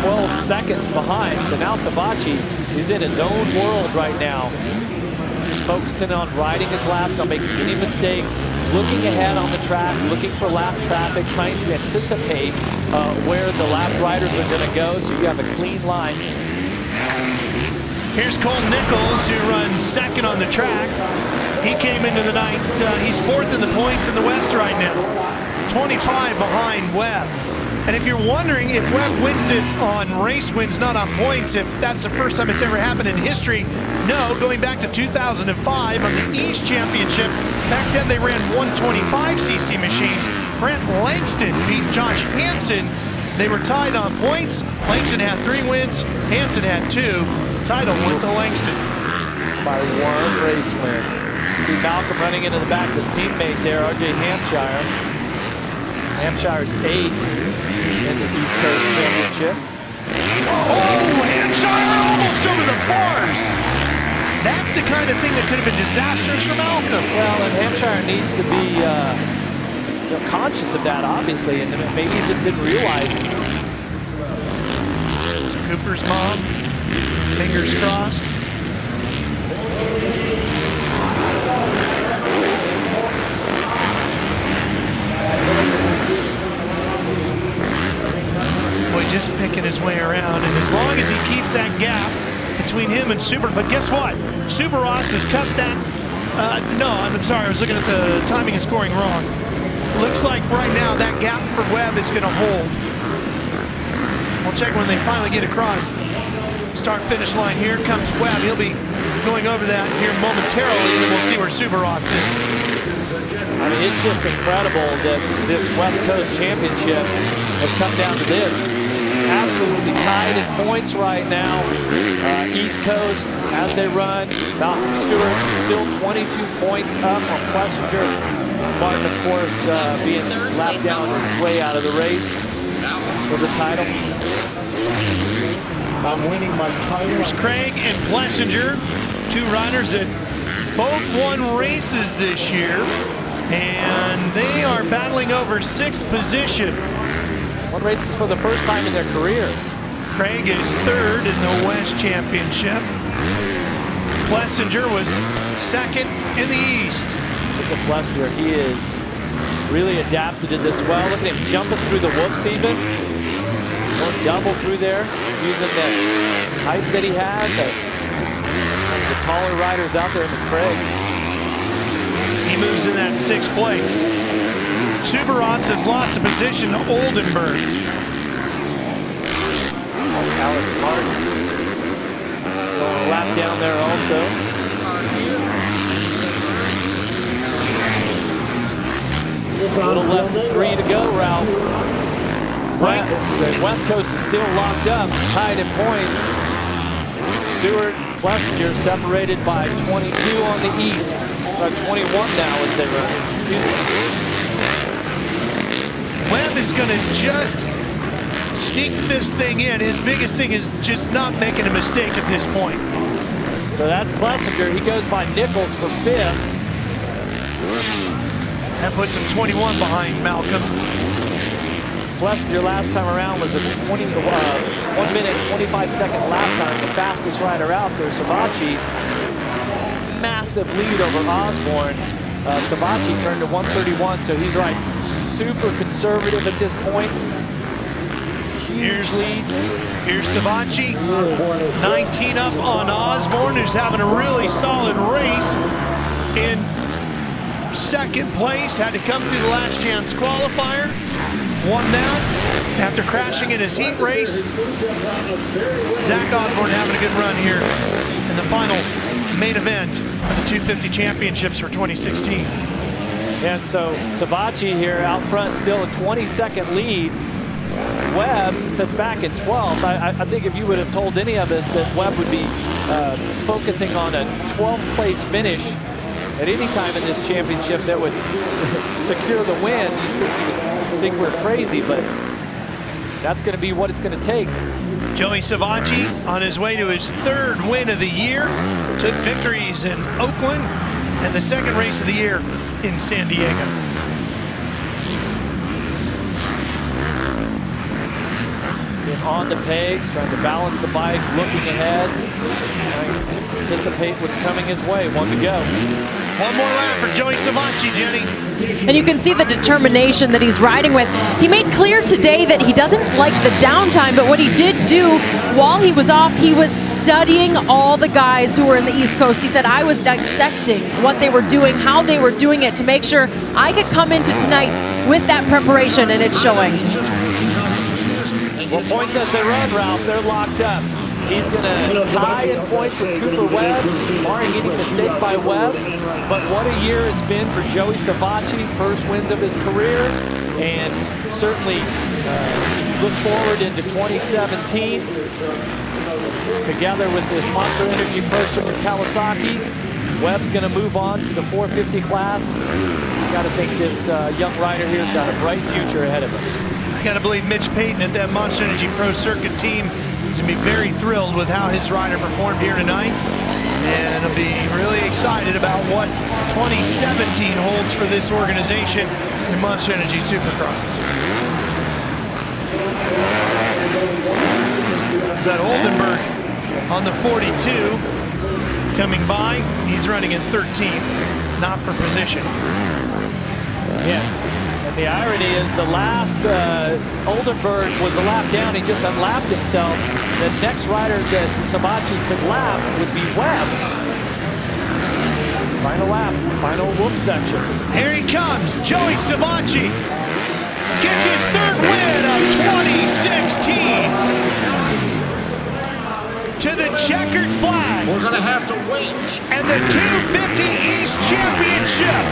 12 seconds behind. So now Savatgy is in his own world right now. Just focusing on riding his laps, not making any mistakes, looking ahead on the track, looking for lap traffic, trying to anticipate where the lap riders are going to go so you have a clean line. Here's Cole Nichols, who runs second on the track. He came into the night, he's 4th in the points in the West right now. 25 behind Webb. And if you're wondering if Webb wins this on race wins, not on points, if that's the first time it's ever happened in history, no, going back to 2005 on the East Championship, back then they ran 125cc machines. Brent Langston beat Josh Hansen. They were tied on points. Langston had 3 wins, Hansen had 2. The title went to Langston. By 1 race win. See Malcolm running into the back of his teammate there, RJ Hampshire. Hampshire's 8th in the East Coast Championship. Oh, Hampshire almost over the bars. That's the kind of thing that could have been disastrous for Malcolm. Well, and Hampshire needs to be conscious of that, obviously, and maybe he just didn't realize. Cooper's mom, fingers crossed. Boy, just picking his way around, and as long as he keeps that gap between him and Super, but guess what? Supercross has cut that. No, I'm sorry, I was looking at the timing and scoring wrong. Looks like right now that gap for Webb is going to hold. We'll check when they finally get across. Start-finish line. Here comes Webb. He'll be going over that here momentarily, and then we'll see where Supercross is. I mean, it's just incredible that this West Coast Championship has come down to this. Absolutely tied in points right now. East Coast, as they run, Malcolm Stewart still 22 points up on Plessinger. Martin, of course, being lapped down his way out of the race for the title. I'm winning my title. Here's Craig and Plessinger, 2 riders that both won races this year, and they are battling over 6th position. Won races for the first time in their careers. Craig is 3rd in the West Championship. Plessinger was 2nd in the East. Look at Plessinger, he is really adapted to this well. Look at him jumping through the whoops even. Going double through there, using that height that he has. One of the taller riders out there in the Craig. He moves in that 6th place. Supercross has lost a position to Oldenburg. Alex Martin going a lap down there also. A little less than 3 to go, Ralph. The West Coast is still locked up, tied in points. Stewart, Plessinger separated by 22 on the East. 21 now as they run. Excuse me. Webb is going to just sneak this thing in. His biggest thing is just not making a mistake at this point. So that's Plessinger. He goes by Nichols for 5th. That puts him 21 behind Malcolm. Plessinger last time around was a 1 minute, 25-second lap time, the fastest rider out there. Savacci, massive lead over Osborne. Savacci turned to 131, so he's right, super conservative at this point. Huge lead. Here's Savacci, 19 up on Osborne, who's having a really solid race. In 2nd place, had to come through the last chance qualifier. Won that after crashing in his heat race. Zach Osborne having a good run here in the final main event of the 250 championships for 2016. And so Savacci here out front, still a 22nd lead. Webb sits back in 12th. I think if you would have told any of us that Webb would be focusing on a 12th place finish at any time in this championship that would secure the win, you'd think we're crazy, but that's going to be what it's going to take. Joey Savacci on his way to his 3rd win of the year. Took victories in Oakland and the 2nd race of the year in San Diego. See him on the pegs, trying to balance the bike, looking ahead, trying to anticipate what's coming his way. 1 to go. One more lap for Joey Savacci, Jenny. And you can see the determination that he's riding with. He made clear today that he doesn't like the downtime, but what he did do while he was off, he was studying all the guys who were in the East Coast. He said, I was dissecting what they were doing, how they were doing it to make sure I could come into tonight with that preparation, and it's showing. Well, points as they run, Ralph, they're locked up. He's going to tie in points with Cooper Webb. Hard-hitting mistake by Webb. But what a year it's been for Joey Savacci. First wins of his career. And certainly look forward into 2017 together with this Monster Energy Pro Circuit Kawasaki. Webb's going to move on to the 450 class. I got to think this young rider here's got a bright future ahead of him. I got to believe Mitch Payton at that Monster Energy Pro Circuit team is going to be very thrilled with how his rider performed here tonight. And he'll be really excited about what 2017 holds for this organization in Monster Energy Supercross. Is that Oldenburg on the 42 coming by? He's running in 13th, not for position. Yeah, and the irony is the last Oldenburg was a lap down. He just unlapped himself. The next rider that Savacci could lap would be Webb. Final lap, final whoop section. Here he comes, Joey Savacci gets his third win of 2016. To the checkered flag. We're going to have to wait. And the 250 East Championship.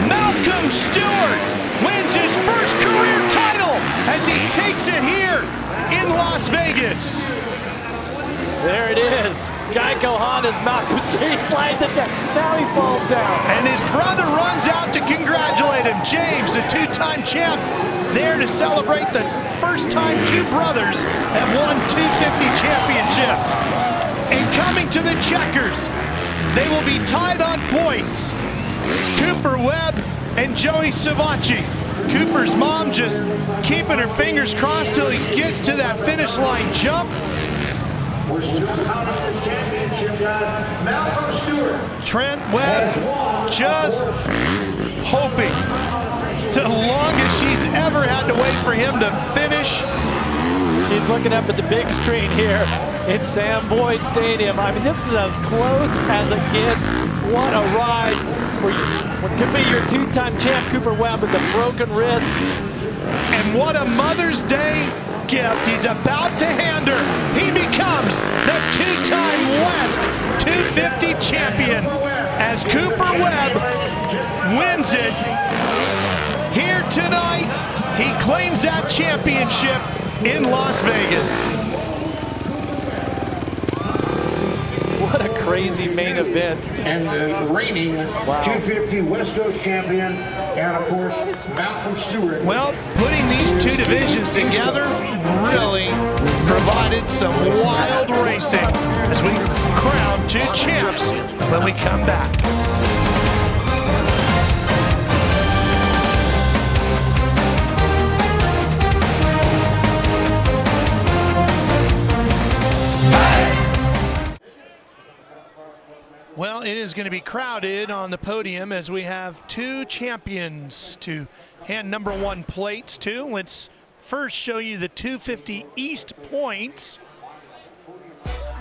Malcolm Stewart wins his first career title as he takes it here in Las Vegas. There it is. Geico Honda's Malcolm Stewart slides it down. Now he falls down. And his brother runs out to congratulate him. James, the two-time champ, there to celebrate the first time two brothers have won 250 championships. And coming to the checkers, they will be tied on points. Cooper Webb and Joey Savacci. Cooper's mom just keeping her fingers crossed till he gets to that finish line jump. We're still counting this championship, guys. Malcolm Stewart. Trent Webb just hoping. It's the longest she's ever had to wait for him to finish. She's looking up at the big screen here in Sam Boyd Stadium. I mean, this is as close as it gets. What a ride for what could be your two-time champ, Cooper Webb, with the broken wrist. And what a Mother's Day gift he's about to hand her. He becomes the two-time West 250 champion as Cooper Webb wins it here tonight. He claims that championship in Las Vegas. What a crazy main event. And the reigning 250 West Coast champion, and of course, Malcolm Stewart. Well, putting these two divisions together really provided some wild racing as we crown two champs when we come back. Well, it is going to be crowded on the podium as we have two champions to hand number one plates to. Let's first show you the 250 East points.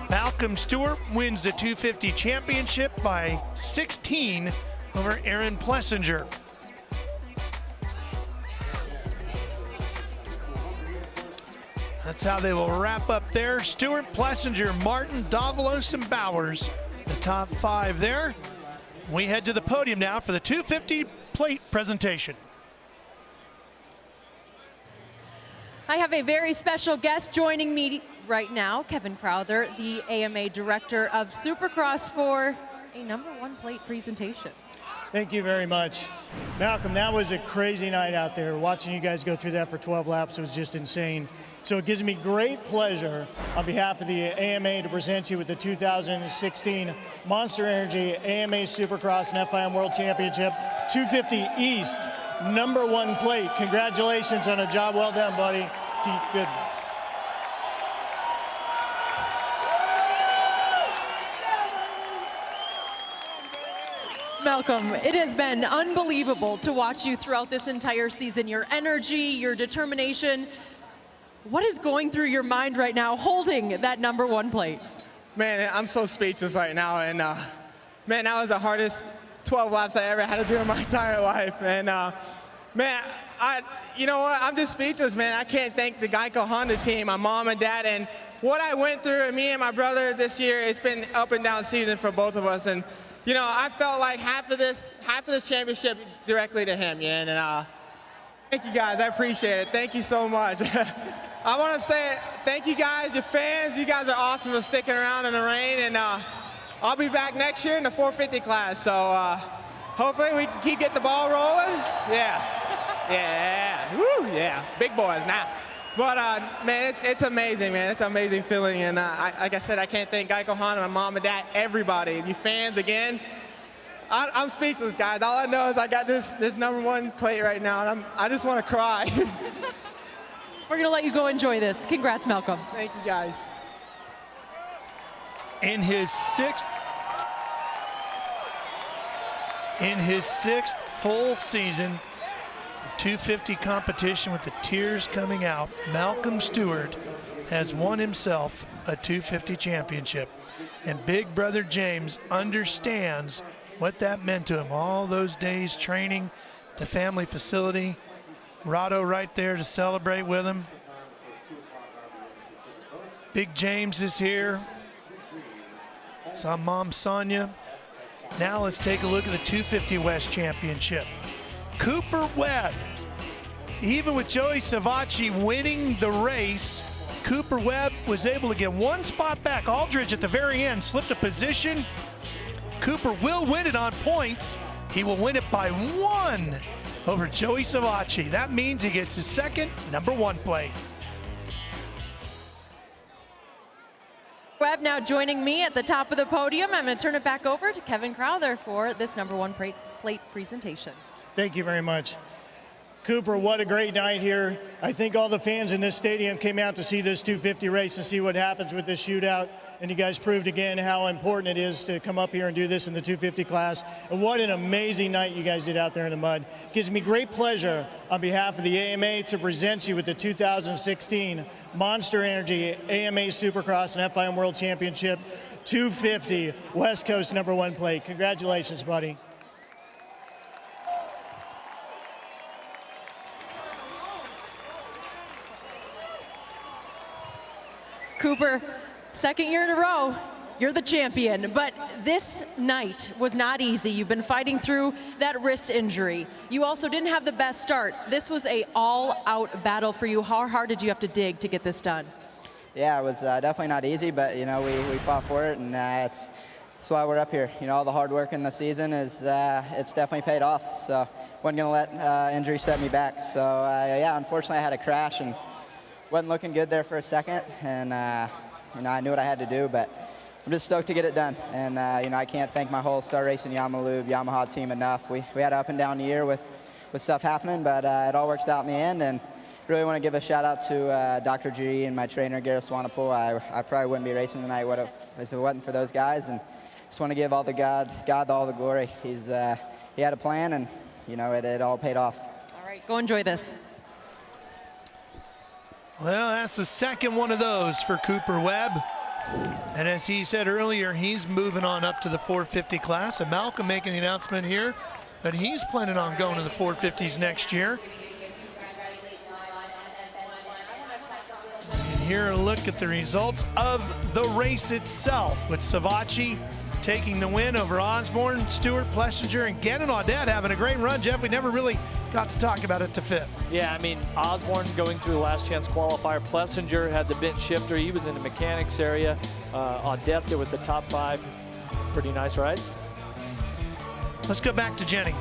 Malcolm Stewart wins the 250 championship by 16 over Aaron Plessinger. That's how they will wrap up there. Stewart, Plessinger, Martin, Davalos, and Bowers. The top five there. We head to the podium now for the 250 plate presentation. I have a very special guest joining me right now, Kevin Crowther, the AMA Director of Supercross, for a number one plate presentation. Thank you very much. Malcolm, that was a crazy night out there. Watching you guys go through that for 12 laps was just insane. So it gives me great pleasure on behalf of the AMA to present you with the 2016 Monster Energy AMA Supercross and FIM World Championship 250 East number one plate. Congratulations on a job well done, buddy. Good. Malcolm, it has been unbelievable to watch you throughout this entire season. Your energy, your determination. What is going through your mind right now holding that number one plate? Man, I'm so speechless right now. And man, that was the hardest 12 laps I ever had to do in my entire life. And man, you know what? I'm just speechless, man. I can't thank the Geico Honda team, my mom and dad, and what I went through, and me and my brother this year. It's been up and down season for both of us, and you know, I felt like half of this championship directly to him, yeah. And thank you guys. I appreciate it. Thank you so much. I want to say thank you guys, your fans. You guys are awesome for sticking around in the rain, and I'll be back next year in the 450 class. So hopefully we can keep getting the ball rolling. Yeah, woo, yeah, big boys now. But man, it's amazing, man. It's an amazing feeling, and like I said, I can't thank Geico Honda, my mom and dad, everybody, you fans again. I'm speechless, guys. All I know is I got this #1 plate right now, and I just want to cry. We're gonna let you go enjoy this. Congrats, Malcolm. Thank you, guys. In his sixth full season of 250 competition with the tears coming out, Malcolm Stewart has won himself a 250 championship. And big brother James understands what that meant to him. All those days training, the family facility, Rado right there to celebrate with him. Big James is here. Saw Mom Sonia. Now let's take a look at the 250 West Championship. Cooper Webb, even with Joey Savacci winning the race, Cooper Webb was able to get one spot back. Aldridge at the very end slipped a position. Cooper will win it on points. He will win it by 1 over Joey Savacci. That means he gets his second #1 plate. Webb now joining me at the top of the podium. I'm going to turn it back over to Kevin Crowther for this #1 plate presentation. Thank you very much. Cooper, what a great night here. I think all the fans in this stadium came out to see this 250 race and see what happens with this shootout. And you guys proved again how important it is to come up here and do this in the 250 class. And what an amazing night you guys did out there in the mud. It gives me great pleasure on behalf of the AMA to present you with the 2016 Monster Energy AMA Supercross and FIM World Championship 250 West Coast #1 plate. Congratulations, buddy. Cooper, second year in a row, you're the champion, but this night was not easy. You've been fighting through that wrist injury. You also didn't have the best start. This was a all-out battle for you. How hard did you have to dig to get this done? Yeah, it was definitely not easy, but you know, we fought for it, and that's why we're up here. You know, all the hard work in the season is it's definitely paid off. So wasn't gonna let injury set me back. So yeah, unfortunately I had a crash and wasn't looking good there for a second, and you know, I knew what I had to do, but I'm just stoked to get it done. And you know, I can't thank my whole Star Racing YAMALUBE Yamaha team enough. We had an up and down year with stuff happening, but it all works out in the end. And really want to give a shout out to Dr. G and my trainer Gareth Swanepoel. I probably wouldn't be racing tonight if it wasn't for those guys. And just want to give all the God all the glory. He had a plan, and you know, it all paid off. All right, go enjoy this. Well, that's the second one of those for Cooper Webb. And as he said earlier, he's moving on up to the 450 class. And Malcolm making the announcement here that he's planning on going to the 450s next year. And here a look at the results of the race itself, with Savacci taking the win over Osborne, Stewart, Plessinger, and Gannon Audet having a great run. Jeff, we never really got to talk about it to fit. Yeah, I mean, Osborne going through the last chance qualifier. Plessinger had the bench shifter. He was in the mechanics area. Audet there with the top 5. Pretty nice rides. Let's go back to Jenny.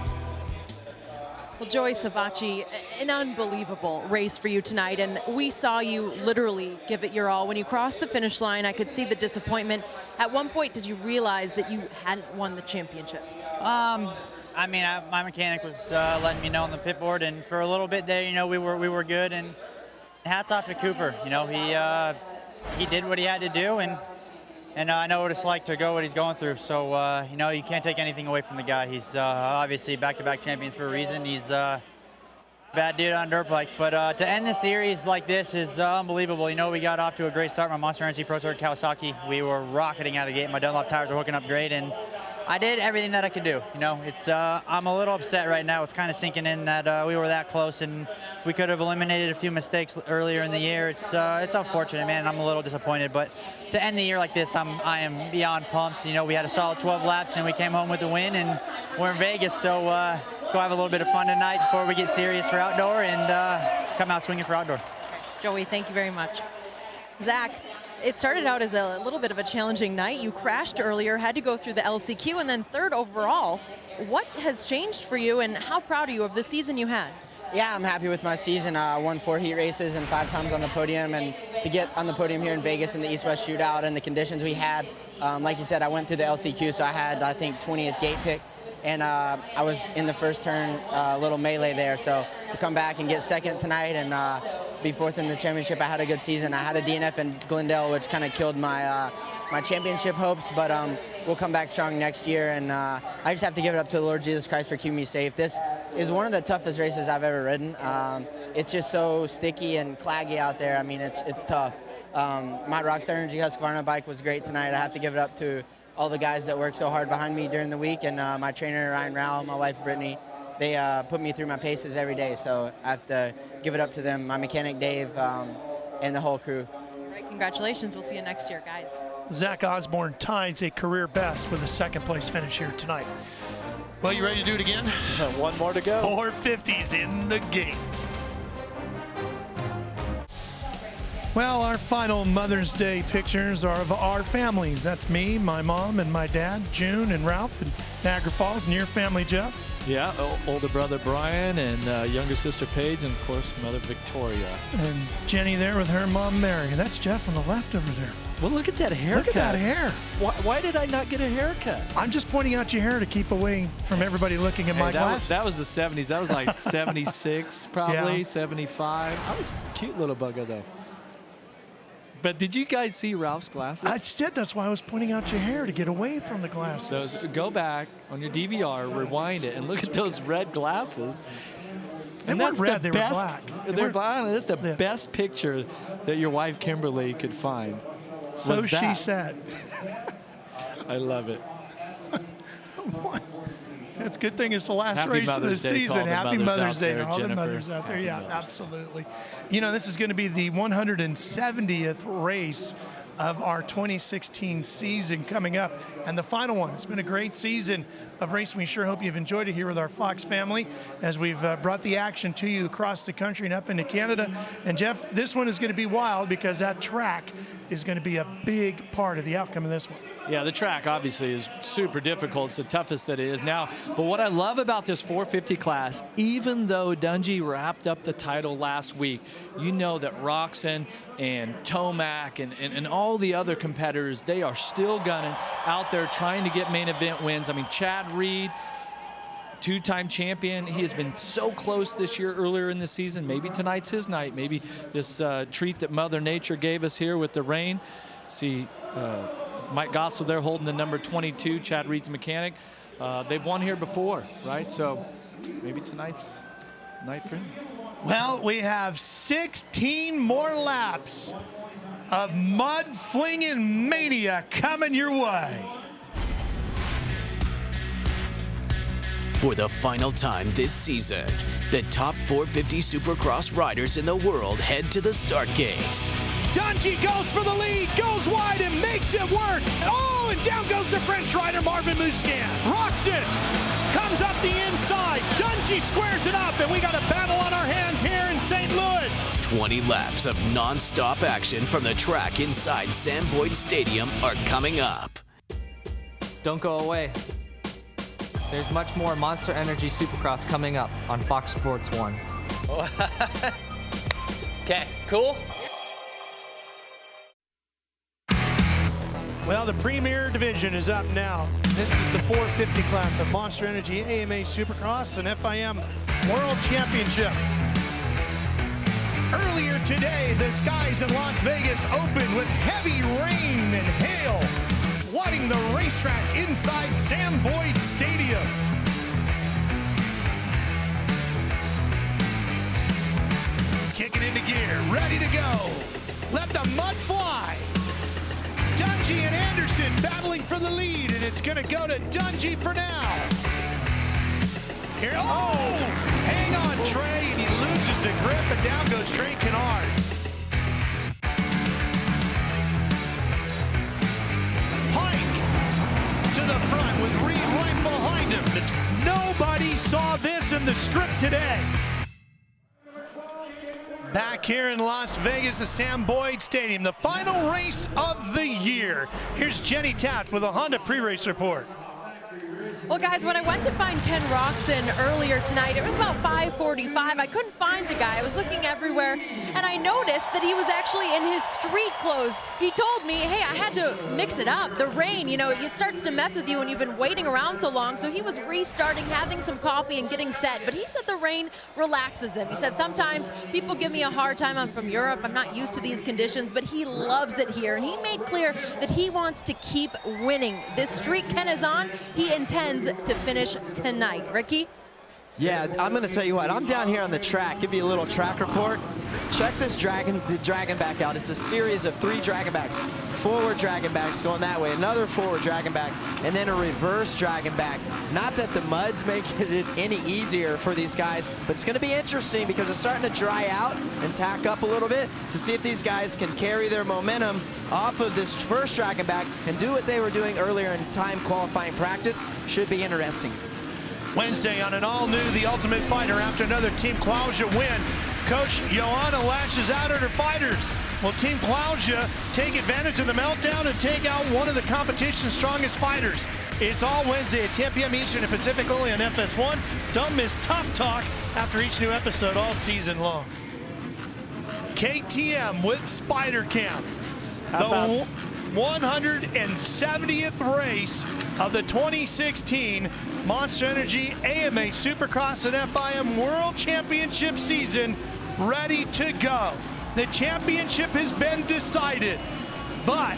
Well, Joey Savacci, an unbelievable race for you tonight, and we saw you literally give it your all. When you crossed the finish line, I could see the disappointment. At one point, did you realize that you hadn't won the championship? I mean, my mechanic was letting me know on the pit board, and for a little bit there, you know, we were good. And hats off to Cooper. You know, he did what he had to do, and I know what it's like to go what he's going through. So you know, you can't take anything away from the guy. He's obviously back-to-back champions for a reason. He's a bad dude on dirt bike, but to end the series like this is unbelievable. You know, we got off to a great start. My Monster Energy Pro Tour Kawasaki, we were rocketing out of the gate. My Dunlop tires were hooking up great, and I did everything that I could do. You know, it's I'm a little upset right now. It's kind of sinking in that we were that close, and we could have eliminated a few mistakes earlier in the year. It's unfortunate, man. I'm a little disappointed, but to end the year like this, I am beyond pumped. You know, we had a solid 12 laps, and we came home with the win, and we're in Vegas, so go have a little bit of fun tonight before we get serious for outdoor and come out swinging for outdoor. Joey, thank you very much. Zach, it started out as a little bit of a challenging night. You crashed earlier, had to go through the LCQ, and then third overall. What has changed for you, and how proud are you of the season you had? Yeah, I'm happy with my season. I won 4 heat races and 5 times on the podium, and to get on the podium here in Vegas in the East-West Shootout and the conditions we had, like you said, I went through the LCQ, so I had, I think, 20th gate pick, and I was in the first turn, a little melee there, so to come back and get second tonight and be 4th in the championship, I had a good season. I had a DNF in Glendale, which kind of killed my my championship hopes, but we'll come back strong next year, and I just have to give it up to the Lord Jesus Christ for keeping me safe. This is one of the toughest races I've ever ridden. It's just so sticky and claggy out there. I mean, it's tough. My ROCKSTAR Energy HUSQVARNA bike was great tonight. I have to give it up to all the guys that worked so hard behind me during the week, and my trainer, Ryan Rao, my wife, Brittany. They put me through my paces every day, so I have to give it up to them, my mechanic, Dave, and the whole crew. All right, congratulations. We'll see you next year, guys. Zach Osborne ties a career best with a second-place finish here tonight. Well, you ready to do it again? One more to go. 450s in the gate. Well, our final Mother's Day pictures are of our families. That's me, my mom, and my dad, June and Ralph, in Niagara Falls, and your family, Jeff. Yeah, older brother Brian and younger sister Paige, and of course mother Victoria. And Jenny there with her mom Mary. That's Jeff on the left over there. Well, look at that haircut. Look at that hair. Why did I not get a haircut? I'm just pointing out your hair to keep away from everybody looking at my glasses. That was the 70s. That was like 76 probably, Yeah. 75. I was a cute little bugger though. But did you guys see Ralph's glasses? I did. That's why I was pointing out your hair, to get away from the glasses. Go back on your DVR, rewind it, and look at those red glasses. They weren't red, they were black. They're black. That's the best picture that your wife Kimberly could find. So she said. I love it. It's a good thing it's the last Happy race Mother's of the Day to season. all the Happy mothers Mother's out Day there, to all the Jennifer. mothers out there. Happy Yeah, Mother's absolutely. You know, this is going to be the 170th race of our 2016 season coming up, and the final one. It's been a great season of racing. We sure hope you've enjoyed it here with our Fox family as we've brought the action to you across the country and up into Canada. And Jeff, this one is going to be wild because that track is going to be a big part of the outcome of this one. Yeah, the track obviously is super difficult. It's the toughest that it is now. But what I love about this 450 class, even though Dungey wrapped up the title last week, you know that Roczen and Tomac and all the other competitors, they are still gunning out there trying to get main event wins. I mean, Chad Reed, two-time champion. He has been so close this year earlier in the season. Maybe tonight's his night. Maybe this treat that Mother Nature gave us here with the rain. See, Mike Gossel there holding the number 22, Chad Reed's mechanic. They've won here before, right? So maybe tonight's night for him. Well, we have 16 more laps of mud flinging mania coming your way. For the final time this season, the top 450 Supercross riders in the world head to the start gate. Dungey goes for the lead, goes wide and makes it work. Oh, and down goes the French rider, Marvin Musquin. Roczen comes up the inside. Dungey squares it up, and we got a battle on our hands here in St. Louis. 20 laps of non-stop action from the track inside Sam Boyd Stadium are coming up. Don't go away. There's much more Monster Energy Supercross coming up on Fox Sports 1. Okay, cool. Well, the premier division is up now. This is the 450 class of Monster Energy AMA Supercross and FIM World Championship. Earlier today, the skies in Las Vegas opened with heavy rain and hail, flooding the racetrack inside Sam Boyd Stadium. Kicking into gear, ready to go. Let the mud fly. Dungey and Anderson battling for the lead, and and it's going to go to Dungey for now. Here, oh! Hang on, Trey, and he loses the grip, and down goes Trey Canard. Pike to the front with Reed right behind him. Nobody saw this in the script today. Back here in Las Vegas, the Sam Boyd Stadium, the final race of the year. Here's Jenny Taft with a Honda pre-race report. Well, guys, when I went to find Ken Roczen earlier tonight, it was about 5:45. I couldn't find the guy. I was looking everywhere, and I noticed that he was actually in his street clothes. He told me, hey, I had to mix it up. The rain, you know, it starts to mess with you when you've been waiting around so long. So he was restarting, having some coffee, and getting set. But he said the rain relaxes him. He said, sometimes people give me a hard time. I'm from Europe. I'm not used to these conditions, but he loves it here. And he made clear that he wants to keep winning. This streak Ken is on, he intends to finish tonight. Ricky? Yeah, I'm going to tell you what. I'm down here on the track. Give you a little track report. Check this the dragon back out. It's a series of 3 dragon backs. Forward dragon backs going that way, another forward dragon back, and then a reverse dragon back. Not that the mud's making it any easier for these guys, but it's going to be interesting because it's starting to dry out and tack up a little bit to see if these guys can carry their momentum off of this first dragon back and do what they were doing earlier in time qualifying practice. Should be interesting. Wednesday on an all-new The Ultimate Fighter after another Team Clausia win. Coach Joanna lashes out at her fighters. Will Team Clausia take advantage of the meltdown and take out one of the competition's strongest fighters? It's all Wednesday at 10 p.m. Eastern and Pacific only on FS1. Don't miss Tough Talk after each new episode all season long. KTM with Spider Camp. The 170th race of the 2016 Monster Energy AMA Supercross and FIM World Championship season ready to go. The championship has been decided, but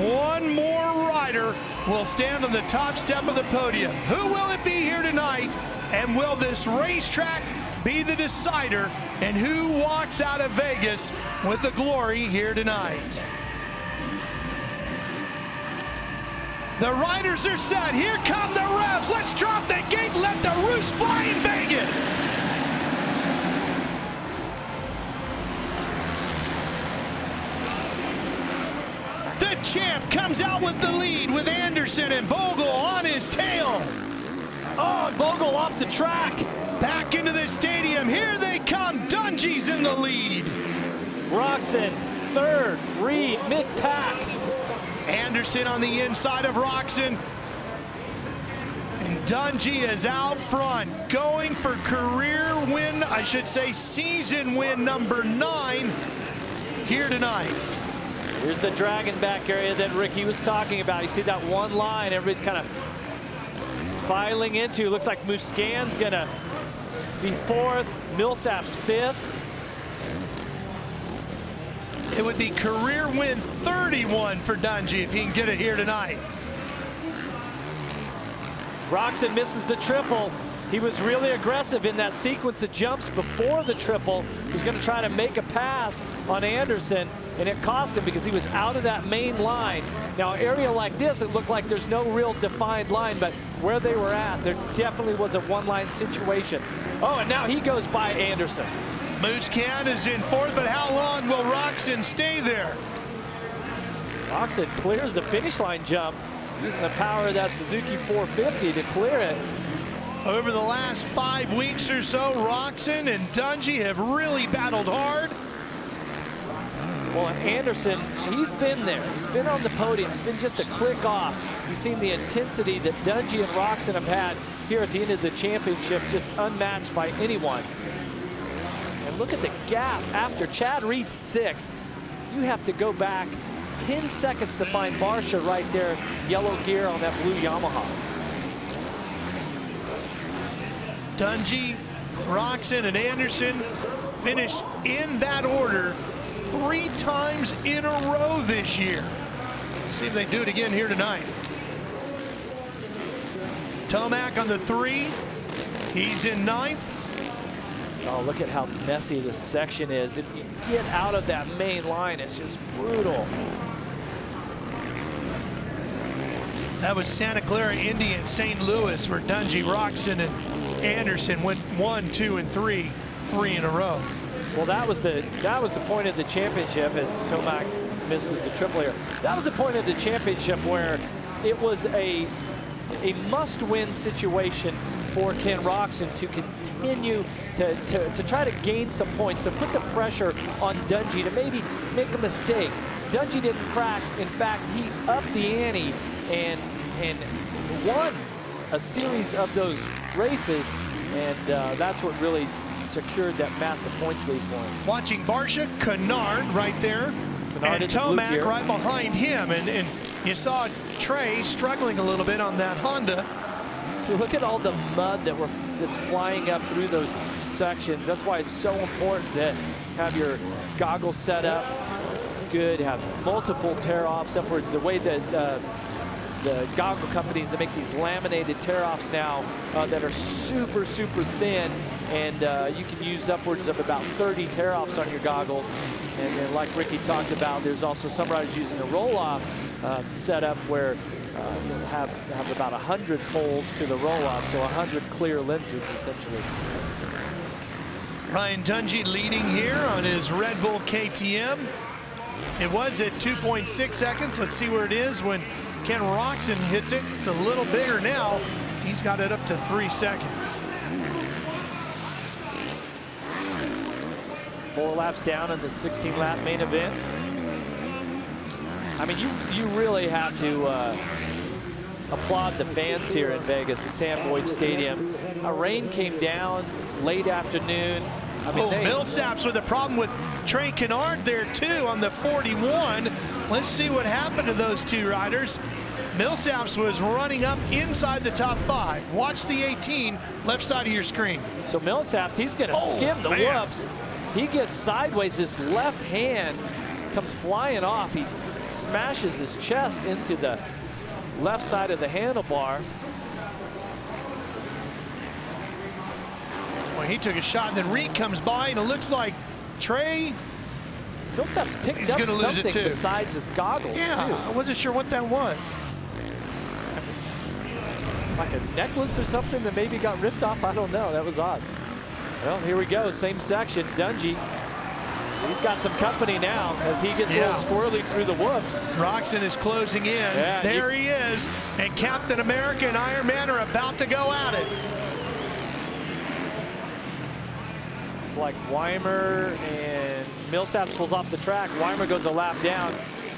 one more rider will stand on the top step of the podium. Who will it be here tonight? And will this racetrack be the decider? And who walks out of Vegas with the glory here tonight? The riders are set. Here come the revs. Let's drop the gate. Let the roost fly in Vegas. The champ comes out with the lead with Anderson and Bogle on his tail. Oh, Bogle off the track. Back into the stadium. Here they come. Dungey's in the lead. Roczen, third. Reed, mid-pack. Anderson on the inside of Roczen. And Dungey is out front, going for career win, I should say season win number 9 here tonight. Here's the dragon back area that Ricky was talking about. You see that one line everybody's kind of filing into. Looks like Musquin's gonna be 4th, Millsaps 5th. It would be career win 31 for Dungey if he can get it here tonight. Roczen misses the triple. He was really aggressive in that sequence of jumps before the triple. He was going to try to make a pass on Anderson, and it cost him because he was out of that main line. Now, an area like this, it looked like there's no real defined line, but where they were at, there definitely was a one-line situation. Oh, and now he goes by Anderson. Musquin is in 4th, but how long will Roczen stay there? Roczen clears the finish line jump, using the power of that Suzuki 450 to clear it. Over the last 5 weeks or so, Roczen and Dungey have really battled hard. Well, Anderson, he's been there. He's been on the podium. It's been just a click off. You've seen the intensity that Dungey and Roczen have had here at the end of the championship, just unmatched by anyone. And look at the gap after Chad Reed's 6th. You have to go back 10 seconds to find Barsha right there, yellow gear on that blue Yamaha. Dungey, Roczen, and Anderson finished in that order 3 times in a row this year. See if they do it again here tonight. Tomac on the 3. He's in 9th. Oh, look at how messy this section is. If you get out of that main line, it's just brutal. That was Santa Clara, Indy, and St. Louis, where Dungey, Roczen, and Anderson went 1, 2, and 3 in a row. Well, that was the point of the championship, as Tomac misses the triple here. That was the point of the championship where it was a must-win situation for Ken Roczen to continue to try to gain some points, to put the pressure on Dungey to maybe make a mistake. Dungey didn't crack. In fact, he upped the ante and won a series of those races, and that's what really secured that massive points lead for him. Watching Barcia, Canard right there, Canard and Tomac right behind him, and you saw Trey struggling a little bit on that Honda. So look at all the mud that's flying up through those sections. That's why it's so important to have your goggles set up good, have multiple tear-offs upwards. The way that the goggle companies that make these laminated tear-offs now that are super, super thin, and you can use upwards of about 30 tear-offs on your goggles. And then, like Ricky talked about, there's also some riders using a roll-off setup where you'll have about 100 holes to the roll-off, so 100 clear lenses essentially. Ryan Dungey leading here on his Red Bull KTM. It was at 2.6 seconds. Let's see where it is when Ken Roczen hits it. It's a little bigger now. He's got it up to 3 seconds. 4 laps down in the 16-lap main event. I mean, you really have to applaud the fans here in Vegas at Sam Boyd Stadium. Rain came down late afternoon. I mean, Millsaps with a problem with Trey Canard there too on the 41. Let's see what happened to those two riders. Millsaps was running up inside the top 5. Watch the 18 left side of your screen. So Millsaps, he's going to skim the whoops. He gets sideways. His left hand comes flying off. He smashes his chest into the left side of the handlebar. Well, he took a shot, and then Reed comes by, and it looks like Trey. Millsaps picked up something besides his goggles, yeah, too. I wasn't sure what that was. Like a necklace or something that maybe got ripped off? I don't know. That was odd. Well, here we go. Same section. Dungey. He's got some company now as he gets a little squirrely through the whoops. Roczen is closing in. Yeah, there he is. And Captain America and Iron Man are about to go at it. Like Weimer and Millsaps pulls off the track. Weimer goes a lap down.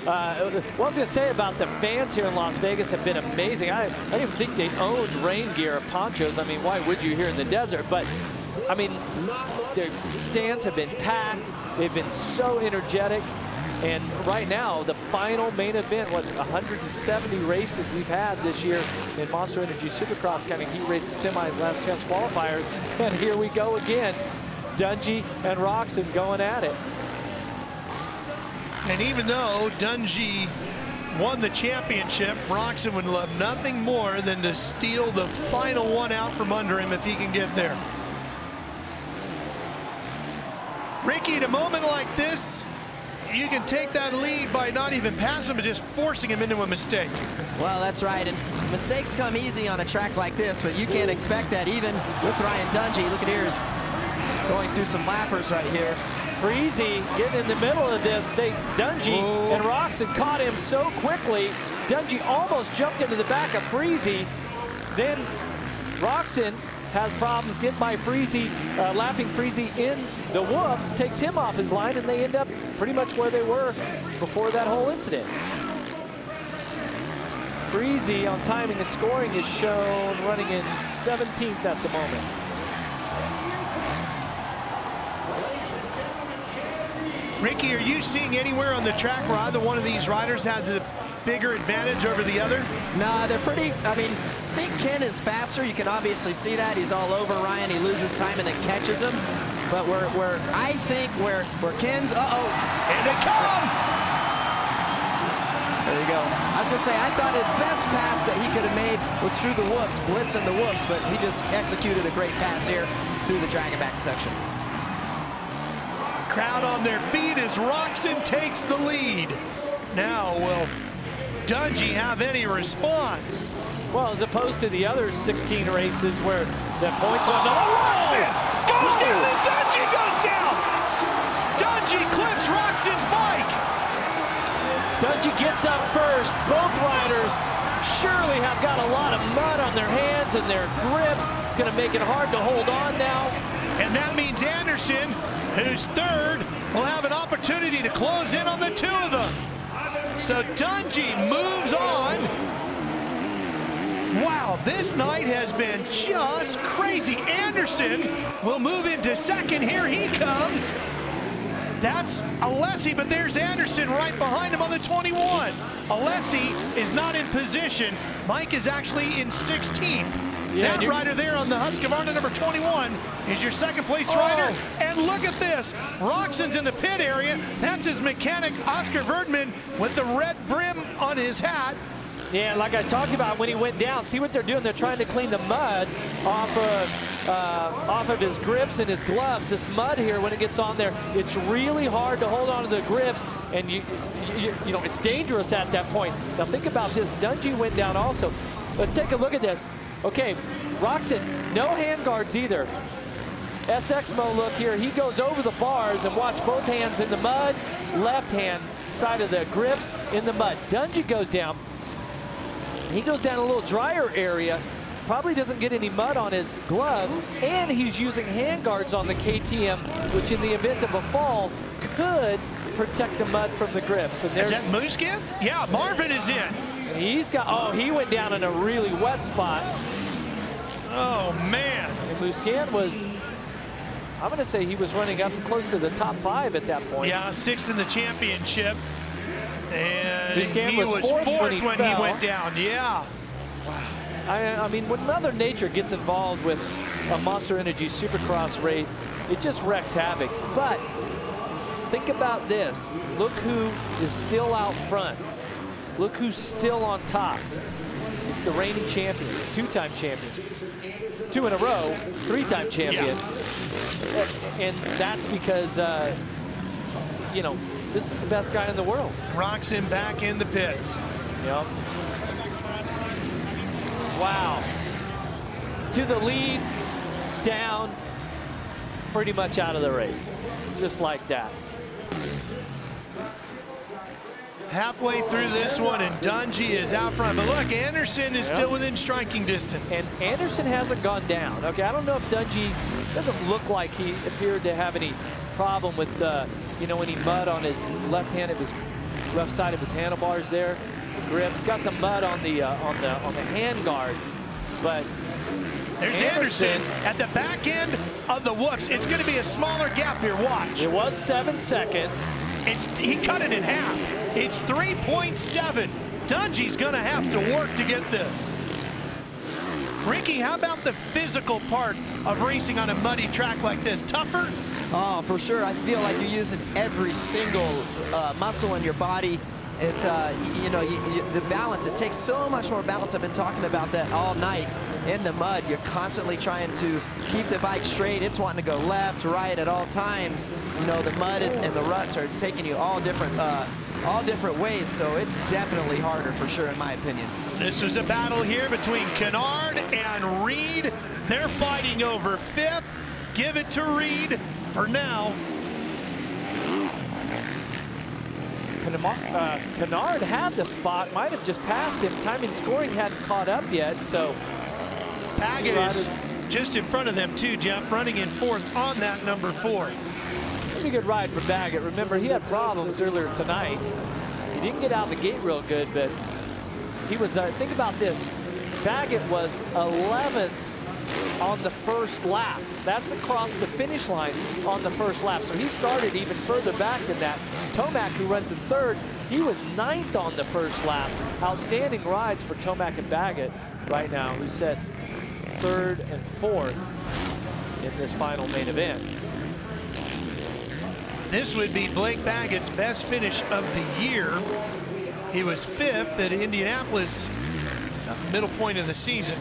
What I was going to say about the fans here in Las Vegas have been amazing. I didn't think they owned rain gear or ponchos. I mean, why would you here in the desert? But, I mean, their stands have been packed. They've been so energetic. And right now, the final main event, what, 170 races we've had this year in Monster Energy Supercross, kind of heat races, semis, last chance qualifiers. And here we go again. Dungey and Roczen going at it. And even though Dungey won the championship, Roczen would love nothing more than to steal the final one out from under him if he can get there. Ricky, at a moment like this, you can take that lead by not even passing him, but just forcing him into a mistake. Well, that's right, and mistakes come easy on a track like this, but you can't expect that even with Ryan Dungey. Look at here's going through some lappers right here. Freezy getting in the middle of this. Dungey and Roczen caught him so quickly. Dungey almost jumped into the back of Freezy. Then Roczen has problems getting by Freezy, lapping Freezy in the whoops, takes him off his line, and they end up pretty much where they were before that whole incident. Freezy on timing and scoring is shown running in 17th at the moment. Ricky, are you seeing anywhere on the track where either one of these riders has a bigger advantage over the other? No, they're pretty, I mean, I think Ken is faster. You can obviously see that. He's all over Ryan. He loses time and then catches him. But I think where Ken's, and they come! There you go. I was going to say, I thought his best pass that he could have made was through the whoops, blitzing the whoops, but he just executed a great pass here through the drag and back section. Crowd on their feet as Roczen takes the lead. Now we'll Dungey have any response. Well, as opposed to the other 16 races where the points went down. Roczen goes down and Dungey goes down. Dungey clips Roczen's bike. Dungey gets up first. Both riders surely have got a lot of mud on their hands and their grips. It's going to make it hard to hold on now. And that means Anderson, who's third, will have an opportunity to close in on the two of them. So Dungey moves on. Wow, this night has been just crazy. Anderson will move into second. Here he comes. That's Alessi, but there's Anderson right behind him on the 21. Alessi is not in position. Mike is actually in 16th. Yeah, that rider there on the HUSQVARNA number 21 is your second place rider. And look at this. Roczen's in the pit area. That's his mechanic, HUSQVARNA, with the red brim on his hat. Yeah, like I talked about when he went down, see what they're doing? They're trying to clean the mud off of his grips and his gloves. This mud here, when it gets on there, it's really hard to hold on to the grips, and you know, it's dangerous at that point. Now think about this. Dungey went down also. Let's take a look at this. Okay, Roczen, no hand guards either. SXMO look here. He goes over the bars and watch both hands in the mud. Left hand side of the grips in the mud. Dungey goes down. He goes down a little drier area, probably doesn't get any mud on his gloves, and he's using hand guards on the KTM, which in the event of a fall could protect the mud from the grips. And is that Muskin? Yeah, Marvin is in. And he's got, oh, he went down in a really wet spot. Oh, man. And Muskin was, I'm going to say he was running up close to the top 5 at that point. Yeah, 6th in the championship. And Muskin he was fourth when he went down. Yeah. Wow. I mean, when Mother Nature gets involved with a Monster Energy Supercross race, it just wreaks havoc. But think about this. Look who is still out front. Look who's still on top. It's the reigning champion, 2-time champion. 2 in a row, 3-time champion. Yeah. And that's because, you know, this is the best guy in the world. Roczen back in the pits. Yep. Wow. To the lead, down, pretty much out of the race. Just like that. Halfway through this one, and Dungey is out front. But look, Anderson is still within striking distance. And Anderson hasn't gone down. Okay, I don't know if Dungey, doesn't look like he appeared to have any problem with, you know, any mud on his left hand of his left side of his handlebars there. The grip. He's got some mud on the hand guard, but there's Anderson at the back end of the whoops. It's going to be a smaller gap here. Watch. It was 7 seconds. He cut it in half. It's 3.7. Dungey's going to have to work to get this. Ricky, how about the physical part of racing on a muddy track like this? Tougher? Oh, for sure. I feel like you're using every single muscle in your body. It, you know, the balance, it takes so much more balance. I've been talking about that all night in the mud. You're constantly trying to keep the bike straight. It's wanting to go left, right at all times. You know, the mud and the ruts are taking you all different ways, so it's definitely harder for sure, in my opinion. This was a battle here between Canard and Reed. They're fighting over 5th. Give it to Reed for now. Canard had the spot, might have just passed him. Timing scoring hadn't caught up yet, so. Baggett is just in front of them too, Jeff, running in 4th on that number 4. Pretty good ride for Baggett. Remember, he had problems earlier tonight. He didn't get out of the gate real good, but he was, think about this. Baggett was 11th on the first lap. That's across the finish line on the first lap. So he started even further back than that. Tomac, who runs in 3rd, he was 9th on the first lap. Outstanding rides for Tomac and Baggett right now, who set 3rd and 4th in this final main event. This would be Blake Baggett's best finish of the year. He was 5th at Indianapolis, middle point of the season.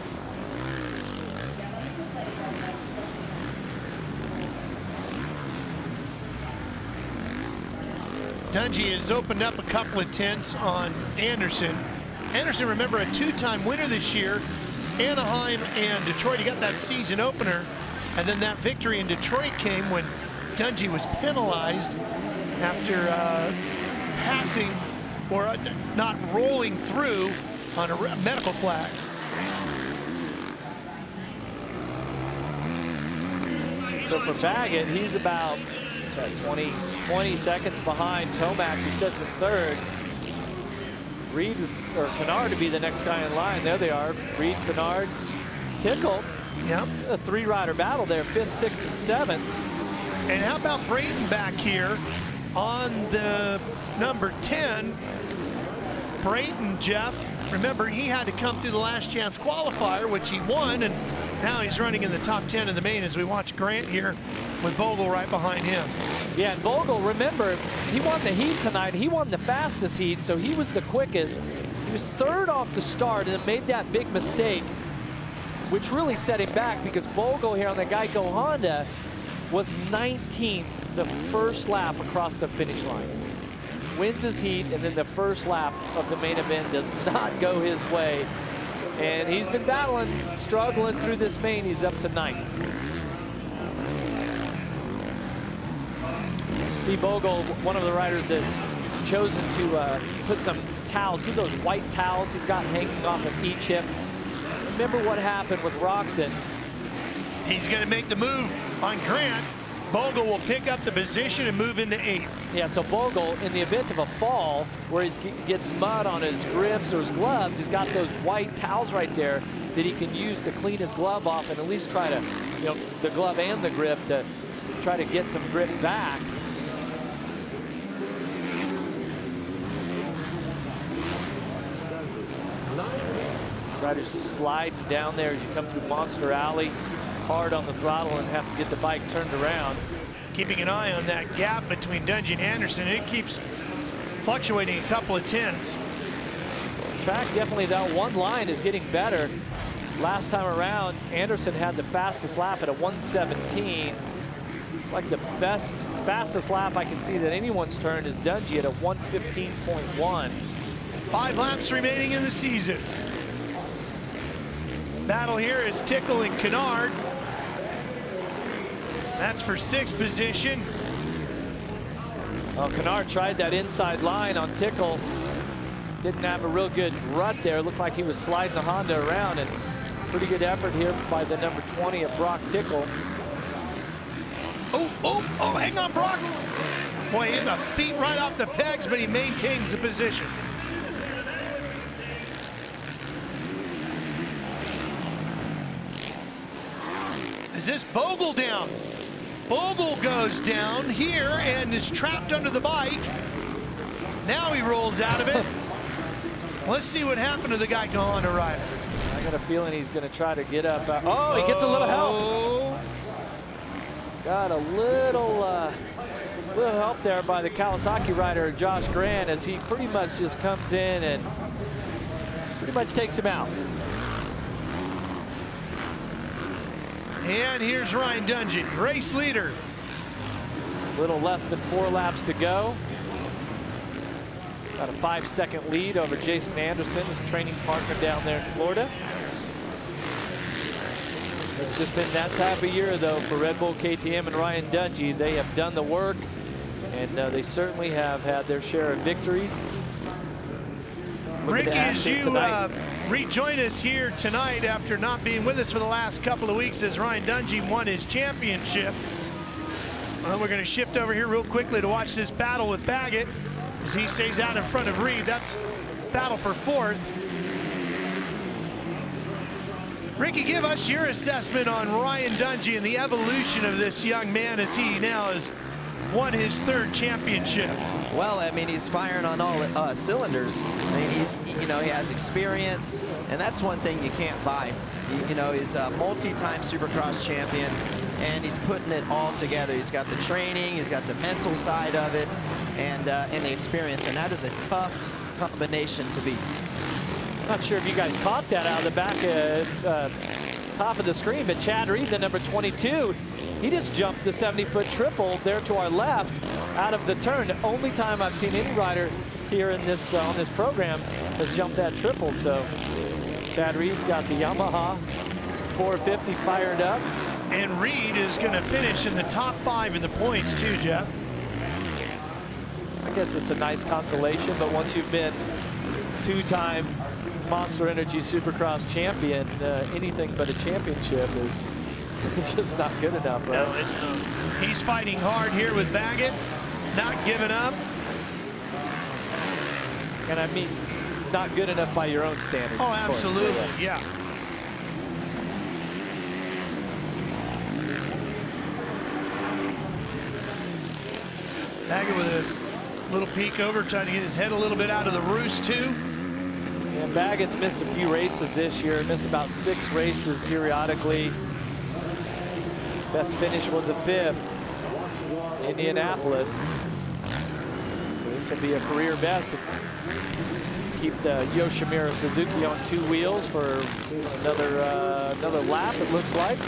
Dungey has opened up a couple of tents on Anderson. Anderson, remember, a two-time winner this year, Anaheim and Detroit. He got that season opener, and then that victory in Detroit came when Dungey was penalized after passing or not rolling through on a medical flag. So for Baggett, he's about 20 seconds behind Tomac, who sits in third. Reed or Canard to be the next guy in line. There they are. Reed, Canard, Tickle. Yep. A three-rider battle there, 5th, 6th, and 7th. And how about Brayton back here on the number 10? Brayton, Jeff, remember, he had to come through the last chance qualifier, which he won, and now he's running in the top 10 in the main as we watch Grant here with Bogle right behind him. Yeah, and Bogle, remember, he won the heat tonight. He won the fastest heat, so he was the quickest. He was third off the start and made that big mistake, which really set him back, because Bogle here on the Geico Honda was 19th the first lap across the finish line. Wins his heat, and then the first lap of the main event does not go his way. And he's been battling, struggling through this main. He's up to 9th. See, Bogle, one of the riders, has chosen to put some towels. See those white towels he's got hanging off of each hip? Remember what happened with Roczen. He's going to make the move on Grant. Bogle will pick up the position and move into 8th. Yeah, so Bogle, in the event of a fall where he gets mud on his grips or his gloves, he's got those white towels right there that he can use to clean his glove off and at least try to, you know, the glove and the grip, to try to get some grip back. Riders just sliding down there as you come through Monster Alley, hard on the throttle, and have to get the bike turned around. Keeping an eye on that gap between Dungey and Anderson. It keeps fluctuating a couple of tenths. Track, definitely, that one line is getting better. Last time around, Anderson had the fastest lap at a 1:17. It's like the fastest lap I can see that anyone's turned is Dungey at a 1:15.1. 5 laps remaining in the season. Battle here is Tickle and Canard. That's for 6th position. Well, Canard tried that inside line on Tickle. Didn't have a real good rut there. Looked like he was sliding the Honda around, and pretty good effort here by the number 20 of Brock Tickle. Oh, hang on, Brock. Boy, hit the feet right off the pegs, but he maintains the position. Is this Bogle down? Bogle goes down here and is trapped under the bike. Now he rolls out of it. Let's see what happened to the guy going on the rider. I got a feeling he's going to try to get up. Oh, he gets a little help. Got a little help there by the Kawasaki rider, Josh Grant, as he pretty much just comes in and pretty much takes him out. And here's Ryan Dungey, race leader. A little less than 4 laps to go. Got a 5-second lead over Jason Anderson, his training partner down there in Florida. It's just been that type of year, though, for Red Bull KTM and Ryan Dungey. They have done the work, and they certainly have had their share of victories. Ricky, as you rejoin us here tonight after not being with us for the last couple of weeks as Ryan Dungey won his championship. Well, we're going to shift over here real quickly to watch this battle with Baggett as he stays out in front of Reed. That's battle for 4th. Ricky, give us your assessment on Ryan Dungey and the evolution of this young man as he now has won his 3rd championship. Well, I mean, he's firing on all cylinders. I mean, he has experience, and that's one thing you can't buy. He's a multi-time Supercross champion, and he's putting it all together. He's got the training, he's got the mental side of it, and the experience, and that is a tough combination to beat. Not sure if you guys caught that out of the back top of the screen, but Chad Reed, the number 22, he just jumped the 70-foot triple there to our left. out of the turn. The only time I've seen any rider here in this on this program has jumped that triple. So Chad Reed's got the Yamaha 450 fired up. And Reed is going to finish in the top 5 in the points too, Jeff. I guess it's a nice consolation, but once you've been 2-time Monster Energy Supercross champion, anything but a championship is just not good enough, right? No, it's not. He's fighting hard here with Baggett, not giving up. And I mean, not good enough by your own standards. Oh, absolutely, yeah. Baggett with a little peek over, trying to get his head a little bit out of the roost too. And Baggett's missed a few races this year, missed about 6 races periodically. Best finish was a 5th, Indianapolis. So this will be a career best. Keep the Yoshimura Suzuki on 2 wheels for another lap, it looks like.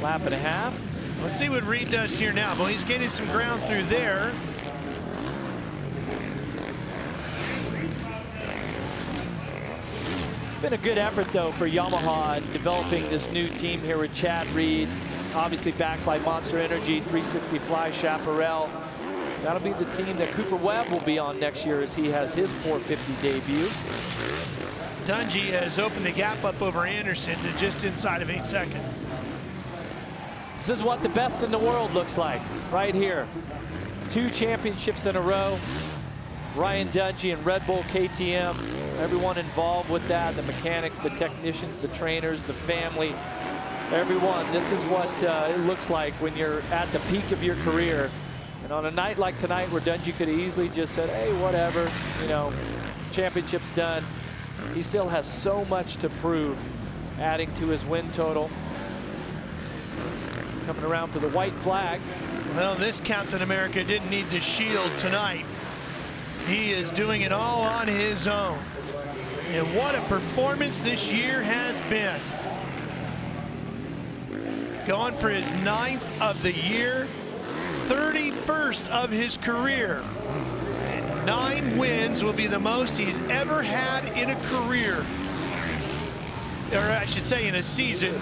Lap and a half. Let's see what Reed does here now. Well, he's gaining some ground through there. Been a good effort, though, for Yamaha in developing this new team here with Chad Reed, obviously backed by Monster Energy, 360 Fly Chaparral. That'll be the team that Cooper Webb will be on next year as he has his 450 debut. Dungey has opened the gap up over Anderson to just inside of 8 seconds. This is what the best in the world looks like right here. 2 championships in a row. Ryan Dungey and Red Bull KTM, everyone involved with that, the mechanics, the technicians, the trainers, the family, everyone. This is what it looks like when you're at the peak of your career. And on a night like tonight where Dungey could have easily just said, hey, whatever, you know, championship's done. He still has so much to prove, adding to his win total. Coming around for the white flag. Well, this Captain America didn't need the shield tonight. He is doing it all on his own. And what a performance this year has been. Going for his 9th of the year, 31st of his career. And 9 wins will be the most he's ever had in a career. Or I should say in a season.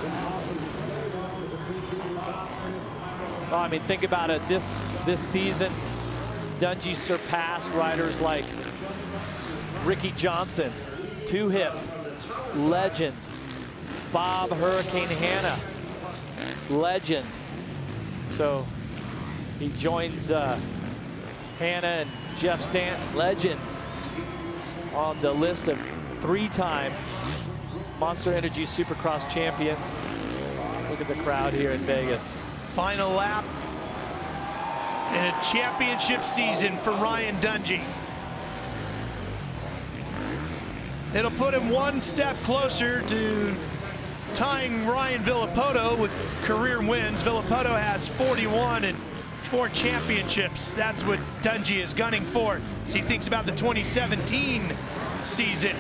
Well, I mean, think about it. This season, Dungey surpassed riders like Ricky Johnson, 2-hip legend, Bob Hurricane Hanna, legend. So he joins Hanna and Jeff Stanton, legend, on the list of 3-time Monster Energy Supercross champions. Look at the crowd here in Vegas. Final lap in a championship season for Ryan Dungey. It'll put him 1 step closer to tying Ryan Villapoto with career wins. Villapoto has 41 and 4 championships. That's what Dungey is gunning for as he thinks about the 2017 season.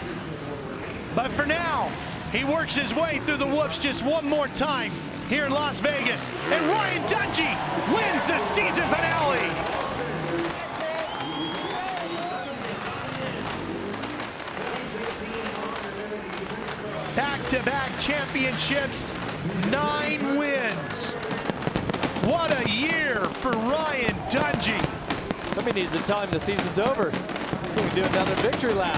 But for now, he works his way through the whoops just one more time here in Las Vegas, and Ryan Dungey wins the season finale. Back-to-back championships, 9 wins. What a year for Ryan Dungey. Somebody needs to tell him the season's over. We can do another victory lap.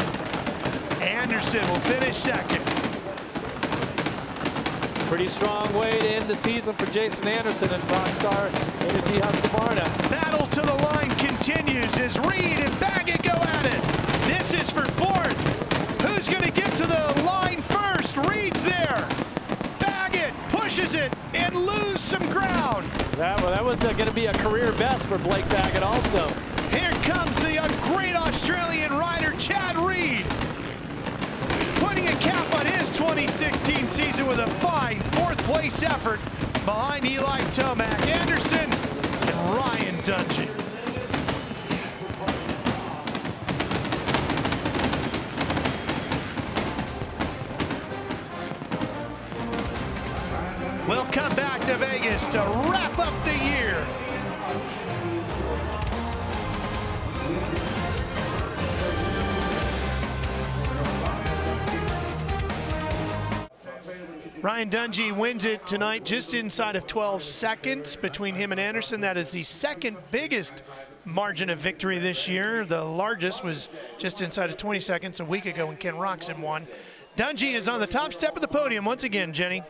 Anderson will finish 2nd. Pretty strong way to end the season for Jason Anderson and ROCKSTAR Energy HUSQVARNA. Battle to the line continues as Reed and Baggett go at it. This is for 4th. Who's going to get to the line first? Reed's there. Baggett pushes it and lose some ground. That was going to be a career best for Blake Baggett also. Here comes the great Australian rider, Chad Reed, putting a cap on his 2016 season with a fine 4th place effort behind Eli Tomac, Anderson, and Ryan Dungey. We'll come back to Vegas to wrap up the year. Ryan Dungey wins it tonight just inside of 12 seconds between him and Anderson. That is the second biggest margin of victory this year. The largest was just inside of 20 seconds a week ago when Ken Roczen won. Dungey is on the top step of the podium once again, Jenny.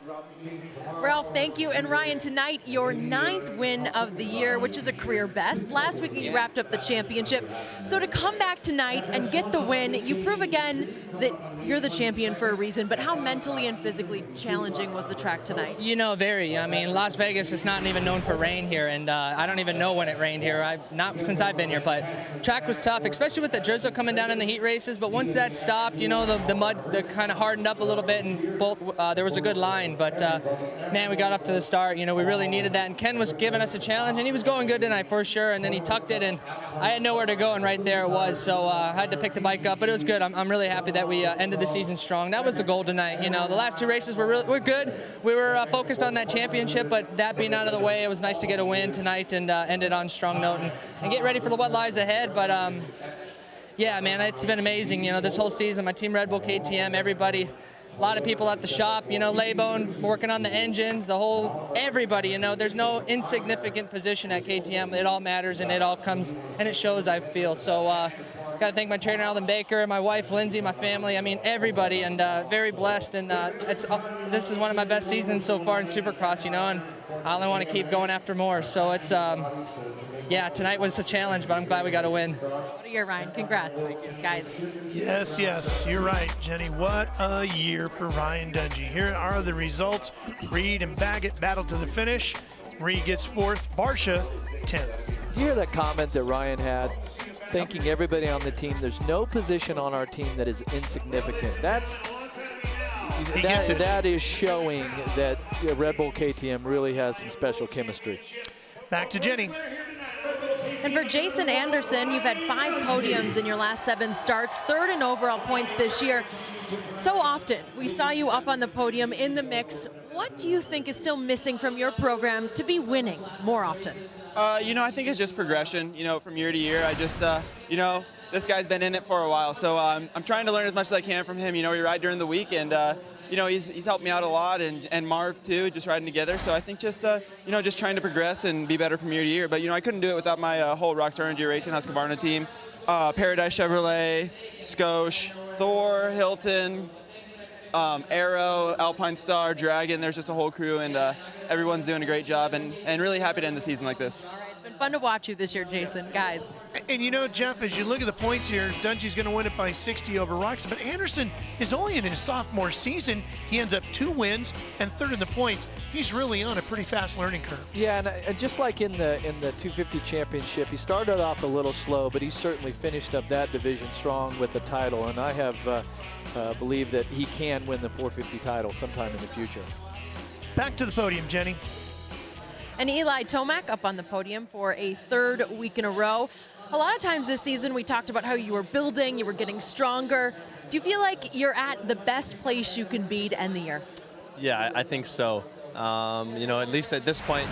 Ralph, thank you. And Ryan, tonight, your 9th win of the year, which is a career best. Last week, you wrapped up the championship. So to come back tonight and get the win, you prove again that you're the champion for a reason, but how mentally and physically challenging was the track tonight? You know, very. I mean, Las Vegas is not even known for rain here, and I don't even know when it rained here. Not since I've been here, but track was tough, especially with the drizzle coming down in the heat races. But once that stopped, you know, the mud kind of hardened up a little bit, and there was a good line. But man, we got up to the start. You know, we really needed that, and Ken was giving us a challenge, and he was going good tonight for sure. And then he tucked it, and I had nowhere to go, and right there it was. So I had to pick the bike up, but it was good. I'm really happy that we ended the season strong. That was the goal tonight. You know, the last 2 races were good. We were focused on that championship, but that being out of the way, it was nice to get a win tonight and end it on a strong note and get ready for what lies ahead. But yeah, man, it's been amazing. You know, this whole season, my team Red Bull, KTM, everybody. A lot of people at the shop, you know, Laybone working on the engines, everybody, you know, there's no insignificant position at KTM. It all matters and it all comes and it shows, I feel. So got to thank my trainer, Alden Baker, my wife, Lindsay, my family, I mean, everybody, and very blessed. And this is one of my best seasons so far in Supercross, you know, and I only want to keep going after more. So it's, yeah, tonight was a challenge, but I'm glad we got a win. What a year, Ryan. Congrats, guys. Yes, yes, you're right, Jenny. What a year for Ryan Dungey. Here are the results. Reed and Baggett battle to the finish. Reed gets 4th, Barsha 10th. You hear that comment that Ryan had, thanking everybody on the team. There's no position on our team that is insignificant. That is showing that Red Bull KTM really has some special chemistry. Back to Jenny. And for Jason Anderson, you've had 5 podiums in your last 7 starts, 3rd in overall points this year. So often, we saw you up on the podium in the mix. What do you think is still missing from your program to be winning more often? You know, I think it's just progression, you know, from year to year. I just, you know, this guy's been in it for a while, so I'm trying to learn as much as I can from him. You know, we ride during the week, and, you know, he's helped me out a lot, and Marv too, just riding together. So I think just, you know, just trying to progress and be better from year to year. But, you know, I couldn't do it without my whole ROCKSTAR Energy Racing HUSQVARNA team. Paradise Chevrolet, Scosh, Thor, Hilton, Arrow, Alpine Star, Dragon. There's just a whole crew, and everyone's doing a great job, and really happy to end the season like this. All right, it's been fun to watch you this year, Jason, guys. And you know, Jeff, as you look at the points here, Dungey's going to win it by 60 over Roczen, but Anderson is only in his sophomore season. He ends up 2 wins and 3rd in the points. He's really on a pretty fast learning curve. Yeah, and just like in the 250 championship, he started off a little slow, but he certainly finished up that division strong with the title, and I have believe that he can win the 450 title sometime in the future. Back to the podium, Jenny. And Eli Tomac up on the podium for a 3rd week in a row. A lot of times this season we talked about how you were building, you were getting stronger. Do you feel like you're at the best place you can be to end the year? Yeah, I think so. You know, at least at this point,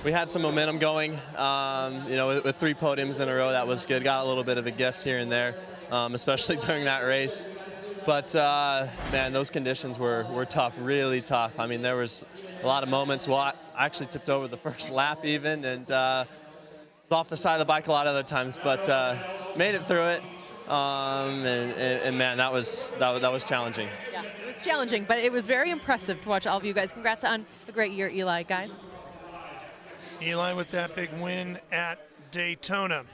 we had some momentum going. You know, with 3 podiums in a row, that was good. Got a little bit of a gift here and there, especially during that race. But, man, those conditions were tough, really tough. I mean, there was a lot of moments. Well, I actually tipped over the first lap even, and off the side of the bike a lot of other times, but made it through it. And man, that was challenging. Yeah, it was challenging, but it was very impressive to watch all of you guys. Congrats on a great year, Eli, guys. Eli with that big win at Daytona.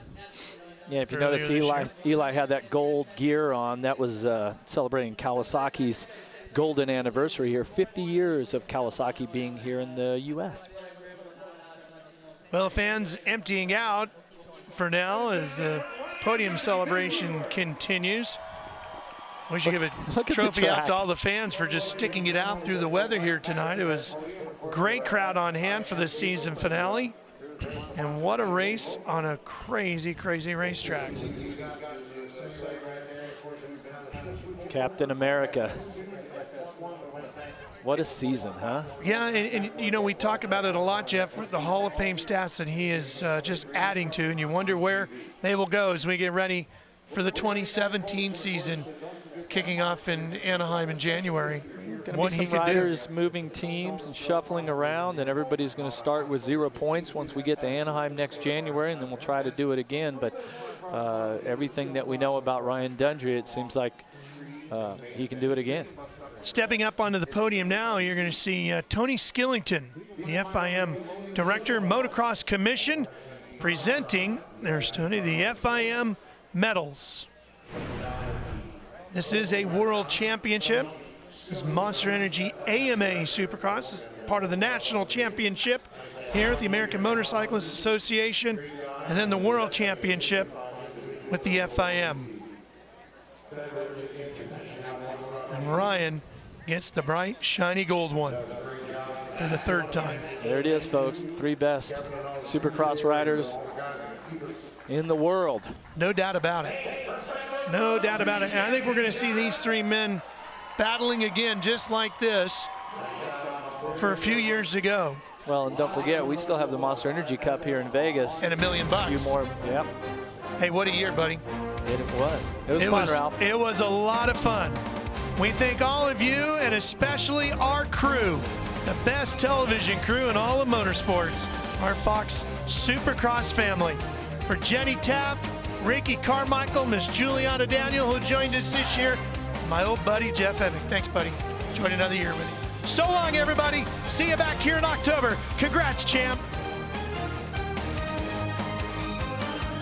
Yeah, if you notice, Eli had that gold gear on. That was celebrating Kawasaki's golden anniversary here. 50 years of Kawasaki being here in the U.S. Well, fans emptying out for now as the podium celebration continues. We should give a trophy out to all the fans for just sticking it out through the weather here tonight. It was a great crowd on hand for the season finale. And what a race on a crazy, crazy racetrack. Captain America. What a season, huh? Yeah, and you know, we talk about it a lot, Jeff, the Hall of Fame stats that he is just adding to, and you wonder where they will go as we get ready for the 2017 season kicking off in Anaheim in January. Going to be some riders moving teams and shuffling around, and everybody's going to start with 0 points once we get to Anaheim next January, and then we'll try to do it again. But everything that we know about Ryan Dungey, it seems like he can do it again. Stepping up onto the podium now, you're going to see Tony Skillington, the FIM Director, Motocross Commission, presenting, there's Tony, the FIM medals. This is a world championship. This is Monster Energy AMA Supercross. This is part of the national championship here at the American Motorcyclists Association, and then the world championship with the FIM. And Ryan gets the bright, shiny gold one for the third time. There it is, folks. The 3 best Supercross riders in the world. No doubt about it. No doubt about it. And I think we're going to see these 3 men battling again just like this for a few years ago. Well, and don't forget, we still have the Monster Energy Cup here in Vegas. And $1 million. A few more, yep. Hey, what a year, buddy. It was. It was fun, Ralph. It was a lot of fun. We thank all of you, and especially our crew, the best television crew in all of motorsports, our Fox Supercross family. For Jenny Taft, Ricky Carmichael, Miss Juliana Daniel, who joined us this year, my old buddy Jeff Evick. Thanks, buddy. Enjoyed another year with you. So long, everybody. See you back here in October. Congrats, champ.